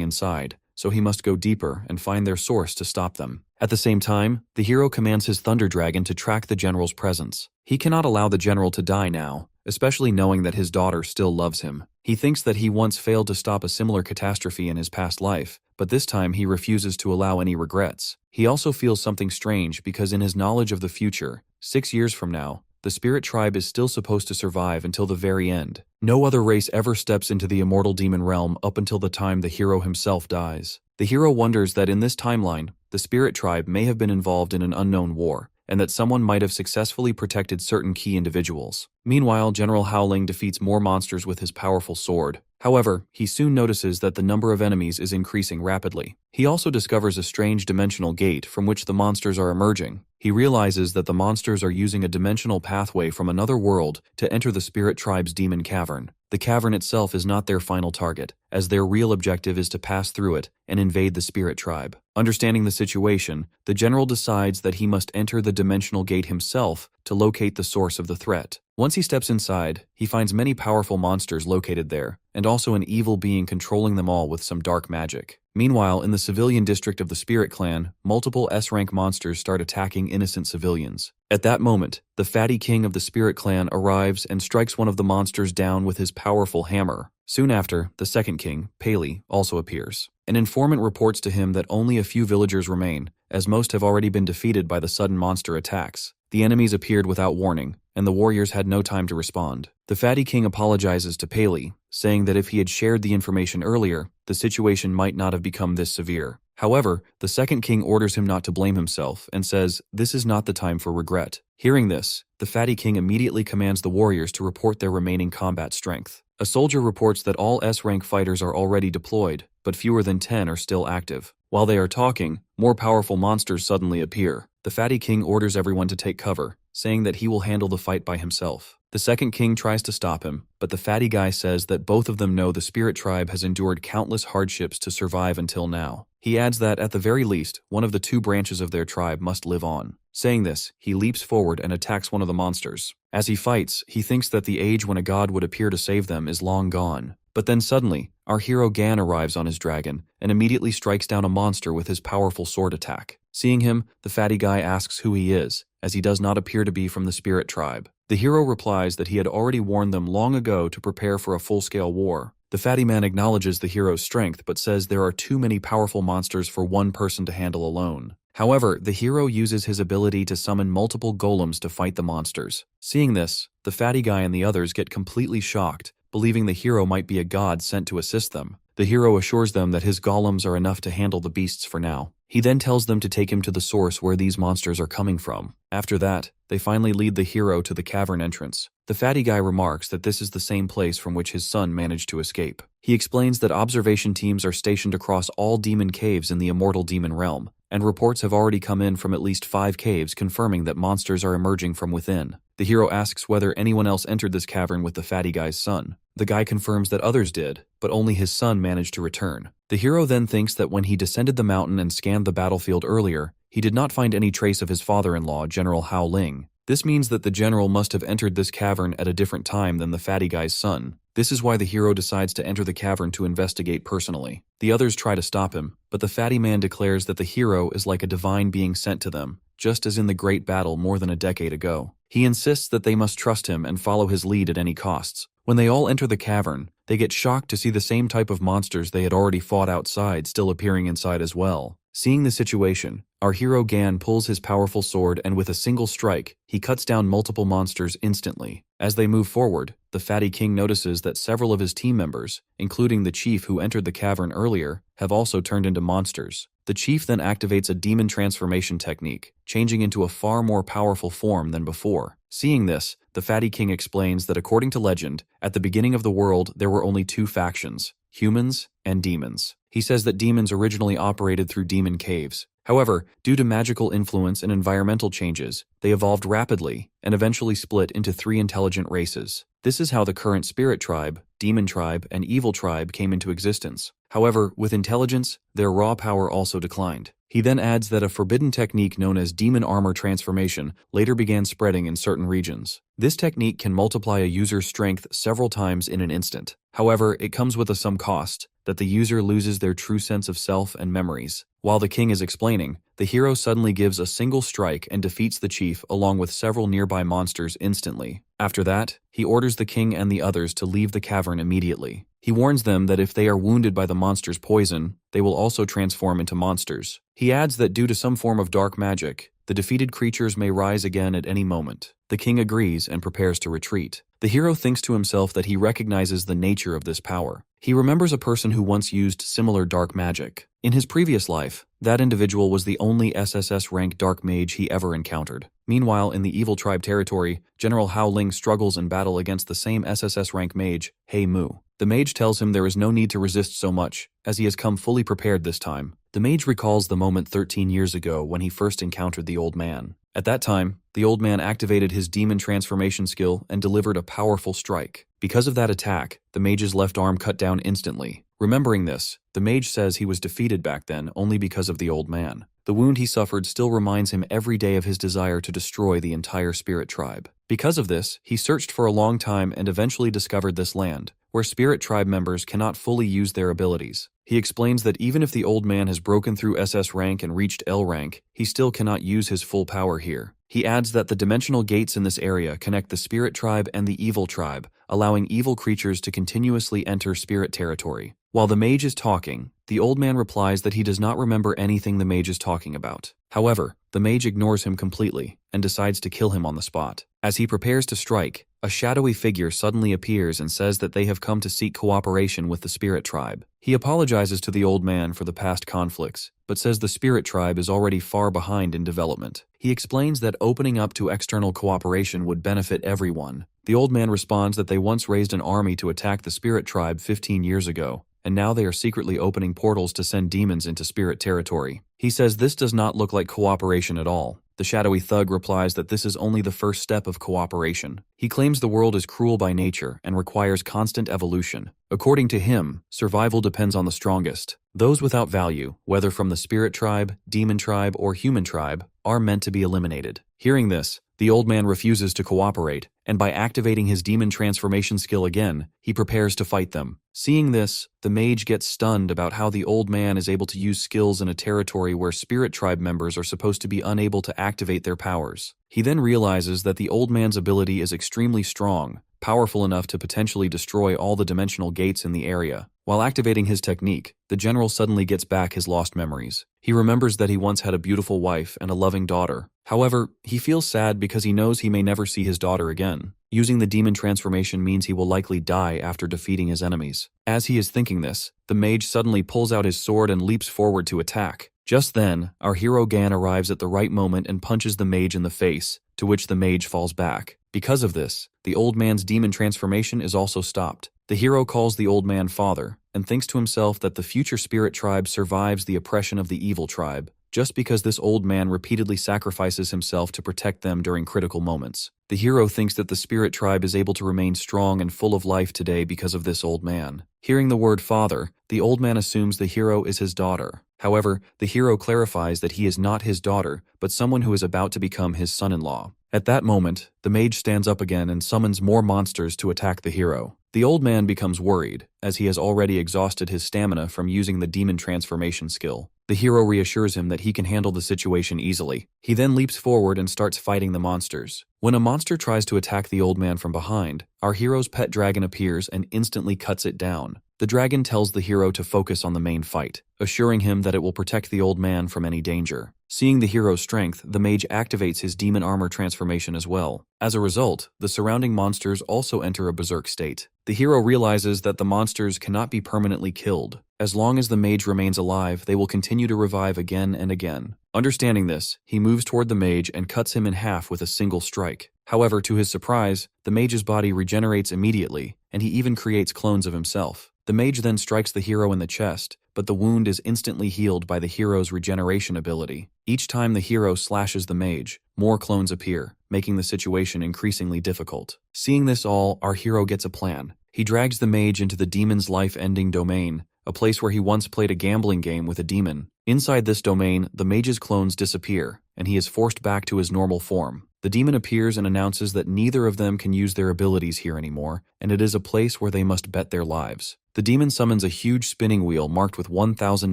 inside, so he must go deeper and find their source to stop them. At the same time, the hero commands his thunder dragon to track the general's presence. He cannot allow the general to die now, especially knowing that his daughter still loves him. He thinks that he once failed to stop a similar catastrophe in his past life, but this time he refuses to allow any regrets. He also feels something strange because in his knowledge of the future, 6 years from now, the spirit tribe is still supposed to survive until the very end. No other race ever steps into the immortal demon realm up until the time the hero himself dies. The hero wonders that in this timeline, the spirit tribe may have been involved in an unknown war, and that someone might have successfully protected certain key individuals. Meanwhile, General Hao Ling defeats more monsters with his powerful sword. However, he soon notices that the number of enemies is increasing rapidly. He also discovers a strange dimensional gate from which the monsters are emerging. He realizes that the monsters are using a dimensional pathway from another world to enter the spirit tribe's demon cavern. The cavern itself is not their final target, as their real objective is to pass through it and invade the spirit tribe. Understanding the situation, the general decides that he must enter the dimensional gate himself to locate the source of the threat. Once he steps inside, he finds many powerful monsters located there, and also an evil being controlling them all with some dark magic. Meanwhile, in the civilian district of the Spirit Clan, multiple S-rank monsters start attacking innocent civilians. At that moment, the fatty king of the Spirit Clan arrives and strikes one of the monsters down with his powerful hammer. Soon after, the second king, Paley, also appears. An informant reports to him that only a few villagers remain, as most have already been defeated by the sudden monster attacks. The enemies appeared without warning, and the warriors had no time to respond. The fatty king apologizes to Paley, saying that if he had shared the information earlier, the situation might not have become this severe. However, the second king orders him not to blame himself and says, "This is not the time for regret." Hearing this, the fatty king immediately commands the warriors to report their remaining combat strength. A soldier reports that all S-rank fighters are already deployed, but fewer than 10 are still active. While they are talking, more powerful monsters suddenly appear. The fatty king orders everyone to take cover, saying that he will handle the fight by himself. The second king tries to stop him, but the fatty guy says that both of them know the spirit tribe has endured countless hardships to survive until now. He adds that, at the very least, one of the two branches of their tribe must live on. Saying this, he leaps forward and attacks one of the monsters. As he fights, he thinks that the age when a god would appear to save them is long gone. But then suddenly, our hero Gan arrives on his dragon and immediately strikes down a monster with his powerful sword attack. Seeing him, the fatty guy asks who he is, as he does not appear to be from the spirit tribe. The hero replies that he had already warned them long ago to prepare for a full-scale war. The fatty man acknowledges the hero's strength but says there are too many powerful monsters for one person to handle alone. However, the hero uses his ability to summon multiple golems to fight the monsters. Seeing this, the fatty guy and the others get completely shocked, believing the hero might be a god sent to assist them. The hero assures them that his golems are enough to handle the beasts for now. He then tells them to take him to the source where these monsters are coming from. After that, they finally lead the hero to the cavern entrance. The fatty guy remarks that this is the same place from which his son managed to escape. He explains that observation teams are stationed across all demon caves in the Immortal demon realm, and reports have already come in from at least 5 caves confirming that monsters are emerging from within. The hero asks whether anyone else entered this cavern with the fatty guy's son. The guy confirms that others did, but only his son managed to return. The hero then thinks that when he descended the mountain and scanned the battlefield earlier, he did not find any trace of his father-in-law, General Hao Ling. This means that the general must have entered this cavern at a different time than the fatty guy's son. This is why the hero decides to enter the cavern to investigate personally. The others try to stop him, but the fatty man declares that the hero is like a divine being sent to them, just as in the great battle more than a decade ago. He insists that they must trust him and follow his lead at any costs. When they all enter the cavern, they get shocked to see the same type of monsters they had already fought outside still appearing inside as well. Seeing the situation, our hero Gan pulls his powerful sword and with a single strike, he cuts down multiple monsters instantly. As they move forward, the fatty king notices that several of his team members, including the chief who entered the cavern earlier, have also turned into monsters. The chief then activates a demon transformation technique, changing into a far more powerful form than before. Seeing this, the fatty king explains that according to legend, at the beginning of the world there were only 2 factions, humans and demons. He says that demons originally operated through demon caves. However, due to magical influence and environmental changes, they evolved rapidly and eventually split into 3 intelligent races. This is how the current spirit tribe, demon tribe, and evil tribe came into existence. However, with intelligence, their raw power also declined. He then adds that a forbidden technique known as demon armor transformation later began spreading in certain regions. This technique can multiply a user's strength several times in an instant. However, it comes with some cost, that the user loses their true sense of self and memories. While the king is explaining, the hero suddenly gives a single strike and defeats the chief along with several nearby monsters instantly. After that, he orders the king and the others to leave the cavern immediately. He warns them that if they are wounded by the monster's poison, they will also transform into monsters. He adds that due to some form of dark magic, the defeated creatures may rise again at any moment. The king agrees and prepares to retreat. The hero thinks to himself that he recognizes the nature of this power. He remembers a person who once used similar dark magic. In his previous life, that individual was the only SSS rank dark mage he ever encountered. Meanwhile, in the evil tribe territory, General Hao Ling struggles in battle against the same SSS rank mage, Hei Mu. The mage tells him there is no need to resist so much, as he has come fully prepared this time. The mage recalls the moment 13 years ago when he first encountered the old man. At that time, the old man activated his demon transformation skill and delivered a powerful strike. Because of that attack, the mage's left arm cut down instantly. Remembering this, the mage says he was defeated back then only because of the old man. The wound he suffered still reminds him every day of his desire to destroy the entire spirit tribe. Because of this, he searched for a long time and eventually discovered this land, where spirit tribe members cannot fully use their abilities. He explains that even if the old man has broken through SS rank and reached L rank, he still cannot use his full power here. He adds that the dimensional gates in this area connect the spirit tribe and the evil tribe, allowing evil creatures to continuously enter spirit territory. While the mage is talking, the old man replies that he does not remember anything the mage is talking about. However, the mage ignores him completely and decides to kill him on the spot. As he prepares to strike, a shadowy figure suddenly appears and says that they have come to seek cooperation with the spirit tribe. He apologizes to the old man for the past conflicts, but says the spirit tribe is already far behind in development. He explains that opening up to external cooperation would benefit everyone. The old man responds that they once raised an army to attack the spirit tribe 15 years ago, and now they are secretly opening portals to send demons into spirit territory. He says this does not look like cooperation at all. The shadowy thug replies that this is only the first step of cooperation. He claims the world is cruel by nature and requires constant evolution. According to him, survival depends on the strongest. Those without value, whether from the spirit tribe, demon tribe, or human tribe, are meant to be eliminated. Hearing this, the old man refuses to cooperate, and by activating his demon transformation skill again, he prepares to fight them. Seeing this, the mage gets stunned about how the old man is able to use skills in a territory where spirit tribe members are supposed to be unable to activate their powers. He then realizes that the old man's ability is extremely strong, powerful enough to potentially destroy all the dimensional gates in the area. While activating his technique, the general suddenly gets back his lost memories. He remembers that he once had a beautiful wife and a loving daughter. However, he feels sad because he knows he may never see his daughter again. Using the demon transformation means he will likely die after defeating his enemies. As he is thinking this, the mage suddenly pulls out his sword and leaps forward to attack. Just then, our hero Gan arrives at the right moment and punches the mage in the face, to which the mage falls back. Because of this, the old man's demon transformation is also stopped. The hero calls the old man father, and thinks to himself that the future spirit tribe survives the oppression of the evil tribe, just because this old man repeatedly sacrifices himself to protect them during critical moments. The hero thinks that the spirit tribe is able to remain strong and full of life today because of this old man. Hearing the word father, the old man assumes the hero is his daughter. However, the hero clarifies that he is not his daughter, but someone who is about to become his son-in-law. At that moment, the mage stands up again and summons more monsters to attack the hero. The old man becomes worried, as he has already exhausted his stamina from using the demon transformation skill. The hero reassures him that he can handle the situation easily. He then leaps forward and starts fighting the monsters. When a monster tries to attack the old man from behind, our hero's pet dragon appears and instantly cuts it down. The dragon tells the hero to focus on the main fight, assuring him that it will protect the old man from any danger. Seeing the hero's strength, the mage activates his demon armor transformation as well. As a result, the surrounding monsters also enter a berserk state. The hero realizes that the monsters cannot be permanently killed. As long as the mage remains alive, they will continue to revive again and again. Understanding this, he moves toward the mage and cuts him in half with a single strike. However, to his surprise, the mage's body regenerates immediately, and he even creates clones of himself. The mage then strikes the hero in the chest, but the wound is instantly healed by the hero's regeneration ability. Each time the hero slashes the mage, more clones appear, making the situation increasingly difficult. Seeing this all, our hero gets a plan. He drags the mage into the demon's life-ending domain, a place where he once played a gambling game with a demon. Inside this domain, the mage's clones disappear, and he is forced back to his normal form. The demon appears and announces that neither of them can use their abilities here anymore, and it is a place where they must bet their lives. The demon summons a huge spinning wheel marked with 1,000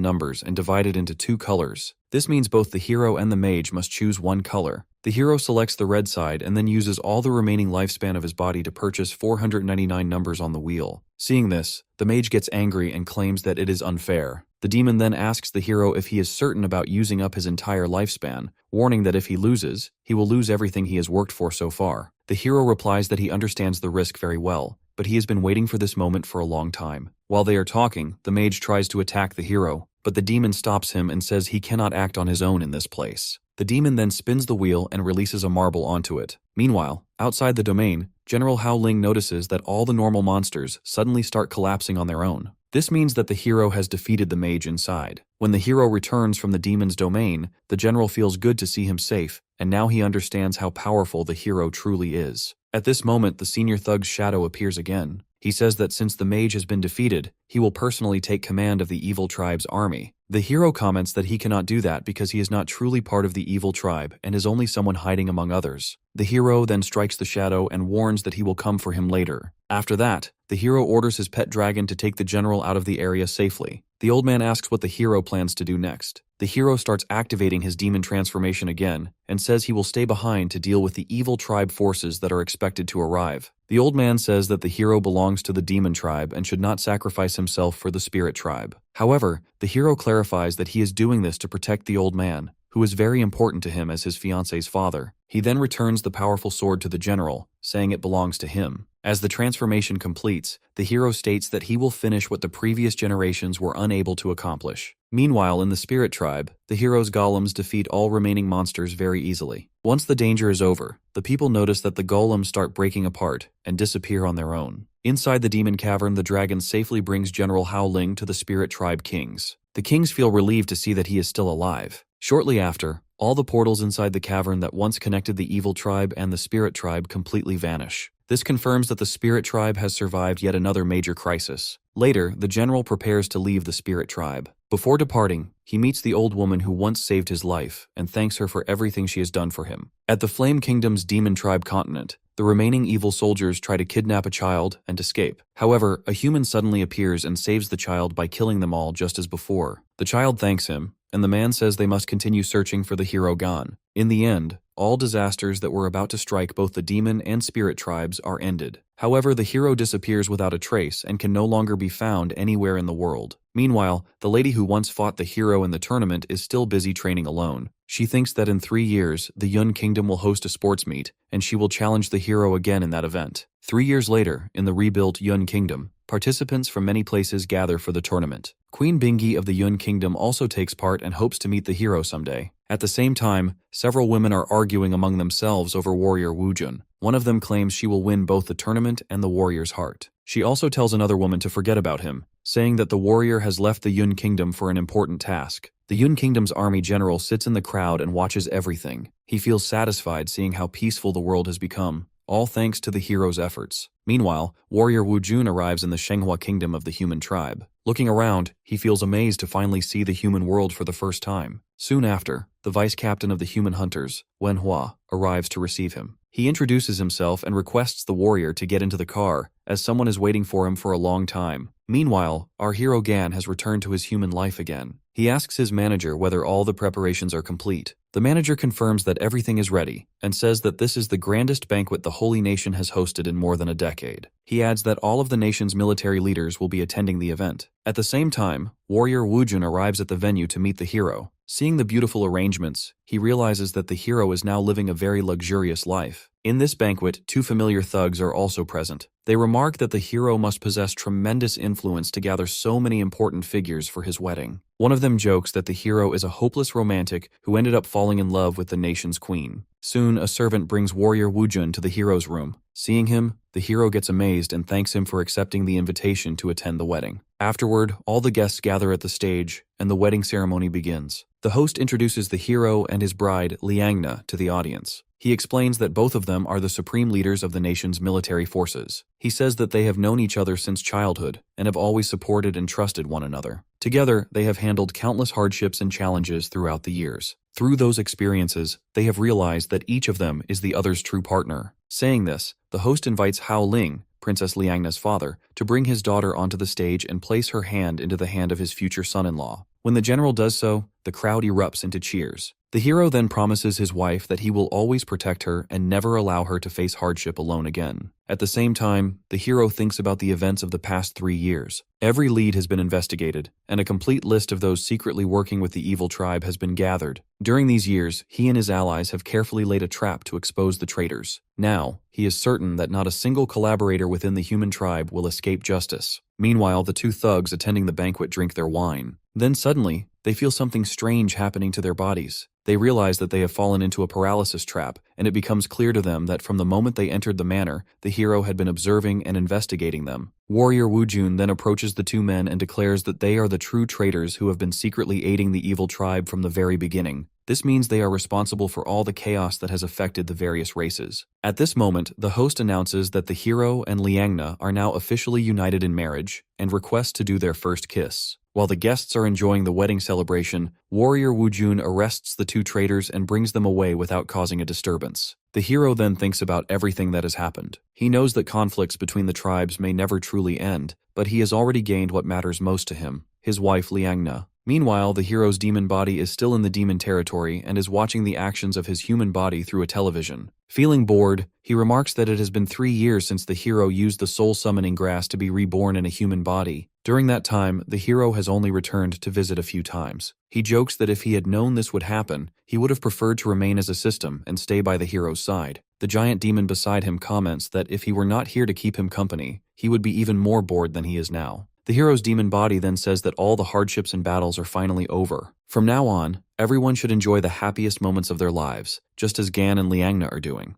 numbers and divided into 2 colors. This means both the hero and the mage must choose one color. The hero selects the red side and then uses all the remaining lifespan of his body to purchase 499 numbers on the wheel. Seeing this, the mage gets angry and claims that it is unfair. The demon then asks the hero if he is certain about using up his entire lifespan, warning that if he loses, he will lose everything he has worked for so far. The hero replies that he understands the risk very well, but he has been waiting for this moment for a long time. While they are talking, the mage tries to attack the hero, but the demon stops him and says he cannot act on his own in this place. The demon then spins the wheel and releases a marble onto it. Meanwhile, outside the domain, General Hao Ling notices that all the normal monsters suddenly start collapsing on their own. This means that the hero has defeated the mage inside. When the hero returns from the demon's domain, the general feels good to see him safe, and now he understands how powerful the hero truly is. At this moment, the senior thug's shadow appears again. He says that since the mage has been defeated, he will personally take command of the evil tribe's army. The hero comments that he cannot do that because he is not truly part of the evil tribe and is only someone hiding among others. The hero then strikes the shadow and warns that he will come for him later. After that, the hero orders his pet dragon to take the general out of the area safely. The old man asks what the hero plans to do next. The hero starts activating his demon transformation again and says he will stay behind to deal with the evil tribe forces that are expected to arrive. The old man says that the hero belongs to the demon tribe and should not sacrifice himself for the spirit tribe. However, the hero clarifies that he is doing this to protect the old man, who is very important to him as his fiance's father. He then returns the powerful sword to the general, saying it belongs to him. As the transformation completes, the hero states that he will finish what the previous generations were unable to accomplish. Meanwhile, in the spirit tribe, the hero's golems defeat all remaining monsters very easily. Once the danger is over, the people notice that the golems start breaking apart and disappear on their own. Inside the demon cavern, the dragon safely brings General Hao Ling to the spirit tribe kings. The kings feel relieved to see that he is still alive. Shortly after, all the portals inside the cavern that once connected the evil tribe and the spirit tribe completely vanish. This confirms that the spirit tribe has survived yet another major crisis. Later, the general prepares to leave the spirit tribe. Before departing, he meets the old woman who once saved his life and thanks her for everything she has done for him. At the Flame Kingdom's demon tribe continent, the remaining evil soldiers try to kidnap a child and escape. However, a human suddenly appears and saves the child by killing them all just as before. The child thanks him, and the man says they must continue searching for the hero Gon. In the end, all disasters that were about to strike both the demon and spirit tribes are ended. However, the hero disappears without a trace and can no longer be found anywhere in the world. Meanwhile, the lady who once fought the hero in the tournament is still busy training alone. She thinks that in 3 years, the Yun Kingdom will host a sports meet, and she will challenge the hero again in that event. 3 years later, in the rebuilt Yun Kingdom, participants from many places gather for the tournament. Queen Bingi of the Yun Kingdom also takes part and hopes to meet the hero someday. At the same time, several women are arguing among themselves over warrior Wujun. One of them claims she will win both the tournament and the warrior's heart. She also tells another woman to forget about him, saying that the warrior has left the Yun Kingdom for an important task. The Yun Kingdom's army general sits in the crowd and watches everything. He feels satisfied seeing how peaceful the world has become, all thanks to the hero's efforts. Meanwhile, warrior Wu Jun arrives in the Shenghua Kingdom of the human tribe. Looking around, he feels amazed to finally see the human world for the first time. Soon after, the vice captain of the human hunters, Manhwa, arrives to receive him. He introduces himself and requests the warrior to get into the car, as someone is waiting for him for a long time. Meanwhile, our hero Gan has returned to his human life again. He asks his manager whether all the preparations are complete. The manager confirms that everything is ready, and says that this is the grandest banquet the Holy Nation has hosted in more than a decade. He adds that all of the nation's military leaders will be attending the event. At the same time, warrior Wujun arrives at the venue to meet the hero. Seeing the beautiful arrangements, he realizes that the hero is now living a very luxurious life. In this banquet, 2 familiar thugs are also present. They remark that the hero must possess tremendous influence to gather so many important figures for his wedding. One of them jokes that the hero is a hopeless romantic who ended up falling in love with the nation's queen. Soon, a servant brings warrior Wujun to the hero's room. Seeing him, the hero gets amazed and thanks him for accepting the invitation to attend the wedding. Afterward, all the guests gather at the stage, and the wedding ceremony begins. The host introduces the hero and his bride, Liangna, to the audience. He explains that both of them are the supreme leaders of the nation's military forces. He says that they have known each other since childhood and have always supported and trusted one another. Together, they have handled countless hardships and challenges throughout the years. Through those experiences, they have realized that each of them is the other's true partner. Saying this, the host invites Hao Ling, Princess Liangna's father, to bring his daughter onto the stage and place her hand into the hand of his future son-in-law. When the general does so, the crowd erupts into cheers. The hero then promises his wife that he will always protect her and never allow her to face hardship alone again. At the same time, the hero thinks about the events of the past 3 years. Every lead has been investigated, and a complete list of those secretly working with the evil tribe has been gathered. During these years, he and his allies have carefully laid a trap to expose the traitors. Now, he is certain that not a single collaborator within the human tribe will escape justice. Meanwhile, the 2 thugs attending the banquet drink their wine. Then suddenly, they feel something strange happening to their bodies. They realize that they have fallen into a paralysis trap, and it becomes clear to them that from the moment they entered the manor, the hero had been observing and investigating them. Warrior Wujun then approaches the 2 men and declares that they are the true traitors who have been secretly aiding the evil tribe from the very beginning. This means they are responsible for all the chaos that has affected the various races. At this moment, the host announces that the hero and Liangna are now officially united in marriage and requests to do their first kiss. While the guests are enjoying the wedding celebration, warrior Wujun arrests the 2 traitors and brings them away without causing a disturbance. The hero then thinks about everything that has happened. He knows that conflicts between the tribes may never truly end, but he has already gained what matters most to him, his wife Liangna. Meanwhile, the hero's demon body is still in the demon territory and is watching the actions of his human body through a television. Feeling bored, he remarks that it has been 3 years since the hero used the soul summoning grass to be reborn in a human body. During that time, the hero has only returned to visit a few times. He jokes that if he had known this would happen, he would have preferred to remain as a system and stay by the hero's side. The giant demon beside him comments that if he were not here to keep him company, he would be even more bored than he is now. The hero's demon body then says that all the hardships and battles are finally over. From now on, everyone should enjoy the happiest moments of their lives, just as Gan and Liangna are doing.